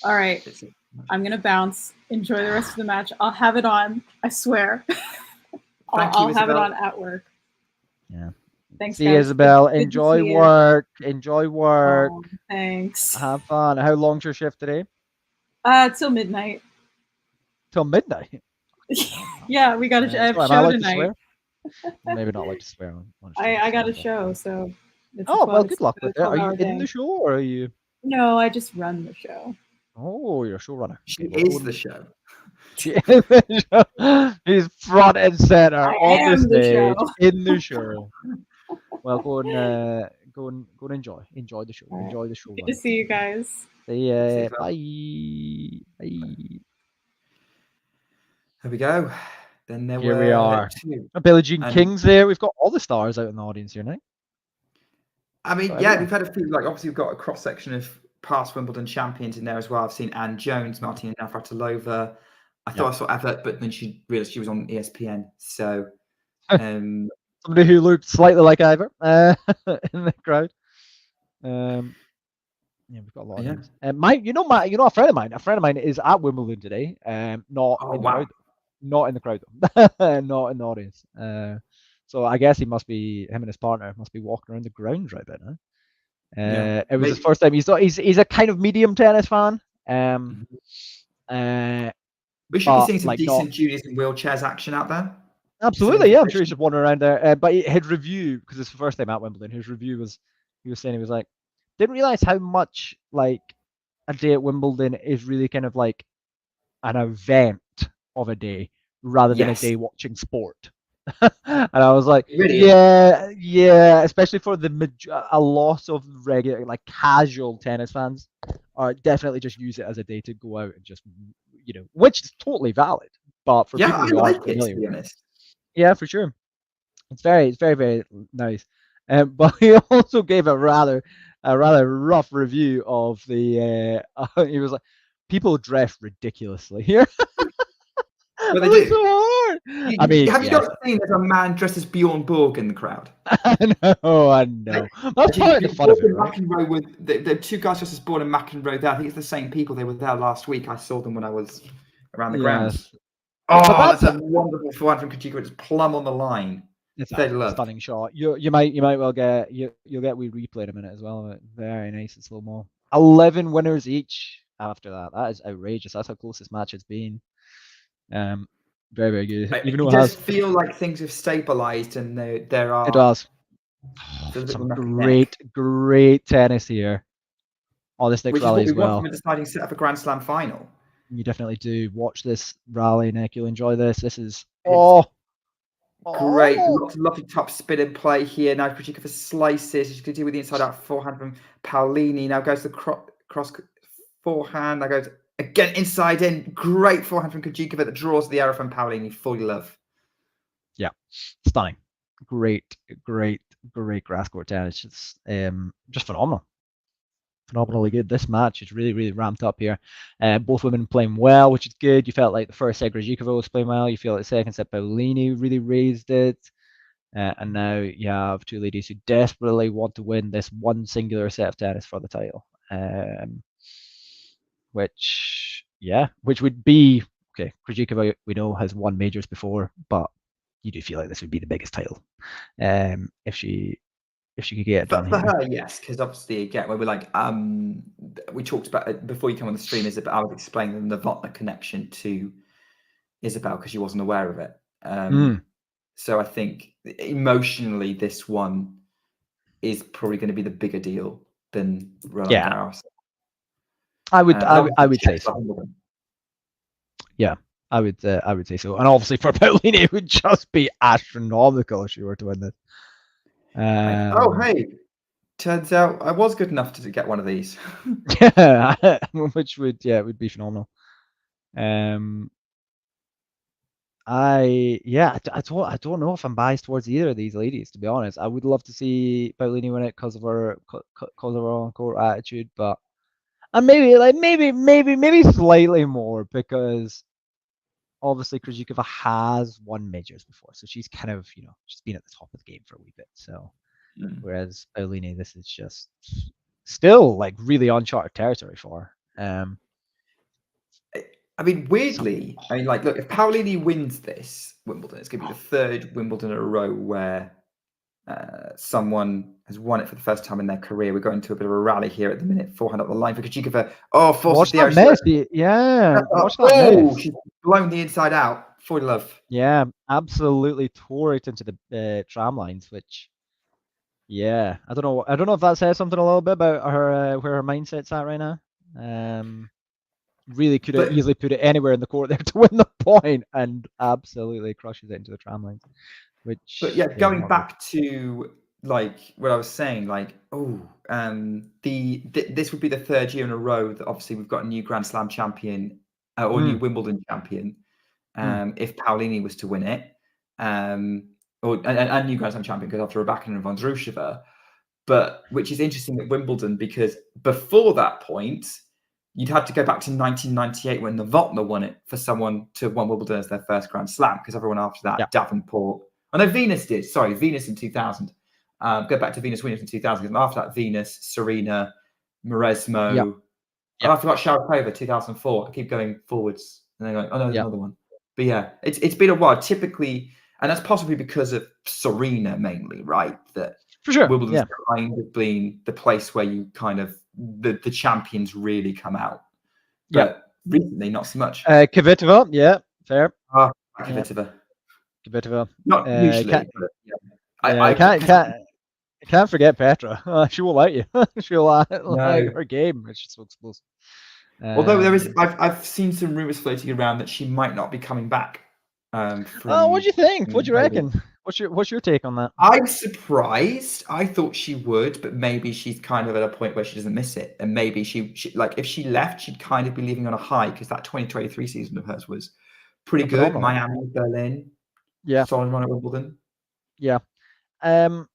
All right. I'm going to bounce. Enjoy the rest of the match. I'll have it on. I swear. I'll have it on at work. Yeah. Thanks, See guys. you, Isabel. Enjoy work. Enjoy work. Oh, thanks. Have fun. How long's your shift today? Till midnight. Till midnight? Yeah, we got a show tonight. Maybe not like to swear on I got a show, so. Well, good luck with it. Are you in the show or are you? No, I just run the show. Oh, you're a showrunner. She is the show. He's front and center I on am the stage show. in the show. Well, go go and enjoy the show. All right. Enjoy the show. Good to see you guys. See ya. you, Bye. Bye. There we go. Then there Here were we are. two. Billie Jean And- King's there. We've got all the stars out in the audience here now. I mean, Got yeah, everyone. we've had a few. Like, obviously, we've got a cross section of past Wimbledon champions in there as well. I've seen Anne Jones, Martina Navratilova. I thought I saw Evert, but then she realized she was on ESPN. So, somebody who looked slightly like Ivor in the crowd. Yeah, we've got a lot of names. Mike, a friend of mine is at Wimbledon today. Not in the crowd, not in the crowd, not in the audience. So I guess him and his partner must be walking around the grounds right now. It was his first time. He's a kind of medium tennis fan. We should be seeing some decent juniors in wheelchairs action out there. Absolutely, yeah. I'm sure he's just wandering around there. But his review, because it's the first time at Wimbledon, his review was, he was saying, he was like, didn't realize how much like a day at Wimbledon is really kind of like an event of a day rather than a day watching sport. And I was like, yeah, especially for a lot of regular, like casual tennis fans are definitely just use it as a day to go out and just, which is totally valid. But for people who aren't familiar with it, yeah, for sure, it's very, very nice. But he also gave a rather rough review of the. He was like, people dress ridiculously here. But they do. So hard. I mean, have you not seen there's a man dressed as Bjorn Borg in the crowd? I know. That's part of the fun of it, right? McEnroe with the two guys dressed as Born and McEnroe there. I think it's the same people. They were there last week. I saw them when I was around the grounds. Oh, that's a wonderful forehand from Krejcikova. It's plumb on the line. It's a stunning shot. You might well get you'll get we replay in a minute as well. Very nice and slow mo. 11 winners each after that. That is outrageous. That's how close this match has been. Very, very good. Even though it does feel like things have stabilized and there are. It does. Some great tennis here. All this next rally as well. From a deciding set of a Grand Slam final. You definitely do. Watch this rally, Nick. You'll enjoy this. This is great. Lovely top spin and play here. Now Krejcikova slices. She's going to deal with the inside out forehand from Paolini. Now goes the cross forehand. Now goes again inside in. Great forehand from Krejcikova that draws the arrow from Paolini. Fully love. Yeah, stunning. Great grass court tennis. It's just phenomenal. Phenomenally good. This match is really, really ramped up here. Both women playing well, which is good. You felt like the first set Krejcikova was playing well. You feel like the second set Paolini really raised it. And now you have two ladies who desperately want to win this one singular set of tennis for the title. Which would be, okay, Krejcikova, we know, has won majors before, but you do feel like this would be the biggest title if she could get it done. For her, yes, because obviously, again, when we're like, we talked about it before you come on the stream, Isabel, I was explaining the Novotna connection to Isabel because she wasn't aware of it. So I think emotionally, this one is probably going to be the bigger deal than Roland Garros. I would say so. Yeah, I would say so. And obviously for Paolini, it would just be astronomical if she were to win this. Hey, turns out I was good enough to get one of these. Yeah, which would be phenomenal. I don't know if I'm biased towards either of these ladies, to be honest. I would love to see Paolini win it because of her on-court attitude, but maybe slightly more because obviously Krejcikova has won majors before, so she's kind of she's been at the top of the game for a wee bit. So whereas Paolini, this is just still like really uncharted territory for her. I mean, weirdly, look, if Paolini wins this Wimbledon, it's going to be the third Wimbledon in a row where someone has won it for the first time in their career. We're going to a bit of a rally here at the minute. Forehand up the line for Krejcikova. Watch that mess. Yeah. Watch that mess. She's blown the inside out. For love. Yeah, absolutely tore it into the tram lines, which, yeah, I don't know if that says something a little bit about her where her mindset's at right now. Really could have easily put it anywhere in the court there to win the point, and absolutely crushes it into the tram lines. But yeah, going back to like what I was saying, like, this would be the third year in a row that obviously we've got a new Grand Slam champion or new Wimbledon champion. If Paolini was to win it, or a new Grand Slam champion, because after Rybakina and Vondrousova, but which is interesting at Wimbledon because before that point, you'd have to go back to 1998 when Novotná won it for someone to win Wimbledon as their first Grand Slam, because everyone after that, Davenport. Oh no, Venus did. Sorry, Venus in 2000. Go back to Venus Williams in 2000. And after that, Venus, Serena, Mauresmo. And I forgot Sharapova, 2004. I keep going forwards. And then oh no, there's another one. But yeah, it's been a while. Typically, and that's possibly because of Serena mainly, right? That for sure. Wimbledon's kind of been the place where you kind of the champions really come out. But recently, not so much. Kvitova, yeah, fair. Kvitova. Kvitova. Not usually. I can't forget Petra. She will like you. She'll like her game. It's just so explosive. Although there is, I've seen some rumors floating around that she might not be coming back. What do you think? What do you reckon? What's your take on that? I'm surprised. I thought she would, but maybe she's kind of at a point where she doesn't miss it, and maybe she like if she left, she'd kind of be leaving on a high because that 2023 season of hers was pretty good. Phenomenal. Miami, Berlin, solid run at Wimbledon. Yeah, because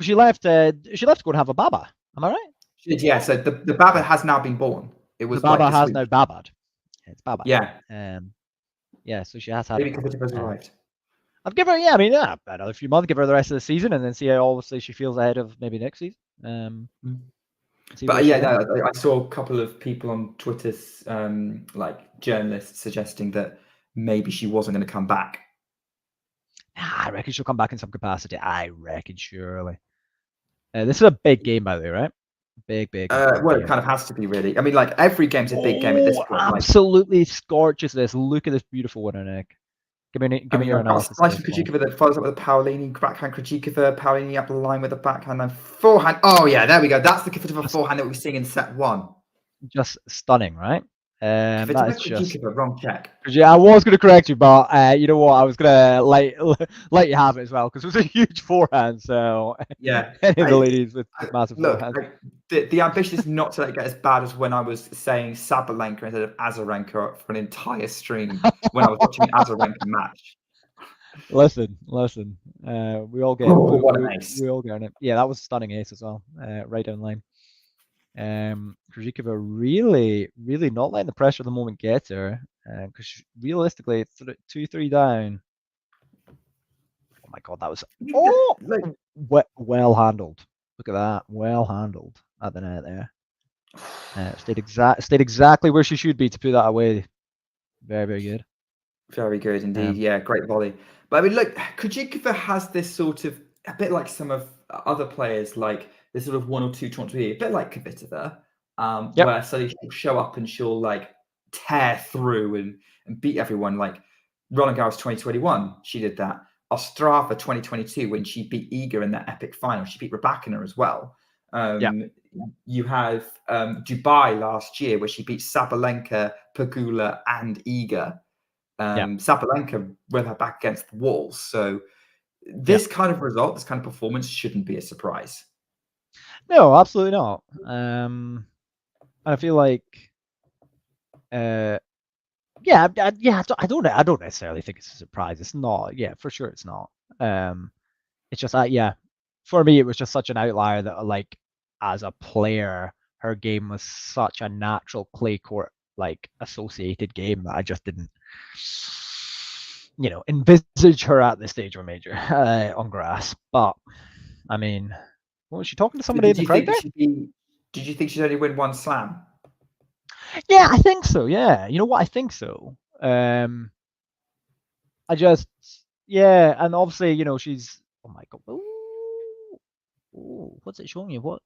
she left to go and have a baba. Am I right? She did, yeah. So the baba has now been born. It was the baba like has now babad. It's baba. Yeah. Yeah. So she has had. Maybe Kvitova's arrived. I've given her, another few months. Give her the rest of the season, and then see how obviously she feels ahead of maybe next season. But yeah, no, I saw a couple of people on Twitter, like journalists, suggesting that maybe she wasn't going to come back. I reckon she'll come back in some capacity. I reckon surely. This is a big game, by the way, right? Big. Well, it kind of has to be, really. I mean, like every game's a big game at this point. Absolutely scorches this. Look at this beautiful winner, Nick. Give me your analysis. Nice from Krejcikova that follows up with a Paolini backhand. Krejcikova, Paolini up the line with a backhand and forehand. Oh yeah, there we go. That's the Kvitova forehand that we're seeing in set one. Just stunning, right? That is just wrong check. Yeah, I was going to correct you, but you know what? I was going to let you have it as well because it was a huge forehand. So yeah, any of the ladies with massive forehands. The ambition is not to let it get as bad as when I was saying Sabalenka instead of Azarenka for an entire stream when I was watching an Azarenka match. Listen. We all get we all get it. Yeah, that was a stunning ace as well. Right down the line. Krejcikova really not letting the pressure of the moment get her, because realistically it's 2-3 down. Oh my god, that was well handled. Look at that, well handled at the net there. Stayed exactly where she should be to put that away. Very good. Very good indeed. Yeah, great volley. But I mean, look, Krejcikova has this sort of a bit like some of other players, like this sort of 1 or 2 tournaments a year, a bit like Kvitova, where suddenly she'll show up and she'll like tear through and beat everyone. Like Roland Garros 2021, she did that. Ostrava 2022, when she beat Iga in that epic final, she beat Rybakina as well. You have Dubai last year, where she beat Sabalenka, Pegula, and Iga. Sabalenka with her back against the walls. So this kind of result, this kind of performance shouldn't be a surprise. No, absolutely not. I feel like, I don't necessarily think it's a surprise. It's not. Yeah, for sure, it's not. It's just that, for me, it was just such an outlier that, like, as a player, her game was such a natural clay court, like, associated game that I just didn't, envisage her at this stage of a major on grass. But I mean, was she talking to somebody in the crowd there? Did you think she'd only win 1 slam? Yeah, I think so. Yeah, you know what? I think so. I just, and obviously, she's. Oh my god! What's it showing you? What?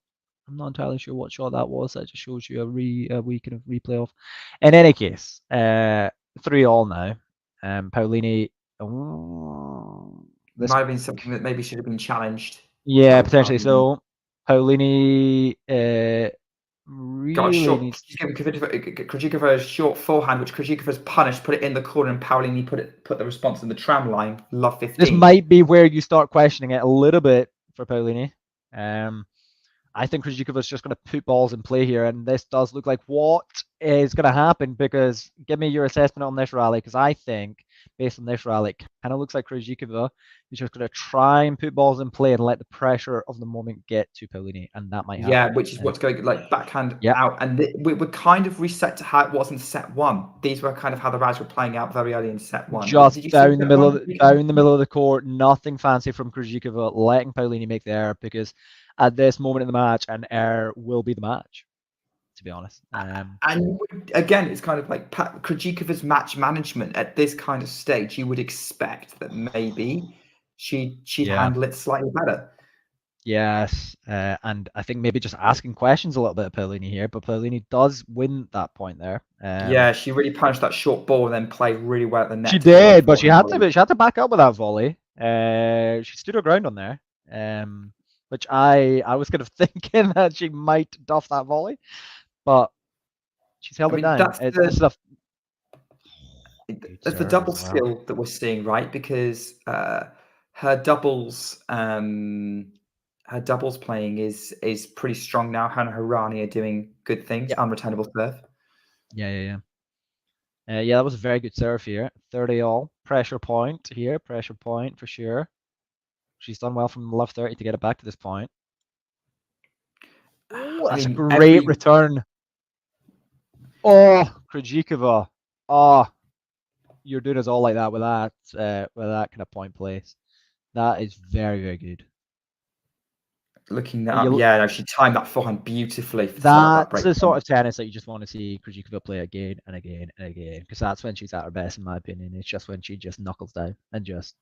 I'm not entirely sure what shot that was. That just shows you a wee kind of replay of. In any case, 3-3 now. Paolini. This might have been something that maybe should have been challenged. Yeah, potentially. So Paolini got a really short. needs. She's giving Krejcikova a short forehand, which Krejcikova's punished, put it in the corner, and Paolini put the response in the tram line. Love 15. This might be where you start questioning it a little bit for Paolini. I think Krejcikova's just going to put balls in play here, and this does look like what is going to happen, because give me your assessment on this rally, because I think, based on this rally, it kind of looks like Krejcikova is just going to try and put balls in play and let the pressure of the moment get to Paolini, and that might happen. Yeah, which is what's going like backhand Yep. out, and we're kind of reset to how it was in set one. These were kind of how the rounds were playing out very early in set one. Just Did you see down the set middle, one? down the middle of the court, nothing fancy from Krejcikova, letting Paolini make the error, because at this moment in the match, an error will be the match, to be honest. And again, it's kind of like Krejcikova's match management at this kind of stage. You would expect that maybe she'd handle it slightly better. Yes, and I think maybe just asking questions a little bit of Paolini here, but Paolini does win that point there. Yeah, she really punched that short ball and then played really well at the net. She did, but she had to back up with that volley. She stood her ground on there, which I was kind of thinking that she might duff that volley, but she's held it down. That's It's the double skill that we're seeing, right? Because her doubles playing is pretty strong now. Hannah Harani are doing good things. Unreturnable serve. Yeah, that was a very good serve here. 30 all. Pressure point here. Pressure point for sure. She's done well from the left 30 to get it back to this point. Ooh, that's a great return. Oh, Krejcikova. Oh, you're doing us all like that with that kind of point place. That is very, very good. Looking that up, yeah, no, she timed that forehand beautifully. That's the sort of tennis that you just want to see Krejcikova play again and again and again, because that's when she's at her best, in my opinion. It's just when she just knuckles down and just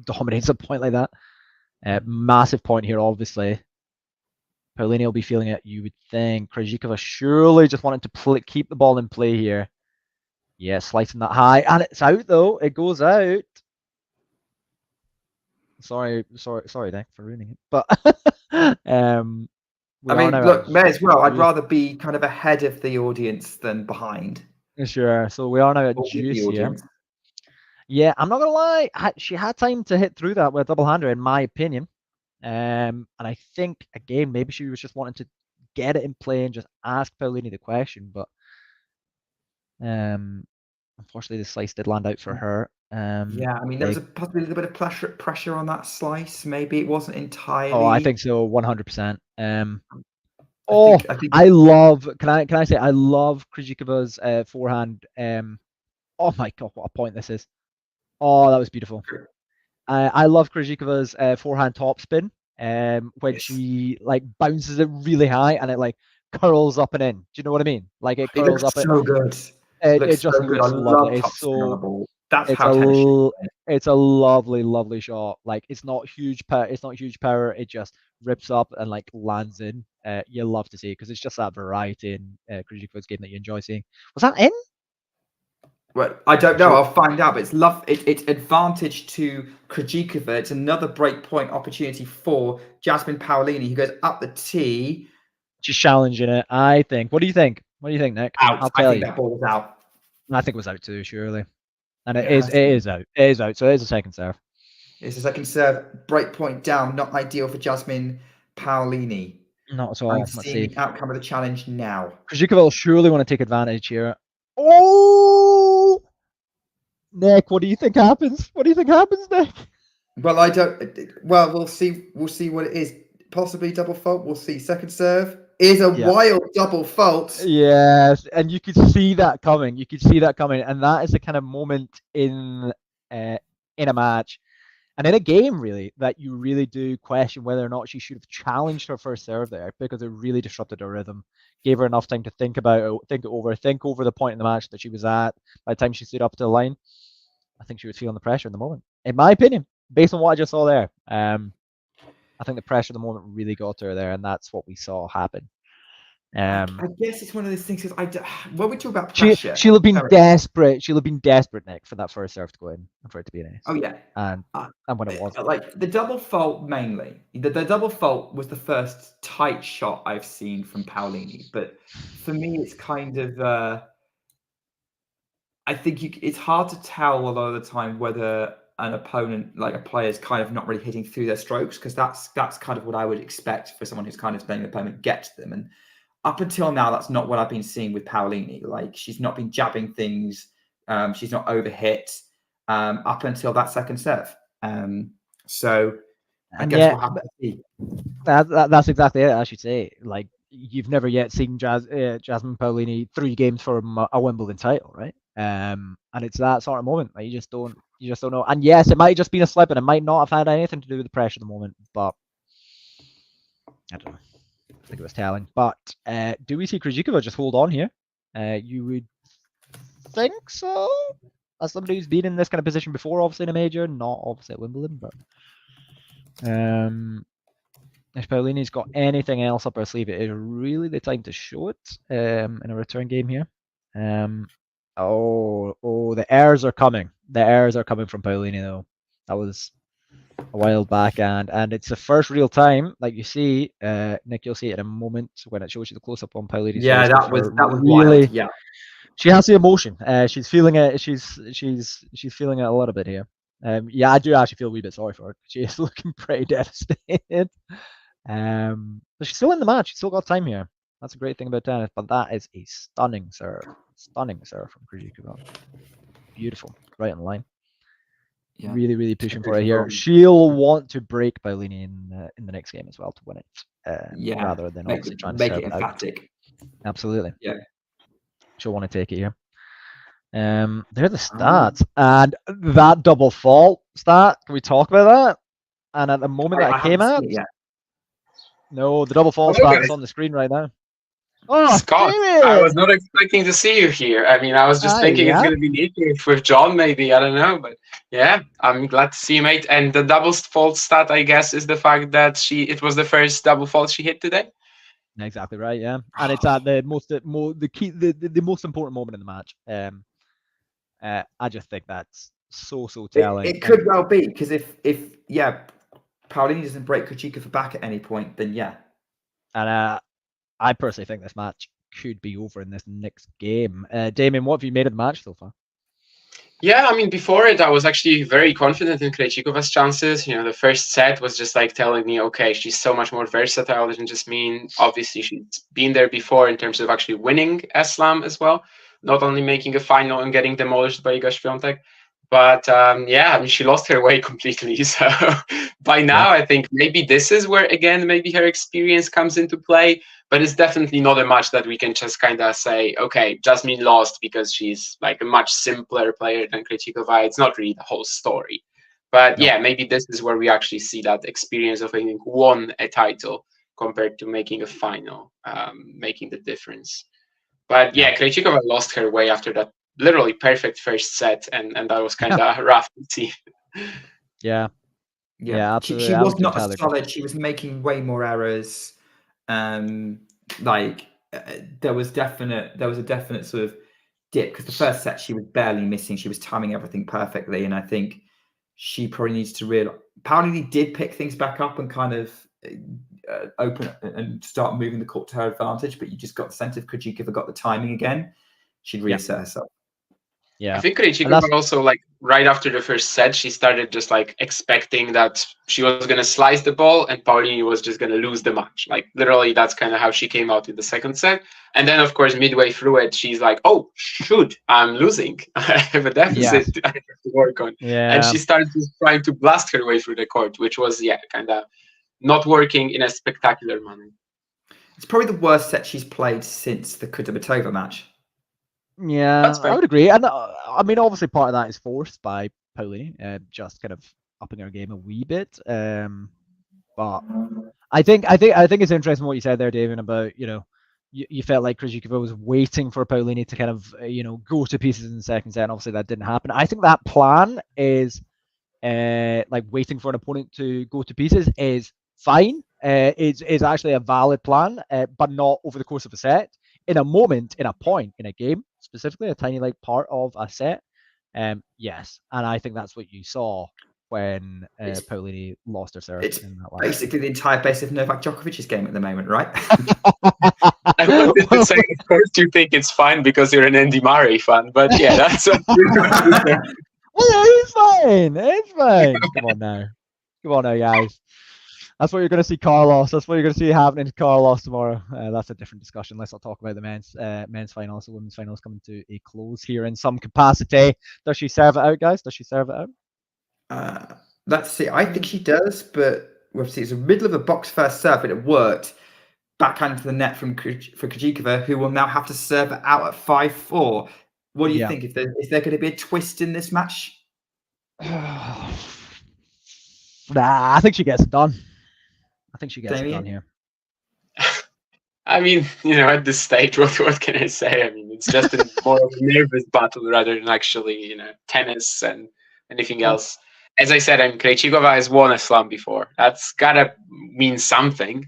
dominates a point like that. Massive point here, obviously. Paolini will be feeling it, you would think. Krejcikova surely just wanted to keep the ball in play here. Yeah, slicing that high, and it's out though. It goes out. Sorry, Nick, for ruining it. But I mean, look, may as well. I'd rather be kind of ahead of the audience than behind. Sure. So we are now at juice here. Yeah, I'm not gonna lie. She had time to hit through that with a double-hander, in my opinion. And I think again, maybe she was just wanting to get it in play and just ask Paolini the question, but unfortunately, the slice did land out for her. Yeah, I mean, there was possibly a little bit of pressure on that slice. Maybe it wasn't entirely. Oh, I think so, 100%. I love. Can I say I love Krejcikova's forehand? Oh my god, what a point this is! Oh, that was beautiful. I love Krejcikova's forehand topspin. When she like bounces it really high and it like curls up and in. Do you know what I mean? Like it curls up. So good. It just looks lovely. It's a lovely, lovely shot. Like it's not huge power. It's not huge power. It just rips up and like lands in. You love to see it because it's just that variety in Krejcikova's game that you enjoy seeing. Was that in? Well, I don't know. I'll find out. But it's advantage to Krejcikova. It's another break point opportunity for Jasmine Paolini, who goes up the tee. She's challenging it, I think. What do you think? What do you think, Nick? Out. I think that ball was out. I think it was out too, surely. And it is out. It is out. So it is a second serve. It's a second serve. Break point down. Not ideal for Jasmine Paolini. Not at all. I'm Let's seeing see. the outcome of the challenge now. Krejcikova will surely want to take advantage here. Oh, Nick, what do you think happens? What do you think happens, Nick? Well, I don't. Well, we'll see. We'll see what it is. Possibly double fault. We'll see. Second serve is a wild double fault. Yes, and you could see that coming. You could see that coming, and that is the kind of moment in a match and in a game, really, that you really do question whether or not she should have challenged her first serve there, because it really disrupted her rhythm, gave her enough time to think about it, think over the point in the match that she was at. By the time she stood up to the line, I think she was feeling the pressure in the moment, in my opinion, based on what I just saw there. I think the pressure of the moment really got to her there, and that's what we saw happen. I guess it's one of those things. When we talk about she'll have been desperate. She'll have been desperate, Nick, for that first serve to go in and for it to be an ace. Oh yeah, and when it was, like the double fault mainly. The double fault was the first tight shot I've seen from Paolini, but for me, it's kind of. I think it's hard to tell a lot of the time whether an opponent, like a player, is kind of not really hitting through their strokes, because that's kind of what I would expect for someone who's kind of letting the opponent get to them. And up until now, that's not what I've been seeing with Paolini. Like, she's not been jabbing things. She's not overhit up until that second serve. So I guess we'll have to see. That's exactly it, I should say. Like, you've never yet seen Jasmine Paolini 3 games for a Wimbledon title, right? And it's that sort of moment. Like, you just don't know. And yes, it might have just been a slip, and it might not have had anything to do with the pressure at the moment, but I don't know. I think it was telling. But do we see Krejcikova just hold on here? You would think so. As somebody who's been in this kind of position before, obviously in a major, not obviously at Wimbledon, but if Paolini's got anything else up her sleeve, it is really the time to show it in a return game here. Oh, the errors are coming. The errors are coming from Paolini, though. That was a while back, and it's the first real time, like you see, Nick, you'll see it in a moment when it shows you the close-up on Paolini's. Yeah, that was really wild. Yeah, she has the emotion. She's feeling it. She's feeling it a little bit here. Yeah, I do actually feel a wee bit sorry for her. She is looking pretty devastated. But she's still in the match. She's still got time here. That's a great thing about tennis. But that is a stunning serve from Krejcikova. Beautiful, right in line. Yeah. Really pushing for it here. She'll want to break Paolini in the next game as well to win it. Rather than obviously trying to make it emphatic. Absolutely. Yeah. She'll want to take it here. They're the stats, and that double fault stat. Can we talk about that? And at the moment that it came out, no, the double fault stat is on the screen right now. Oh, Scott, I was not expecting to see you here. I mean, I was just thinking it's going to be meeting with John, maybe. I don't know, but yeah, I'm glad to see you, mate. And the double fault stat, I guess, is the fact that it was the first double fault she hit today. Exactly right, yeah, and it's at the most important moment in the match. I just think that's so telling. It could well be, because if Paolini doesn't break Krejcikova back at any point, then yeah. And I personally think this match could be over in this next game. Damien, what have you made of the match so far? Yeah, I mean, before it, I was actually very confident in Krejcikova's chances. You know, the first set was just like telling me, okay, she's so much more versatile. It doesn't just mean, obviously, she's been there before in terms of actually winning a slam as well, not only making a final and getting demolished by Iga Świątek. But yeah, I mean, she lost her way completely. So by now, I think maybe this is where, again, maybe her experience comes into play. But it's definitely not a match that we can just kind of say, okay, Jasmine lost because she's like a much simpler player than Krejcikova. It's not really the whole story. But yeah, maybe this is where we actually see that experience of having won a title compared to making a final, making the difference. But yeah, Krejcikova lost her way after that literally perfect first set, and that was kind of rough to see. Yeah, absolutely. She was not as solid. She was making way more errors. There was a definite sort of dip, because the first set she was barely missing. She was timing everything perfectly, and I think she probably needs to realize. Paolini did pick things back up and kind of open and start moving the court to her advantage, but you just got the sense if Krejcikova got the timing again, she'd reassert herself. Yeah, I think Krejcikova also, like, right after the first set, she started just like expecting that she was going to slice the ball and Paolini was just going to lose the match. Like, literally, that's kind of how she came out in the second set. And then, of course, midway through it, she's like, oh, shoot, I'm losing. I have a deficit I have to work on. Yeah. And she started just trying to blast her way through the court, which was, kind of not working in a spectacular manner. It's probably the worst set she's played since the Kudermetova match. Yeah, I would agree. And I mean, obviously, part of that is forced by Paolini, just kind of upping her game a wee bit. But I think it's interesting what you said there, David, about, you felt like Krejcikova was waiting for Paolini to kind of, go to pieces in the second set, and obviously that didn't happen. I think that plan is like waiting for an opponent to go to pieces is fine, is actually a valid plan, but not over the course of a set. In a moment, in a point, in a game, specifically a tiny like part of a set, yes. And I think that's what you saw when Paolini lost her serve. It's in that last basically the entire base of Novak Djokovic's game at the moment, right? I wanted to say, of course, you think it's fine because you're an Andy Murray fan, but yeah, that's. Well, it's fine. It's fine. Come on now, guys. That's what you're going to see Carlos. That's what you're going to see happening to Carlos tomorrow. That's a different discussion. Let's not talk about the men's finals. The women's finals coming to a close here in some capacity. Does she serve it out, guys? Does she serve it out? Let's see. I think she does, but we'll see. It's the middle of a box first serve, but it worked. Backhand to the net for Krejcikova, who will now have to serve it out at 5-4. What do you think? Is there going to be a twist in this match? Nah, I think she gets it done. I think she gets it done here. I mean, at this stage, what can I say? I mean, it's just a more of a nervous battle rather than actually, tennis and anything else. As I said, Krejcikova has won a slam before. That's gotta mean something.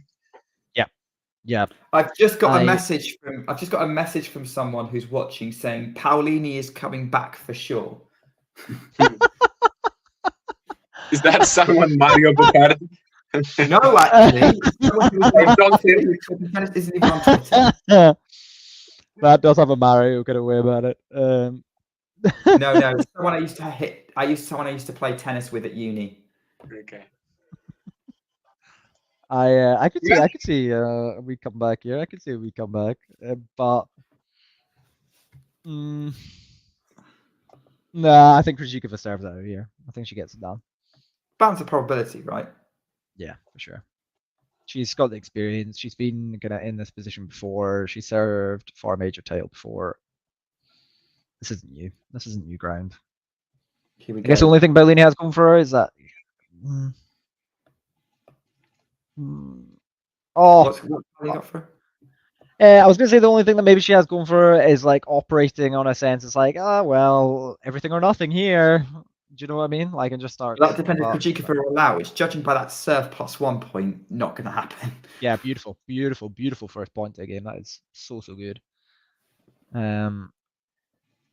Yeah. I've just got a message from someone who's watching saying Paolini is coming back for sure. Is that someone Mario Bacardi? No, actually. Tennis isn't even on Twitter. That does have a Mario kind of way about it. No. Someone I used to play tennis with at uni. Okay. I could see we come back here. I could see we come back, but nah, I think Krejcikova serves out of here. I think she gets it done. Balance of probability, right? Yeah, for sure. She's got the experience. She's been kind of in this position before. She served for a major title before. This isn't new. This isn't new ground. Here we I guess the only thing Paolini has going for her is that. What have you got for her? I was gonna say the only thing that maybe she has going for her is like operating on a sense. It's like, well, everything or nothing here. Do you know what I mean? Like, and just start. That depends if Krejcikova will allow it. Judging by that serve plus 1 point, not going to happen. Yeah, beautiful first point to a game. That is so good. Yeah,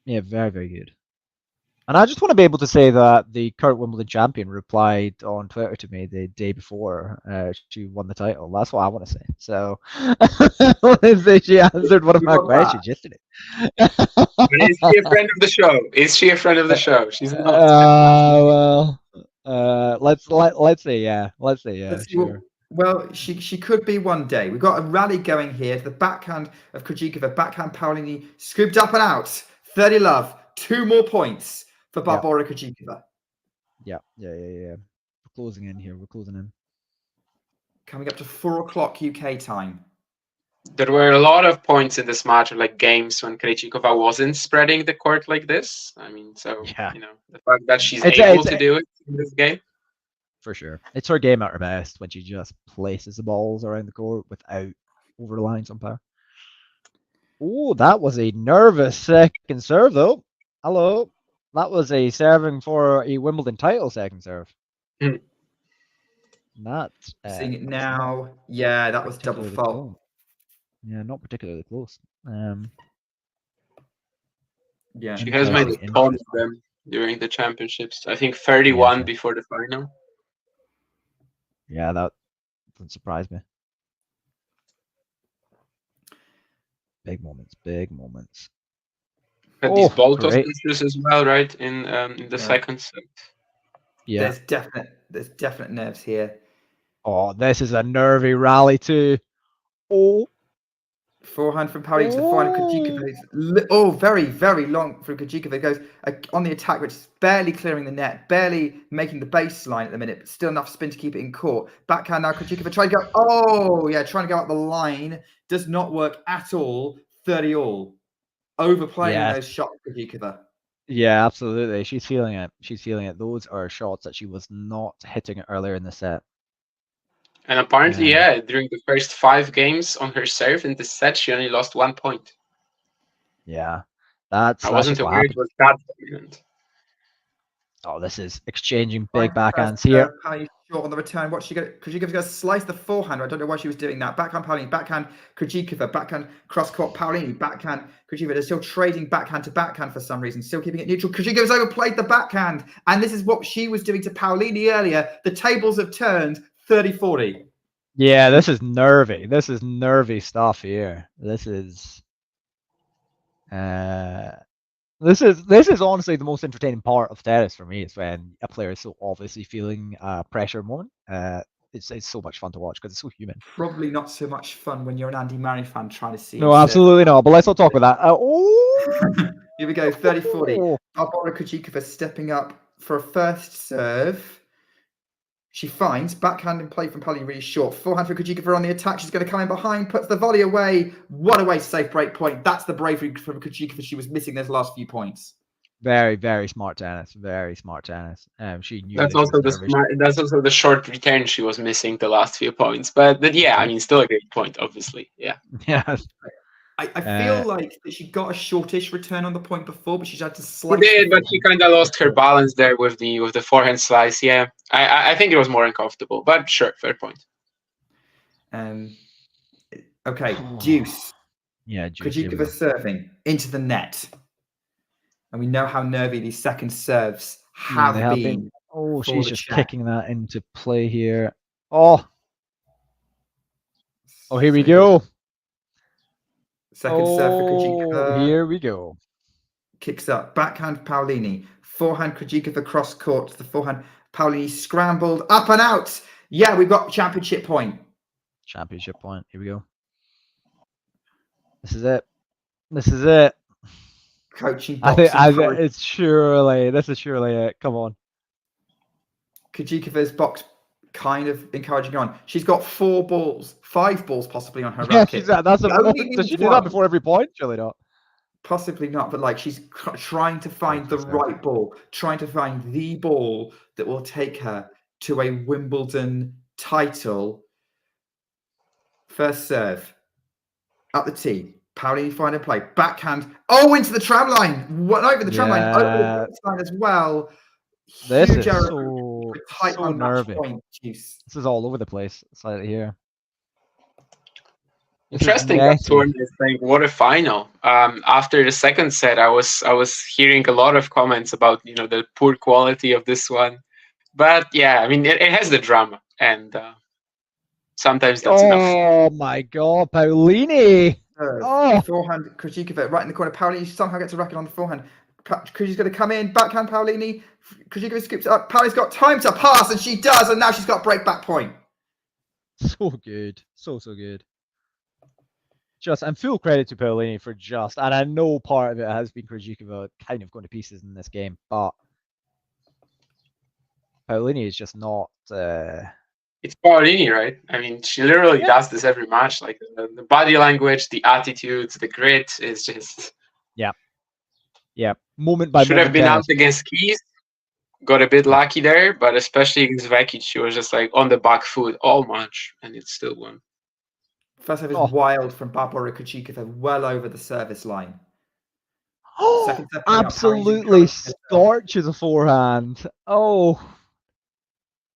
very, very good. And I just want to be able to say that the current Wimbledon champion replied on Twitter to me the day before she won the title. That's what I want to say. So she answered one of my questions yesterday. Is she a friend of the show? Is she a friend of the show? She's not. Let's say yeah. Let's say yeah. Sure. Well, she could be one day. We've got a rally going here. The backhand of Krejcikova, backhand Paolini, scooped up and out. 30 love. 2 more points for Barbora Krejcikova. Yeah. We're closing in here. We're closing in. Coming up to 4 o'clock UK time. There were a lot of points in this match, like games when Krejcikova wasn't spreading the court like this. I mean, so the fact that she's able to do it in this game. For sure. It's her game at her best when she just places the balls around the court without over-reliance on power. Oh, that was a nervous second serve, though. Hello. That was a serving for a Wimbledon title second serve. Not seeing it now. Yeah, that was double fault. Yeah, not particularly close. Yeah, she has made a ton of them during the championships. I think 31 before the final. Yeah, that doesn't surprise me. Big moments. But these ball toss issues as well, right? In the second set. Yeah, there's definite nerves here. Oh, this is a nervy rally too. Oh, forehand from Paolini to the final. Krejcikova. Oh, very, very long from Krejcikova. It goes on the attack, which is barely clearing the net, barely making the baseline at the minute, but still enough spin to keep it in court. Backhand now, Krejcikova trying to go. Oh, yeah, trying to go up the line. Does not work at all. 30 all. Overplaying those shots, Krejcikova. Yeah, absolutely. She's feeling it. Those are shots that she was not hitting earlier in the set. And apparently, during the first 5 games on her serve in the set, she only lost 1 point. Yeah, I wasn't aware it was that dominant. Oh, this is exchanging big backhands here. short on the return. What's she going to... Krejcikova's going to slice the forehand. I don't know why she was doing that. Backhand Paolini, backhand Krejcikova, backhand cross-court Paolini, backhand Krejcikova. They're still trading backhand to backhand for some reason, still keeping it neutral. Krejcikova's overplayed the backhand. And this is what she was doing to Paolini earlier. The tables have turned 30-40. Yeah, this is nervy. This is nervy stuff here. This is honestly the most entertaining part of tennis for me. Is when a player is so obviously feeling pressure moment. It's so much fun to watch because it's so human. Probably not so much fun when you're an Andy Murray fan trying to see. No, absolutely not. But let's not talk about that. Here we go, 30-40. Barbora Krejcikova stepping up for a first serve. She finds backhand in play from Paolini really short. Forehand for Krejcikova on the attack. She's going to come in behind, puts the volley away. What a way to safe break point. That's the bravery from Krejcikova. She was missing those last few points. Very, very smart tennis. Very smart tennis. She knew That's also the short return she was missing the last few points. But yeah, I mean, still a great point, obviously. Yeah. Yeah. I feel like that she got a shortish return on the point before, but she's had to slice. She did, but she kind of lost her balance there with the forehand slice. Yeah, I think it was more uncomfortable, but sure, fair point. Okay, deuce. Yeah, deuce. Krejcikova serving into the net, and we know how nervy these second serves have been. Oh, she's just kicking that into play here. Oh, here we go. Second serve for Krejcikova. Here we go. Kicks up. Backhand Paolini. Forehand Krejcikova cross court. The forehand Paolini scrambled up and out. Yeah, we've got championship point. Championship point. Here we go. This is it. This is it. Coaching. This is surely it. Come on. Krejcikova's box kind of encouraging her on. She's got 5 balls possibly on her racket. Does she do that before every point? Surely not. Possibly not, but like she's trying to find the right ball, trying to find the ball that will take her to a Wimbledon title. First serve. Up the tee. Paolini finding play. Backhand. Oh, into the tram line. Not over the tram line. Over the line as well. This Huge is error. so nervy. This is all over the place. Slightly here. Interesting that tournament thing. What a final! After the second set, I was hearing a lot of comments about the poor quality of this one, but yeah, I mean it has the drama, and sometimes that's enough. Oh my God, Paolini! Forehand Krejcikova right in the corner. Paolini somehow gets a racket on the forehand. Krejcikova's going to come in, backhand Paolini. Krejcikova scoops it up. Paolini's got time to pass, and she does, and now she's got break back point. So good, so good. And full credit to Paolini for and I know part of it has been Krejcikova kind of going to pieces in this game, but Paolini is just not. It's Paolini, right? I mean, she literally does this every match. Like the body language, the attitude, the grit is just. Yeah. Moment by moment. Should have been out against Keys. Got a bit lucky there, but especially against Vekic, she was just like on the back foot all match, and it still won. First serve is wild from Barbora Krejcikova, well over the service line. Second serve absolutely scorches a forehand. Oh.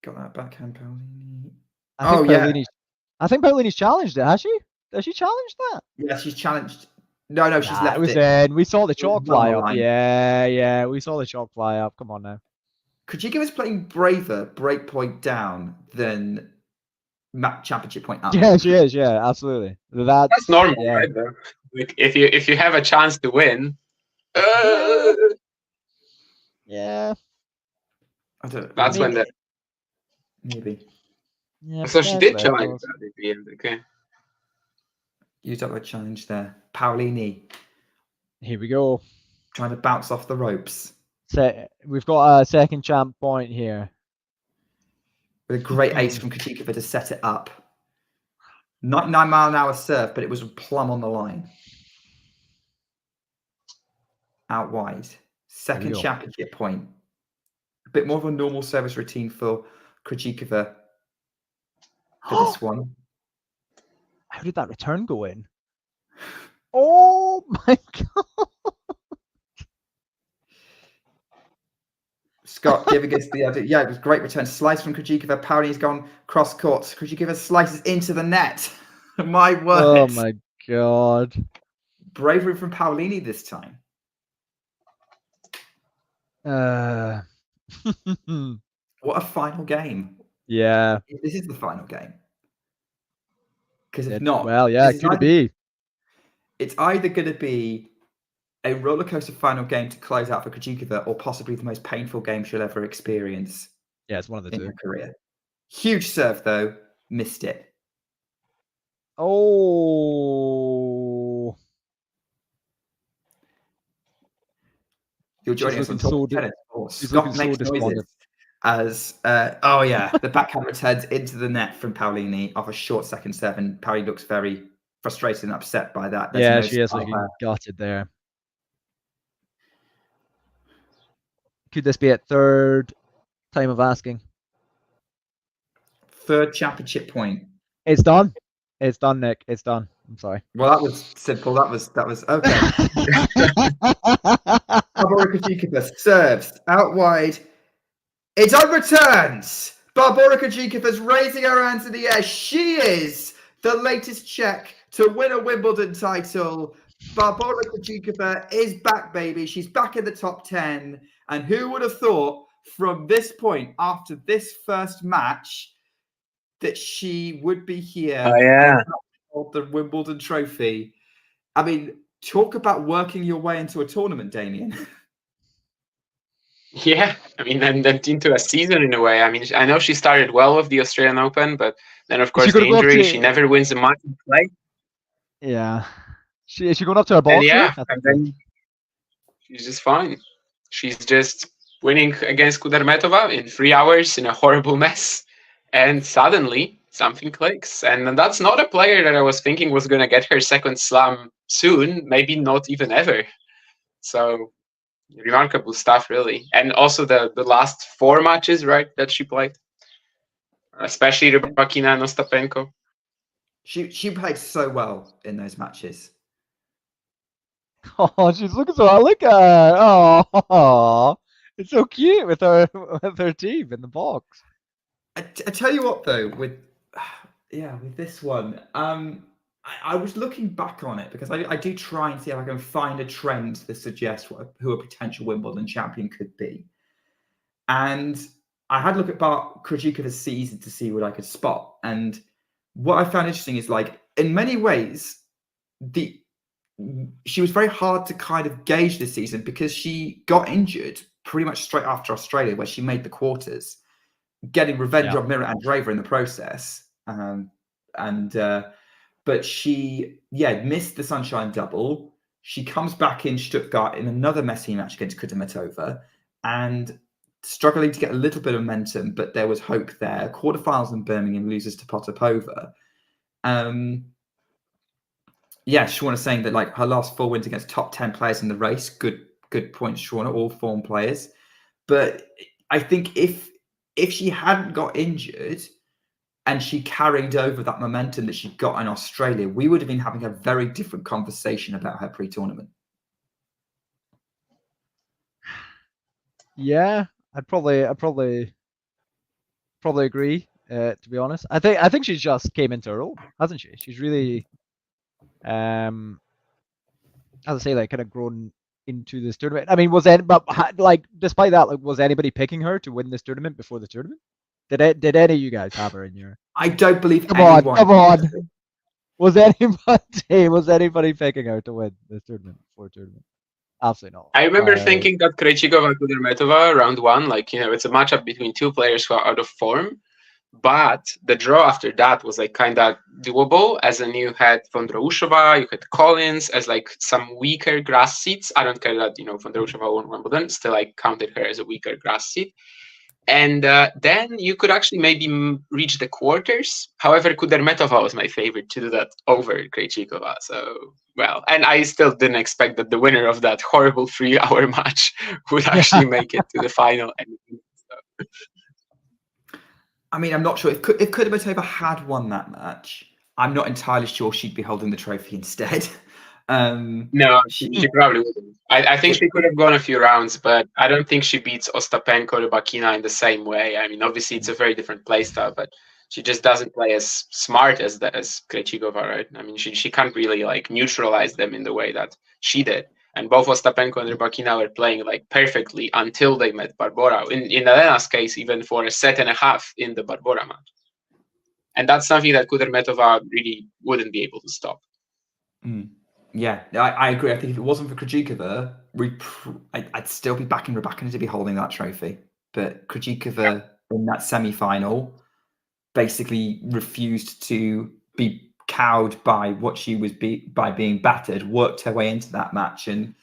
Got that backhand Paolini. I think Paolini's challenged it, has she? Has she challenged that? Yeah, she's challenged. No, she's left it. Was in. We saw the chalk fly up. Yeah, we saw the chalk fly up. Come on now. Krejcikova's playing braver, break point down than championship point up. Yeah, she is. Yeah, absolutely. That's normal, right? Though. Like if you have a chance to win. Yeah. I don't know. That's when maybe. Yeah, so she did challenge that at the end. Okay. Used up a challenge there. Paolini. Here we go. Trying to bounce off the ropes. We've got a second champ point here. With a great ace from Krejcikova to set it up. 99-mile-an-hour serve, but it was plumb on the line. Out wide. Second championship point. A bit more of a normal service routine for Krejcikova for this one. How did that return go in? Oh my God. Scott giving us the other. Yeah, it was great return. Slice from Krejcikova. Paolini's gone cross court. Krejcikova slices into the net. My word. Oh my god. Bravery from Paolini this time. What a final game. Yeah. This is the final game. Because if not, well, yeah, could it be? It's either going to be a roller coaster final game to close out for Krejcikova, or possibly the most painful game she'll ever experience. Yeah, it's one of the two. In her career. Huge serve though, missed it. Oh. You're joining us on Talk Tennis. Scott makes noises as the backhand returns into the net from Paolini off a short second serve, and Paolini looks very frustrated and upset by that. There's she is looking gutted there. Could this be a third time of asking? Third championship point. It's done. It's done, Nick. It's done. I'm sorry. Well, that was simple. That was okay. Barbora Krejcikova serves out wide. It's on returns. Barbora Krejcikova's raising her hands in the air. She is the latest Czech to win a Wimbledon title. Barbora Krejcikova is back, baby. She's back in the top 10. And who would have thought from this point, after this first match, that she would be here? Oh, yeah. The Wimbledon trophy. I mean, talk about working your way into a tournament, Damien. Yeah, I mean, and then into a season in a way. I mean, I know she started well with the Australian Open, but then, of course, the injury, she never wins a match in play. Yeah. Is she going up to her ball? Yeah, and then she's just fine. She's just winning against Kudermetova in 3 hours in a horrible mess. And suddenly, something clicks. And that's not a player that I was thinking was going to get her second slam soon, maybe not even ever. So, remarkable stuff, really. And also the last 4 matches, right, that she played. Especially Rybakina and Ostapenko. She played so well in those matches. Oh, she's looking so. Look at her. Oh, it's so cute with her team in the box. I tell you what, though, with this one, I was looking back on it because I do try and see if I can find a trend that suggests who a potential Wimbledon champion could be. And I had a look at Krejcikova's season to see what I could spot. And what I found interesting is, like, in many ways, she was very hard to kind of gauge this season because she got injured pretty much straight after Australia, where she made the quarters, getting revenge on Mira Andreeva in the process. But she, missed the Sunshine Double. She comes back in Stuttgart in another messy match against Kudermetova and struggling to get a little bit of momentum, but there was hope there. Quarterfinals in Birmingham, loses to Potapova. Shauna saying that, like, her last 4 wins against top 10 players in the race. Good points, Shauna, all form players. But I think if she hadn't got injured and she carried over that momentum that she got in Australia, we would have been having a very different conversation about her pre-tournament. Yeah, I'd probably agree. To be honest, I think she just came into her own, hasn't she? She's really, as I say, like, kind of grown into this tournament. I mean, despite that, like, was anybody picking her to win this tournament before the tournament? Did any of you guys have her in your? I don't believe. Come on. Was anybody picking her to win this tournament before the tournament? Absolutely not. I remember thinking that Krejcikova Kudermetova round 1, like, it's a matchup between 2 players who are out of form. But the draw after that was, like, kind of doable, as in you had Vondroušová, you had Collins as, like, some weaker grass seats. I don't care that, Vondroušová won Wimbledon. Still, I counted her as a weaker grass seat. And then you could actually maybe reach the quarters. However, Kudermetova was my favorite to do that over Krejcikova. So, well, and I still didn't expect that the winner of that horrible 3-hour match would actually make it to the final. So. I mean, I'm not sure if Kudermetova had won that match, I'm not entirely sure she'd be holding the trophy instead. No, she probably wouldn't. I think she could have gone a few rounds, but I don't think she beats Ostapenko Rybakina in the same way. I mean, obviously it's a very different play style, but she just doesn't play as smart as Krejcikova, right? I mean, she can't really like neutralize them in the way that she did. And both Ostapenko and Rybakina were playing like perfectly until they met Barbora. In Elena's case, even for a set and a half in the Barbora match. And that's something that Kudermetova really wouldn't be able to stop. Yeah, I agree. I think if it wasn't for Krejcikova, I'd still be backing Rybakina to be holding that trophy. But Krejcikova in that semi-final basically refused to be cowed by what she was by being battered, worked her way into that match and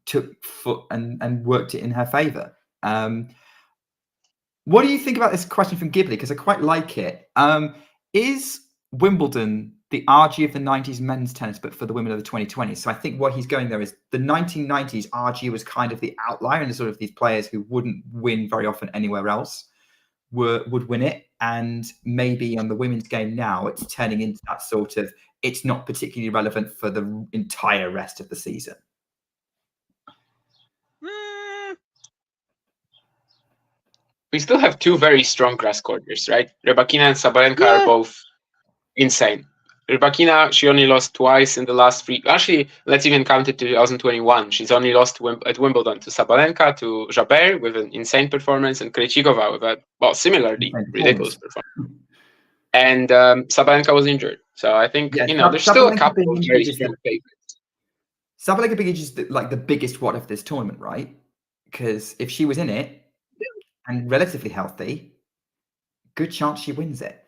took foot and worked it in her favour. What do you think about this question from Ghibli? Because I quite like it. Is Wimbledon the RG of the 90s men's tennis, but for the women of the 2020s? So I think what he's going there is the 1990s RG was kind of the outlier, and sort of these players who wouldn't win very often anywhere else would win it. And maybe on the women's game now, it's turning into that sort of, it's not particularly relevant for the entire rest of the season. We still have two very strong grass courters, right? Rybakina and Sabalenka are both insane. Rybakina, she only lost twice in the last three. Actually, let's even count it to 2021. She's only lost at Wimbledon to Sabalenka, to Jabeur with an insane performance, and Krejcikova with a similarly ridiculous performance. And Sabalenka was injured, so I think there's still a couple of very strong favorites. Sabalenka Begic is like the biggest what of this tournament, right? Because if she was in it and relatively healthy, good chance she wins it.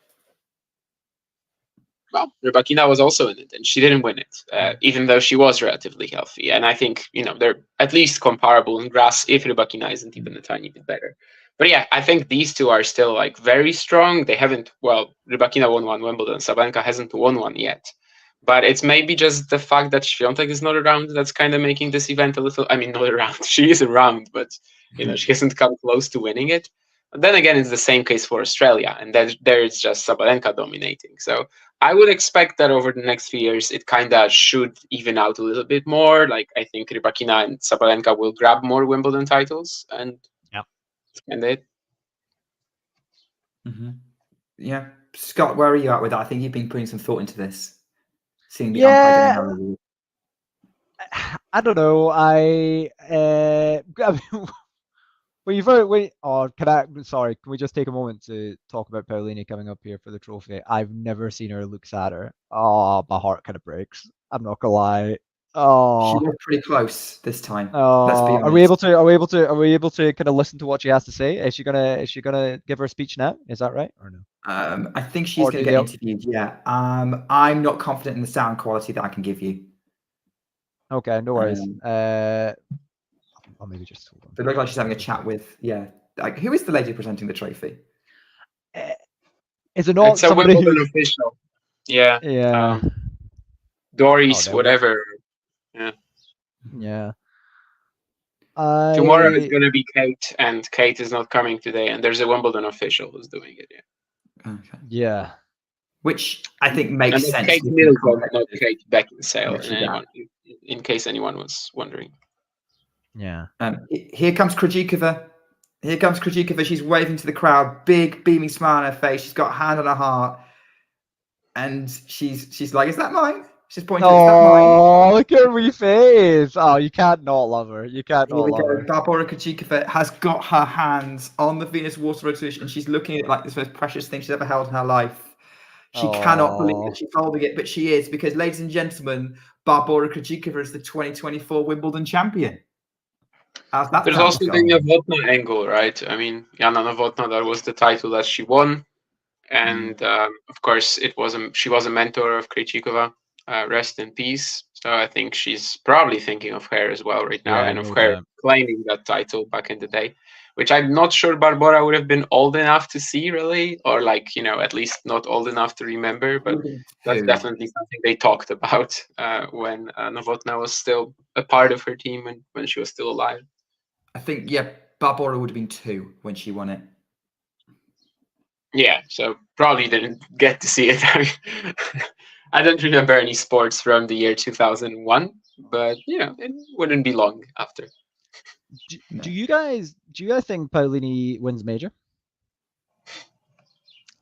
Well, Rybakina was also in it, and she didn't win it, even though she was relatively healthy. And I think, they're at least comparable in grass, if Rybakina isn't even a tiny bit better. But yeah, I think these two are still like very strong. They haven't, Rybakina won one Wimbledon, Sabalenka hasn't won one yet. But it's maybe just the fact that Świątek is not around that's kind of making this event a little, not around. She is around, but, she hasn't come close to winning it. But then again, it's the same case for Australia, and there it's just Sabalenka dominating. So I would expect that over the next few years, it kind of should even out a little bit more. Like, I think Rybakina and Sabalenka will grab more Wimbledon titles, and it. Yeah. Scott, where are you at with that? I think you've been putting some thought into this. Seeing the I don't know. Sorry, can we just take a moment to talk about Paolini coming up here for the trophy? I've never seen her look sadder. Oh, my heart kind of breaks. I'm not gonna lie. Oh, she was pretty close this time. Oh, let's be honest. Are we able to kind of listen to what she has to say? Is she gonna give her a speech now? Is that right or no? I think she's going to get interviewed. Yeah. I'm not confident in the sound quality that I can give you. Okay, no worries. I'll maybe just hold on. It looks like she's having a chat with Like, who is the lady presenting the trophy? Is it not? It's a Wimbledon official. Yeah. Yeah. Doris, whatever. Yeah. Yeah. Tomorrow is going to be Kate, and Kate is not coming today, and there's a Wimbledon official who's doing it. Yeah. Okay. Yeah. Which I think makes sense. Kate Middleton, not Kate Beckinsale, in case anyone was wondering. Yeah. Here comes Krejcikova. Here comes Krejcikova. She's waving to the crowd, big beaming smile on her face. She's got a hand on her heart, and she's like, "Is that mine?" She's pointing. Oh, look at her face! Oh, you can't not love her. You can't not love her. Barbora Krejcikova has got her hands on the Venus Waterford Switch, and she's looking at it like this most precious thing she's ever held in her life. She cannot believe that she's holding it, but she is, because, ladies and gentlemen, Barbora Krejcikova is the 2024 Wimbledon champion. There's also the Novotná angle, right? I mean, Jana Novotná, that was the title that she won, and of course, she was a mentor of Krejcikova. Rest in peace. So I think she's probably thinking of her as well right now, and of her claiming that title back in the day, which I'm not sure Barbora would have been old enough to see, really, or at least not old enough to remember. But that's definitely something they talked about when Novotná was still a part of her team and when she was still alive. I think, Barbora would have been 2 when she won it. Yeah, so probably didn't get to see it. I don't remember any sports from the year 2001, but it wouldn't be long after. Do you guys think Paolini wins major?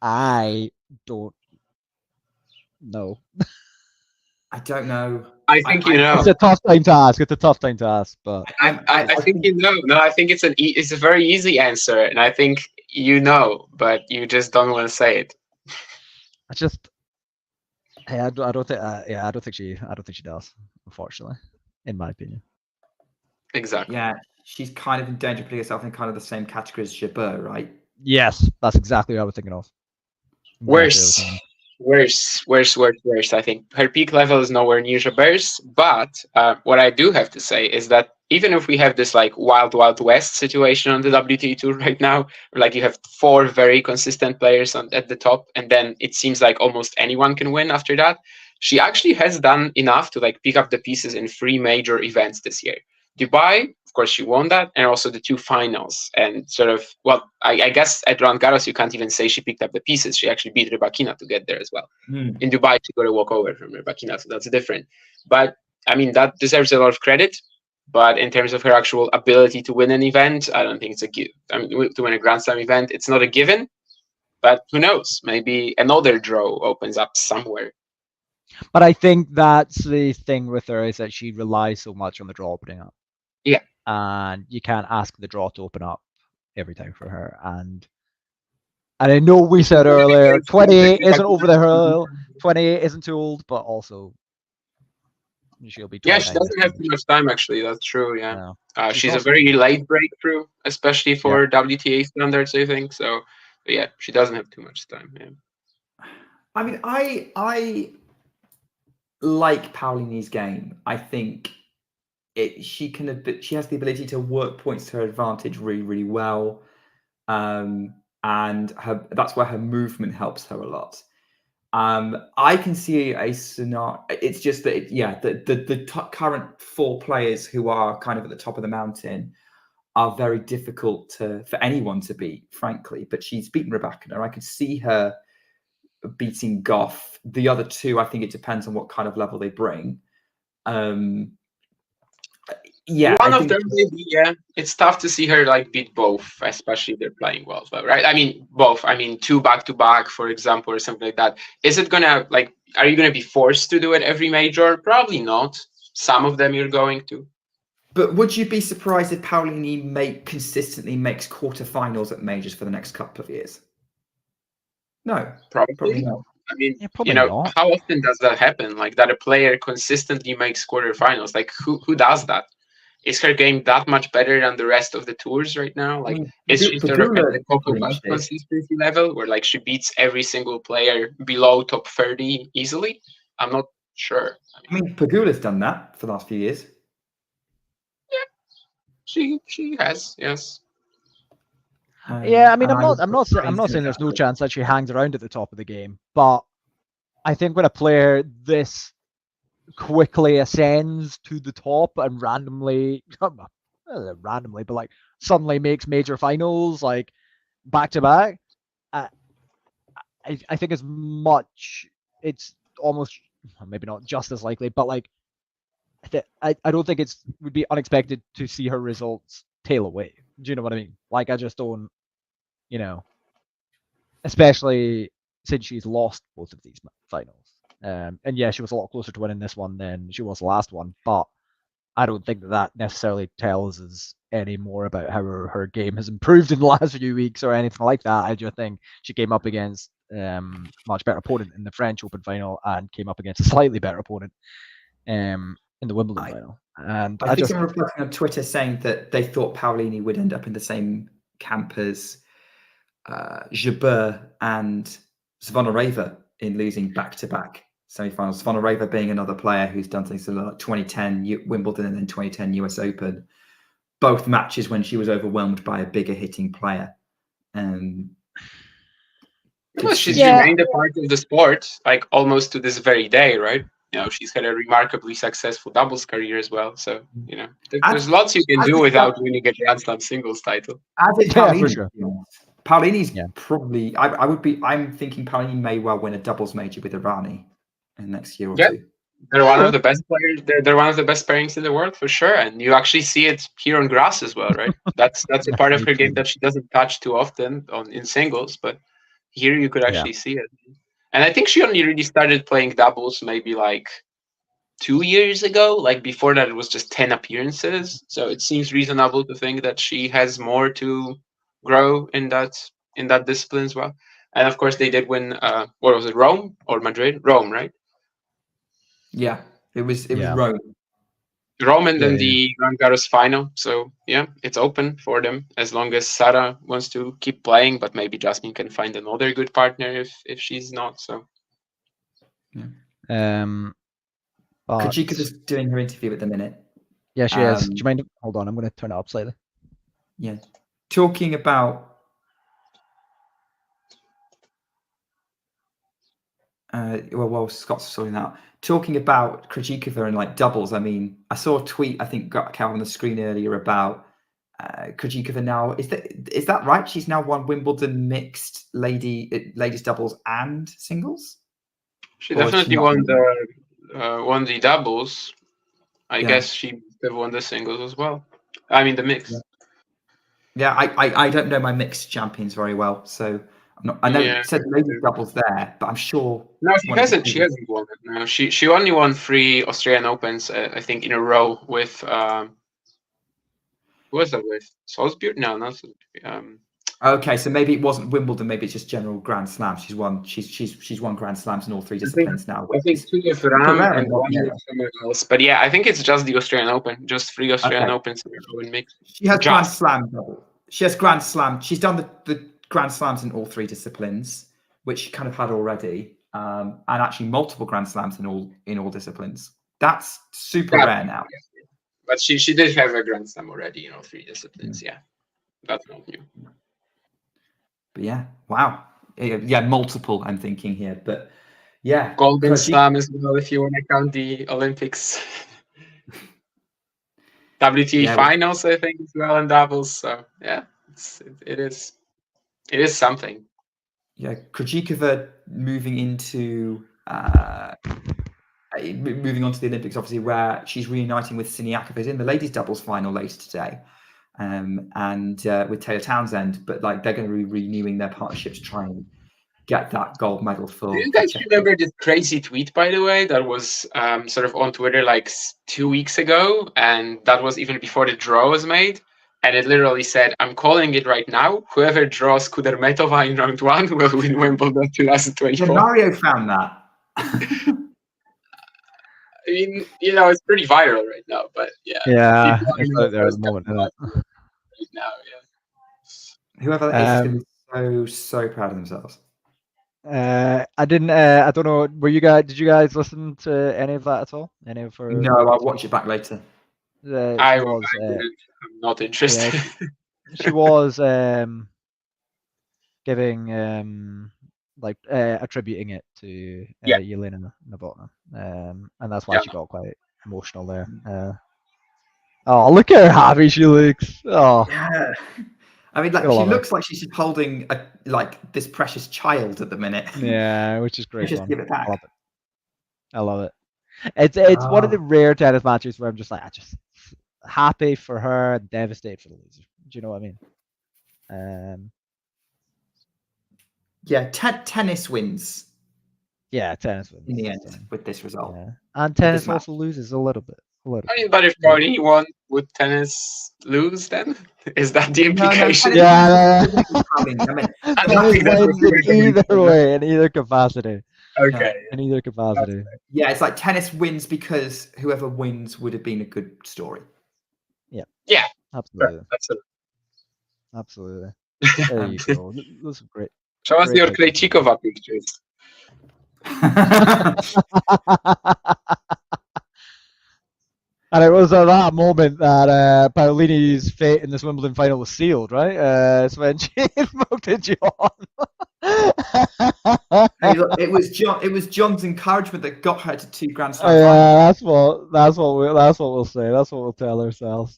I don't know. I don't know. I think you know. It's a tough time to ask. But I think you know. No, I think it's a very easy answer, and I think you know, but you just don't want to say it. I don't think she does, unfortunately, in my opinion. Exactly. Yeah, she's kind of in danger of putting herself in kind of the same category as Jabeur, right? Yes, that's exactly what I was thinking of. Worse. I think her peak level is nowhere near Jabeur's, but what I do have to say is that even if we have this like wild west situation on the WTA tour right now, where like you have 4 very consistent players at the top, and then it seems like almost anyone can win after that, she actually has done enough to like pick up the pieces in 3 major events this year. Dubai, of course, she won that, and also the 2 finals. And sort of, well, I guess at Roland Garros, you can't even say she picked up the pieces. She actually beat Rybakina to get there as well. In Dubai, she got a walkover from Rybakina, so that's different. But, I mean, that deserves a lot of credit. But in terms of her actual ability to win an event, I don't think it's a given. I mean, to win a Grand Slam event, it's not a given. But who knows? Maybe another draw opens up somewhere. But I think that's the thing with her, is that she relies so much on the draw opening up. Yeah. And you can't ask the draw to open up every time for her. And I know we said earlier, 28 isn't over the hill, 28 isn't too old, but also she'll be 29. Yeah, she doesn't have too much time, actually. That's true, yeah. No. She's a very late breakthrough, especially for WTA standards, I think. So, yeah, she doesn't have too much time. Yeah. I mean, I like Paolini's game. I think she has the ability to work points to her advantage really, really well, and that's where her movement helps her a lot. I can see a scenario. It's just that, the current 4 players who are kind of at the top of the mountain are very difficult for anyone to beat, frankly. But she's beaten Rybakina. I could see her beating Goff. The other 2, I think it depends on what kind of level they bring. Yeah, one of them maybe. Yeah, it's tough to see her like beat both, especially if they're playing well, right? I mean, both. I mean, 2 back-to-back, for example, or something like that. Is it gonna are you gonna be forced to do it every major? Probably not. Some of them you're going to. But would you be surprised if Paolini consistently makes quarterfinals at majors for the next couple of years? No, probably not. I mean, not. How often does that happen? Like that a player consistently makes quarterfinals? Like who does that? Is her game that much better than the rest of the tours right now? Like, is she sort of at the Coco consistency level where like she beats every single player below top 30 easily? I'm not sure. I mean, Pegula's done that for the last few years. Yeah, she has, yes. Yeah, I mean, I'm not saying there's no chance that she hangs around at the top of the game, but I think when a player this quickly ascends to the top and randomly, but like suddenly makes major finals like back to back, I think it's almost, maybe not just as likely, but like I don't think would be unexpected to see her results tail away. Do you know what I mean? Like, I just don't, especially since she's lost both of these finals. And yeah, she was a lot closer to winning this one than she was the last one, but I don't think that necessarily tells us any more about how her game has improved in the last few weeks or anything like that. I just think she came up against much better opponent in the French Open final and came up against a slightly better opponent in the Wimbledon final. And I think someone reflecting on Twitter saying that they thought Paolini would end up in the same camp as Jabeur and Zvonareva in losing back-to-back semi-finals. Zvonareva being another player who's done things like 2010 Wimbledon and then 2010 US Open. Both matches when she was overwhelmed by a bigger hitting player. Well, she's remained a part of the sport, like almost to this very day, right? She's had a remarkably successful doubles career as well. So, there's lots you can do without winning a Grand Slam singles title. As in Paolini, Paolini's probably, I'm thinking Paolini may well win a doubles major with Irani. in the next year or Yeah. two. They're one of the best players. They're one of the best pairings in the world for sure, and you actually see it here on grass as well, right? That's a part of her game that she doesn't touch too often in singles, but here you could actually see it. And I think she only really started playing doubles maybe like 2 years ago. Like before that, it was just 10 appearances. So it seems reasonable to think that she has more to grow in that discipline as well. And of course, they did win. What was it, Rome or Madrid? Rome, right? Yeah, it was Rome. Rome and then the Roland Garros final. So yeah, it's open for them as long as Sarah wants to keep playing. But maybe Jasmine can find another good partner if she's not. So Krejcikova's doing her interview at the minute. Yeah, she is. Do you mind? Hold on, I'm going to turn it up slightly. Yeah, talking about. Well, Scott's sorting that out. Talking about Krejcikova and like doubles, I mean, I saw a tweet I think got on the screen earlier about Krejcikova now. Is that right? She's now won Wimbledon mixed ladies doubles and singles. She definitely won the doubles. I guess she won the singles as well. I mean the mix. Yeah, I don't know my mixed champions very well, so. I know it said ladies doubles there, but I'm sure. No, she hasn't. She hasn't won it. No, she only won 3 Australian Opens, I think, in a row with. Who was that with? Salisbury? No, not Salisbury. Okay, so maybe it wasn't Wimbledon. Maybe it's just general Grand Slam. She's won. She's won Grand Slams in all 3 disciplines now. I think 2 with Ram and 1 with someone else. But yeah, I think it's just the Australian Open. Just 3 Australian Opens in a row in mix. She has Grand Slam double. She has Grand Slam. She's done the Grand Slams in all 3 disciplines, which she kind of had already, and actually multiple Grand Slams in all disciplines. That's super rare now. But she did have a Grand Slam already in all 3 disciplines. Yeah, that's not new. But yeah, wow, yeah, multiple. I'm thinking here, but yeah, Golden Slam as well if you want to count the Olympics. WTA finals, I think, as well, and doubles. So yeah, it is something. Yeah, Krejcikova moving on to the Olympics, obviously, where she's reuniting with Siniakova in the ladies' doubles final later today, and with Taylor Townsend. But like they're going to be renewing their partnership to try and get that gold medal for. Do you guys remember this crazy tweet, by the way, that was sort of on Twitter like 2 weeks ago, and that was even before the draw was made? And it literally said, "I'm calling it right now. Whoever draws Kudermetova in round 1 will win Wimbledon 2024." Mario found that. I mean, it's pretty viral right now, but yeah. Yeah, it's out there at the moment, isn't it? Right now, yeah. Whoever that is going to be so proud of themselves. I didn't. I don't know. Did you guys listen to any of that at all? Any of her? No, I'll watch it back later. I'm not interested. Yeah, she was giving attributing it to Yelena Novotna, and that's why she got quite emotional there. Oh, look at how happy she looks! Oh, yeah. I mean, like she looks like she's just holding this precious child at the minute. Yeah, which is great. Just give it back. I love it. It's one of the rare tennis matches where I'm just like, happy for her, devastated for the loser. Do you know what I mean? Yeah, tennis wins. Yeah, tennis wins in the end with this result. Yeah. And tennis also loses a little bit. I mean, but if Paolini won, would tennis lose then? Is that the implication? No, yeah. Either way, in either capacity. Okay. In either capacity. Yeah, it's like tennis wins because whoever wins would have been a good story. Yeah. Yeah. Absolutely. Absolutely. Absolutely. There you go. Those are great. Show us your Krejcikova pictures. And it was at that moment that Paolini's fate in this Wimbledon final was sealed, right? It's when she voted you on. Hey, look, it was John's encouragement that got her to 2 Grand Slam. Yeah, that's what we'll say. That's what we'll tell ourselves.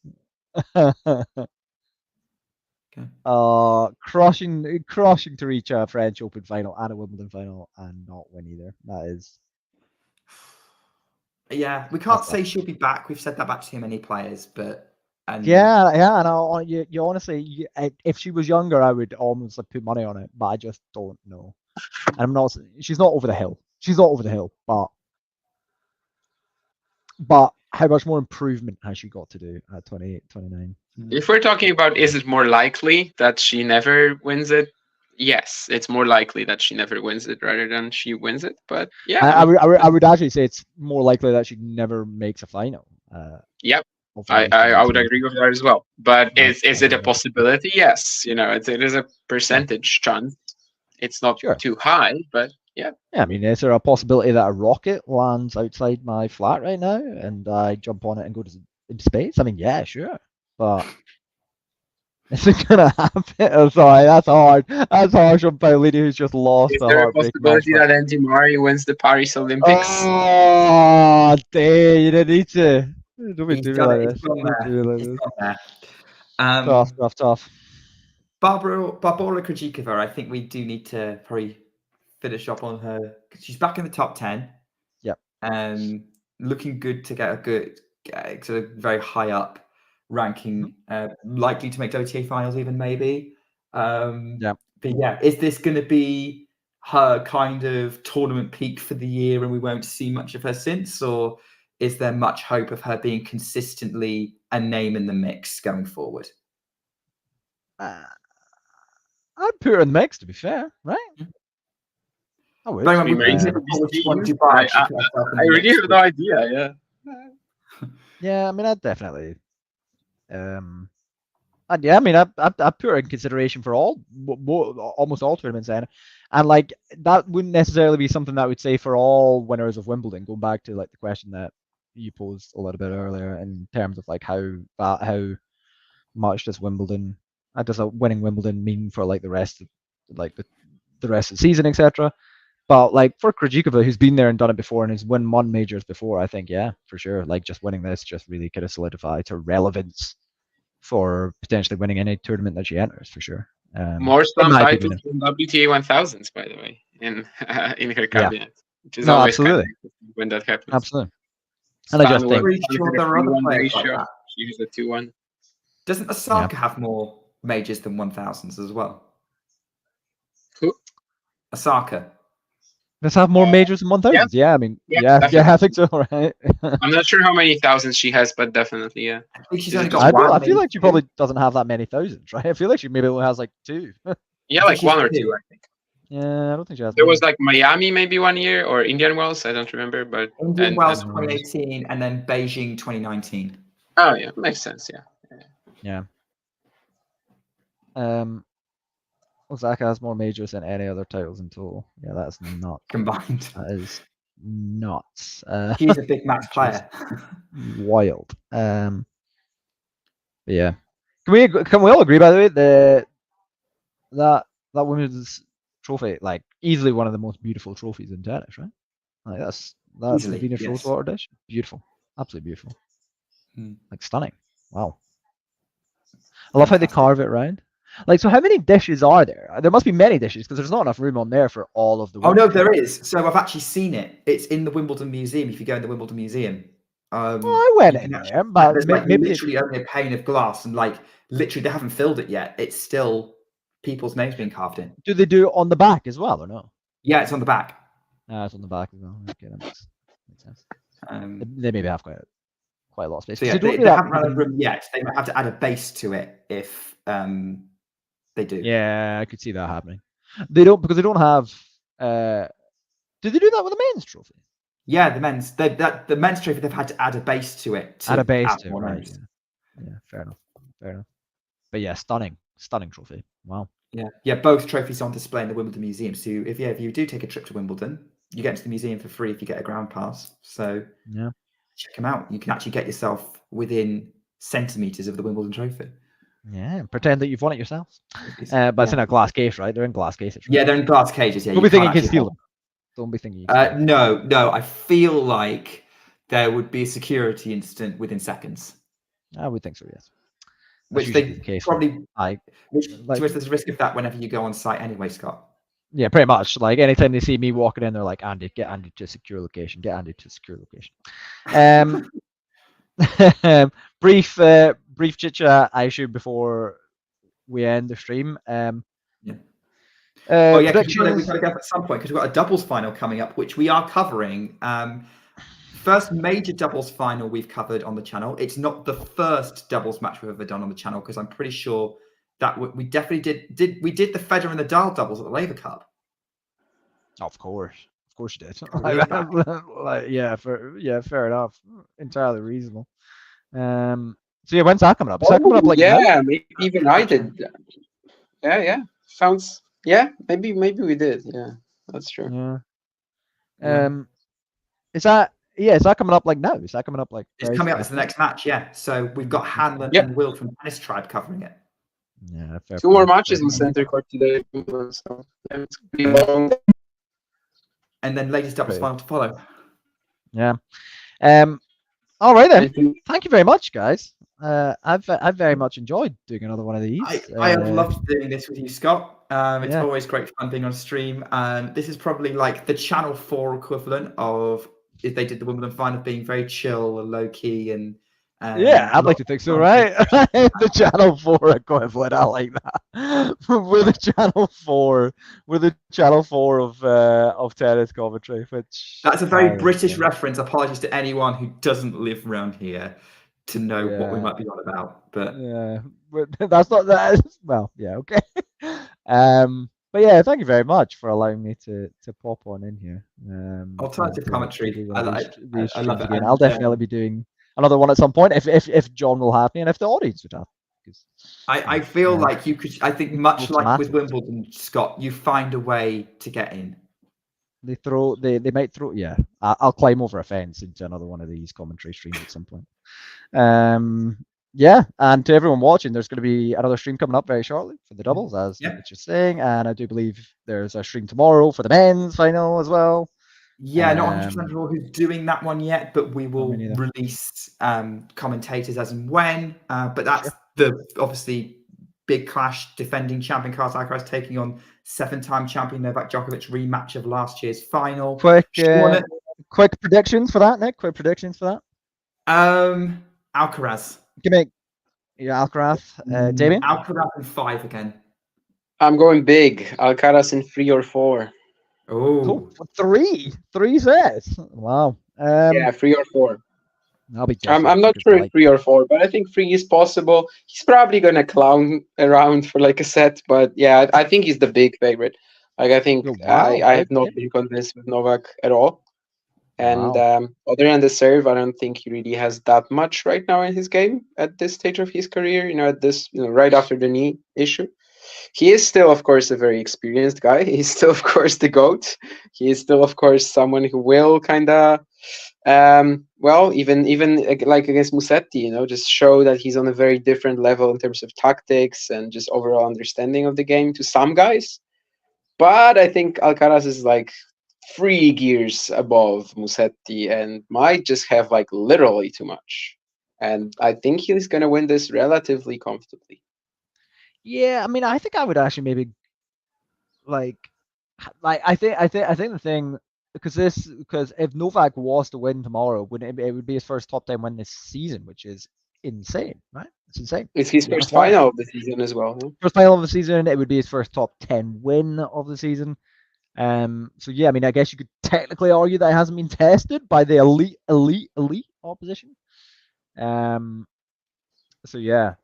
Crushing to reach a French Open final and a Wimbledon final and not win either. That is Yeah, we can't say she'll be back. We've said that about too many players, but yeah, and you honestly, if she was younger, I would almost like put money on it, but I just don't know. And I'm not. She's not over the hill. She's not over the hill, but how much more improvement has she got to do at 28, 29? If we're talking about is it more likely that she never wins it? Yes, it's more likely that she never wins it rather than she wins it. But yeah, I would actually say it's more likely that she never makes a final. Yep. I would agree with that as well. But is it a possibility? Yes. It is a percentage chance. It's not too high, but yeah. Yeah, I mean, is there a possibility that a rocket lands outside my flat right now and I jump on it and go into space? I mean, yeah, sure. But is it gonna happen? Oh, sorry, that's hard. That's harsh on Paolini, who's just lost. Is there a possibility that Andy Murray wins the Paris Olympics? Oh, dang, you didn't need to. Don't be doing like this. Tough. Barbora Krejcikova, I think we do need to probably finish up on her. She's back in the top 10. Yep. Looking good to get a good, sort of very high up ranking, likely to make WTA finals even maybe. Yeah. But yeah, is this going to be her kind of tournament peak for the year and we won't see much of her since, or is there much hope of her being consistently a name in the mix going forward? I'd put her in the mix, to be fair, right? I really have no idea. Yeah. Yeah, I mean, I'd definitely. I mean, I put her in consideration for almost all tournaments, and like that wouldn't necessarily be something that I would say for all winners of Wimbledon. Going back to like the question that you posed a little bit earlier in terms of like how much does Wimbledon, does a winning Wimbledon mean for like the rest of like the rest of the season, etc. But like for Krejcikova, who's been there and done it before and has won majors before, I think for sure, like just winning this just really kind of solidifies her relevance for potentially winning any tournament that she enters, for sure. More slam titles than WTA 1000s, by the way, in her cabinet, which is always absolutely kind of when that happens. Absolutely. And I just think she was a 2-1. Doesn't Osaka have more majors than 1000s as well? Who? Osaka. Does have more majors than 1000s? Yeah, I mean, yeah, I think so, right? I'm not sure how many thousands she has, but definitely, yeah. I think she's only got I feel like she probably doesn't have that many thousands, right? I feel like she maybe only has like 2. Yeah, like 1 or 2, I think. Yeah, I don't think she has. There was like Miami maybe 1 year, or Indian Wells, I don't remember, but Indian Wells 2018 and then Beijing 2019. Oh yeah, makes sense. Yeah. Osaka has more majors than any other titles in total. Yeah, that's not combined. That is nuts. He's a big match player. Wild. Yeah. Can we all agree, by the way, that women's trophy, like easily one of the most beautiful trophies in tennis, right? Like that's Easily, Venus yes. Rosewater dish. Beautiful. Absolutely beautiful. Like stunning. Wow. I love how they carve it round. Like, so how many dishes are there? There must be many dishes because there's not enough room on there for all of the. Oh no, there is. So I've actually seen it. It's in the Wimbledon Museum. If you go in the Wimbledon Museum, I went in there, but there's maybe literally only a pane of glass, and like literally they haven't filled it yet. It's still people's names being carved in. Do they do it on the back as well, or no? Yeah, it's on the back. It's on the back as well. Okay, that makes sense. They maybe have quite a lot of space. So yeah, they haven't run out of room yet. They might have to add a base to it if they do. Yeah, I could see that happening. They don't, because they don't have. Did they do that with the men's trophy? Yeah, the men's. The men's trophy, they've had to add a base to it. Add a base to it, right? Yeah, fair enough. But yeah, stunning trophy. Wow. Yeah. Both trophies on display in the Wimbledon Museum. So if you do take a trip to Wimbledon, you get into the museum for free if you get a ground pass. So yeah, check them out. You can actually get yourself within centimeters of the Wimbledon trophy. Yeah, pretend that you've won it yourself. But it's in a glass case, right? They're in glass cases. Right? Yeah, they're in glass cages. Yeah, don't be thinking you can steal them. Don't be thinking. No. I feel like there would be a security incident within seconds. I would think so. Yes. Which they probably. Which there's a risk of that whenever you go on site anyway, Scott. Yeah, pretty much. Like anytime they see me walking in, they're like, Andy, get Andy to secure location. Get Andy to secure location. Brief chit chat, I should, before we end the stream. Oh yeah, we've got to go at some point because we've got a doubles final coming up, which we are covering. First major doubles final we've covered on the channel. It's not the first doubles match we've ever done on the channel because I'm pretty sure that we definitely did. We did the Federer and the Dahl doubles at the Laver Cup. Of course you did. Fair enough. Entirely reasonable. So yeah, when's that coming up? Is that coming up like now? Maybe even I did. Yeah. Sounds. Yeah, maybe we did. Yeah, that's true. Yeah. Is that coming up like now? Is that coming up like? It's coming up as the next match. Yeah. So we've got Hanlon and Will from Tennis Tribe covering it. Yeah. Two more matches in center court today. So it's gonna be long. And then latest doubles final to follow. Yeah. All right then. Thank you very much, guys. I've very much enjoyed doing another one of these. I have loved doing this with you, Scott. It's always great fun being on stream. This is probably like the Channel 4 equivalent of if they did the Wimbledon final, being very chill and low key and. Yeah, I'd like to think so, right? The Channel 4 equivalent, I like that. We're the Channel 4 of tennis commentary, which that's a very British reference. Apologies to anyone who doesn't live around here to know what we might be on about, but that's not that. Well, yeah, okay. But yeah, thank you very much for allowing me to pop on in here. Alternative commentary. I love it. I'll definitely be doing another one at some point if John will have me and if the audience would have. I feel like you could. I think much like with Wimbledon, Scott, you find a way to get in. They might throw. Yeah, I'll climb over a fence into another one of these commentary streams at some point. Yeah, and to everyone watching, there's going to be another stream coming up very shortly for the doubles, as you're saying, and I do believe there's a stream tomorrow for the men's final as well. Yeah, not 100% sure who's doing that one yet, but we will release commentators as and when. But that's the obviously big clash. Defending champion Carlos Alcaraz taking on 7-time champion Novak Djokovic, rematch of last year's final. Quick predictions for that, Nick. Quick predictions for that. Alcaraz. Give me Alcaraz. Damien. Alcaraz in 5 again. I'm going big. Alcaraz in 3 or 4. Oh, 3 sets. Wow. 3 or 4. I'll be. I'm not sure if 3 or 4, but I think 3 is possible. He's probably gonna clown around for like a set, but yeah, I think he's the big favorite. Like I think I have not been convinced with Novak at all. And other than the serve, I don't think he really has that much right now in his game at this stage of his career. At this, right after the knee issue. He is still, of course, a very experienced guy. He's still, of course, the GOAT. He is still, of course, someone who will kind of, even like against Musetti, just show that he's on a very different level in terms of tactics and just overall understanding of the game to some guys. But I think Alcaraz is like 3 gears above Musetti and might just have like literally too much. And I think he's going to win this relatively comfortably. Yeah, I mean, I think I would actually maybe like I think the thing because if Novak was to win tomorrow, it would be his first top 10 win this season, which is insane, right? It's insane. It's his first final of the season as well. Huh? First final of the season, it would be his first top 10 win of the season. So yeah, I mean, I guess you could technically argue that it hasn't been tested by the elite opposition. So yeah.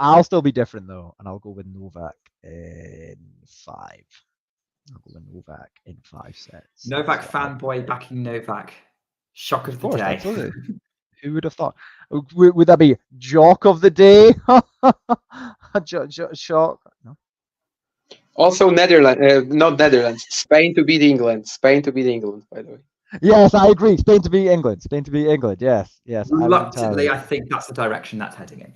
I'll still be different though, and I'll go with Novak in 5. I'll go with Novak in 5 sets. Novak fanboy backing Novak. Shock of the day. Absolutely. Who would have thought? Would that be jock of the day? Shock. No. Also, not Netherlands. Spain to beat England. Spain to beat England, by the way. Yes, I agree. Spain to beat England. Spain to beat England. Yes. Reluctantly, I think that's the direction that's heading in.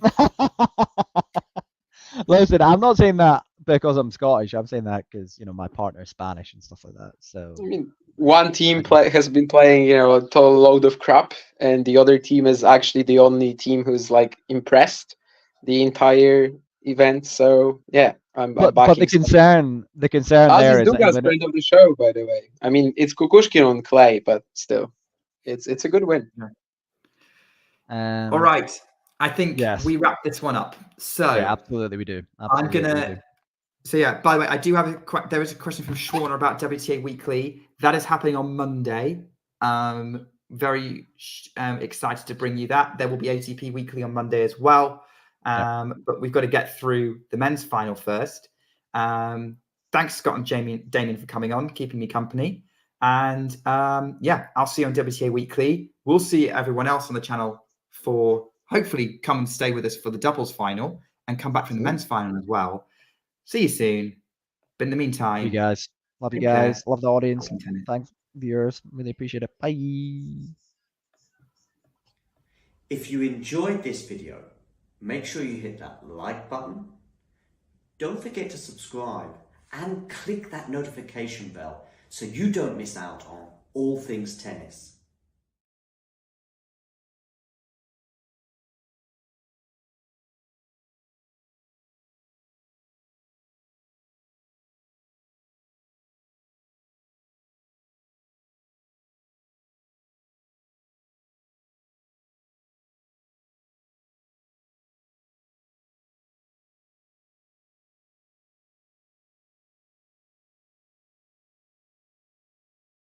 Listen, I'm not saying that because I'm Scottish. I'm saying that because my partner is Spanish and stuff like that. So I mean, one team has been playing a total load of crap, and the other team is actually the only team who's like impressed the entire event. So yeah, I'm But backing the concern As there is is Duga's friend of the show, by the way. I mean, it's Kukushkin on clay, but still, it's a good win. All right, I think we wrap this one up. So yeah, absolutely we do. I'm gonna. So yeah, by the way, I do have there is a question from Shauna about WTA Weekly. That is happening on Monday. Very excited to bring you that. There will be ATP Weekly on Monday as well. But we've got to get through the men's final first. Thanks, Scott and Damien for coming on, keeping me company. And yeah, I'll see you on WTA Weekly. We'll see everyone else on the channel for hopefully come and stay with us for the doubles final and come back from the men's final as well. See you soon. But in the meantime, you guys. Love you guys. Love the audience. Thanks, viewers. Really appreciate it. Bye. If you enjoyed this video, make sure you hit that like button. Don't forget to subscribe and click that notification bell so you don't miss out on all things tennis.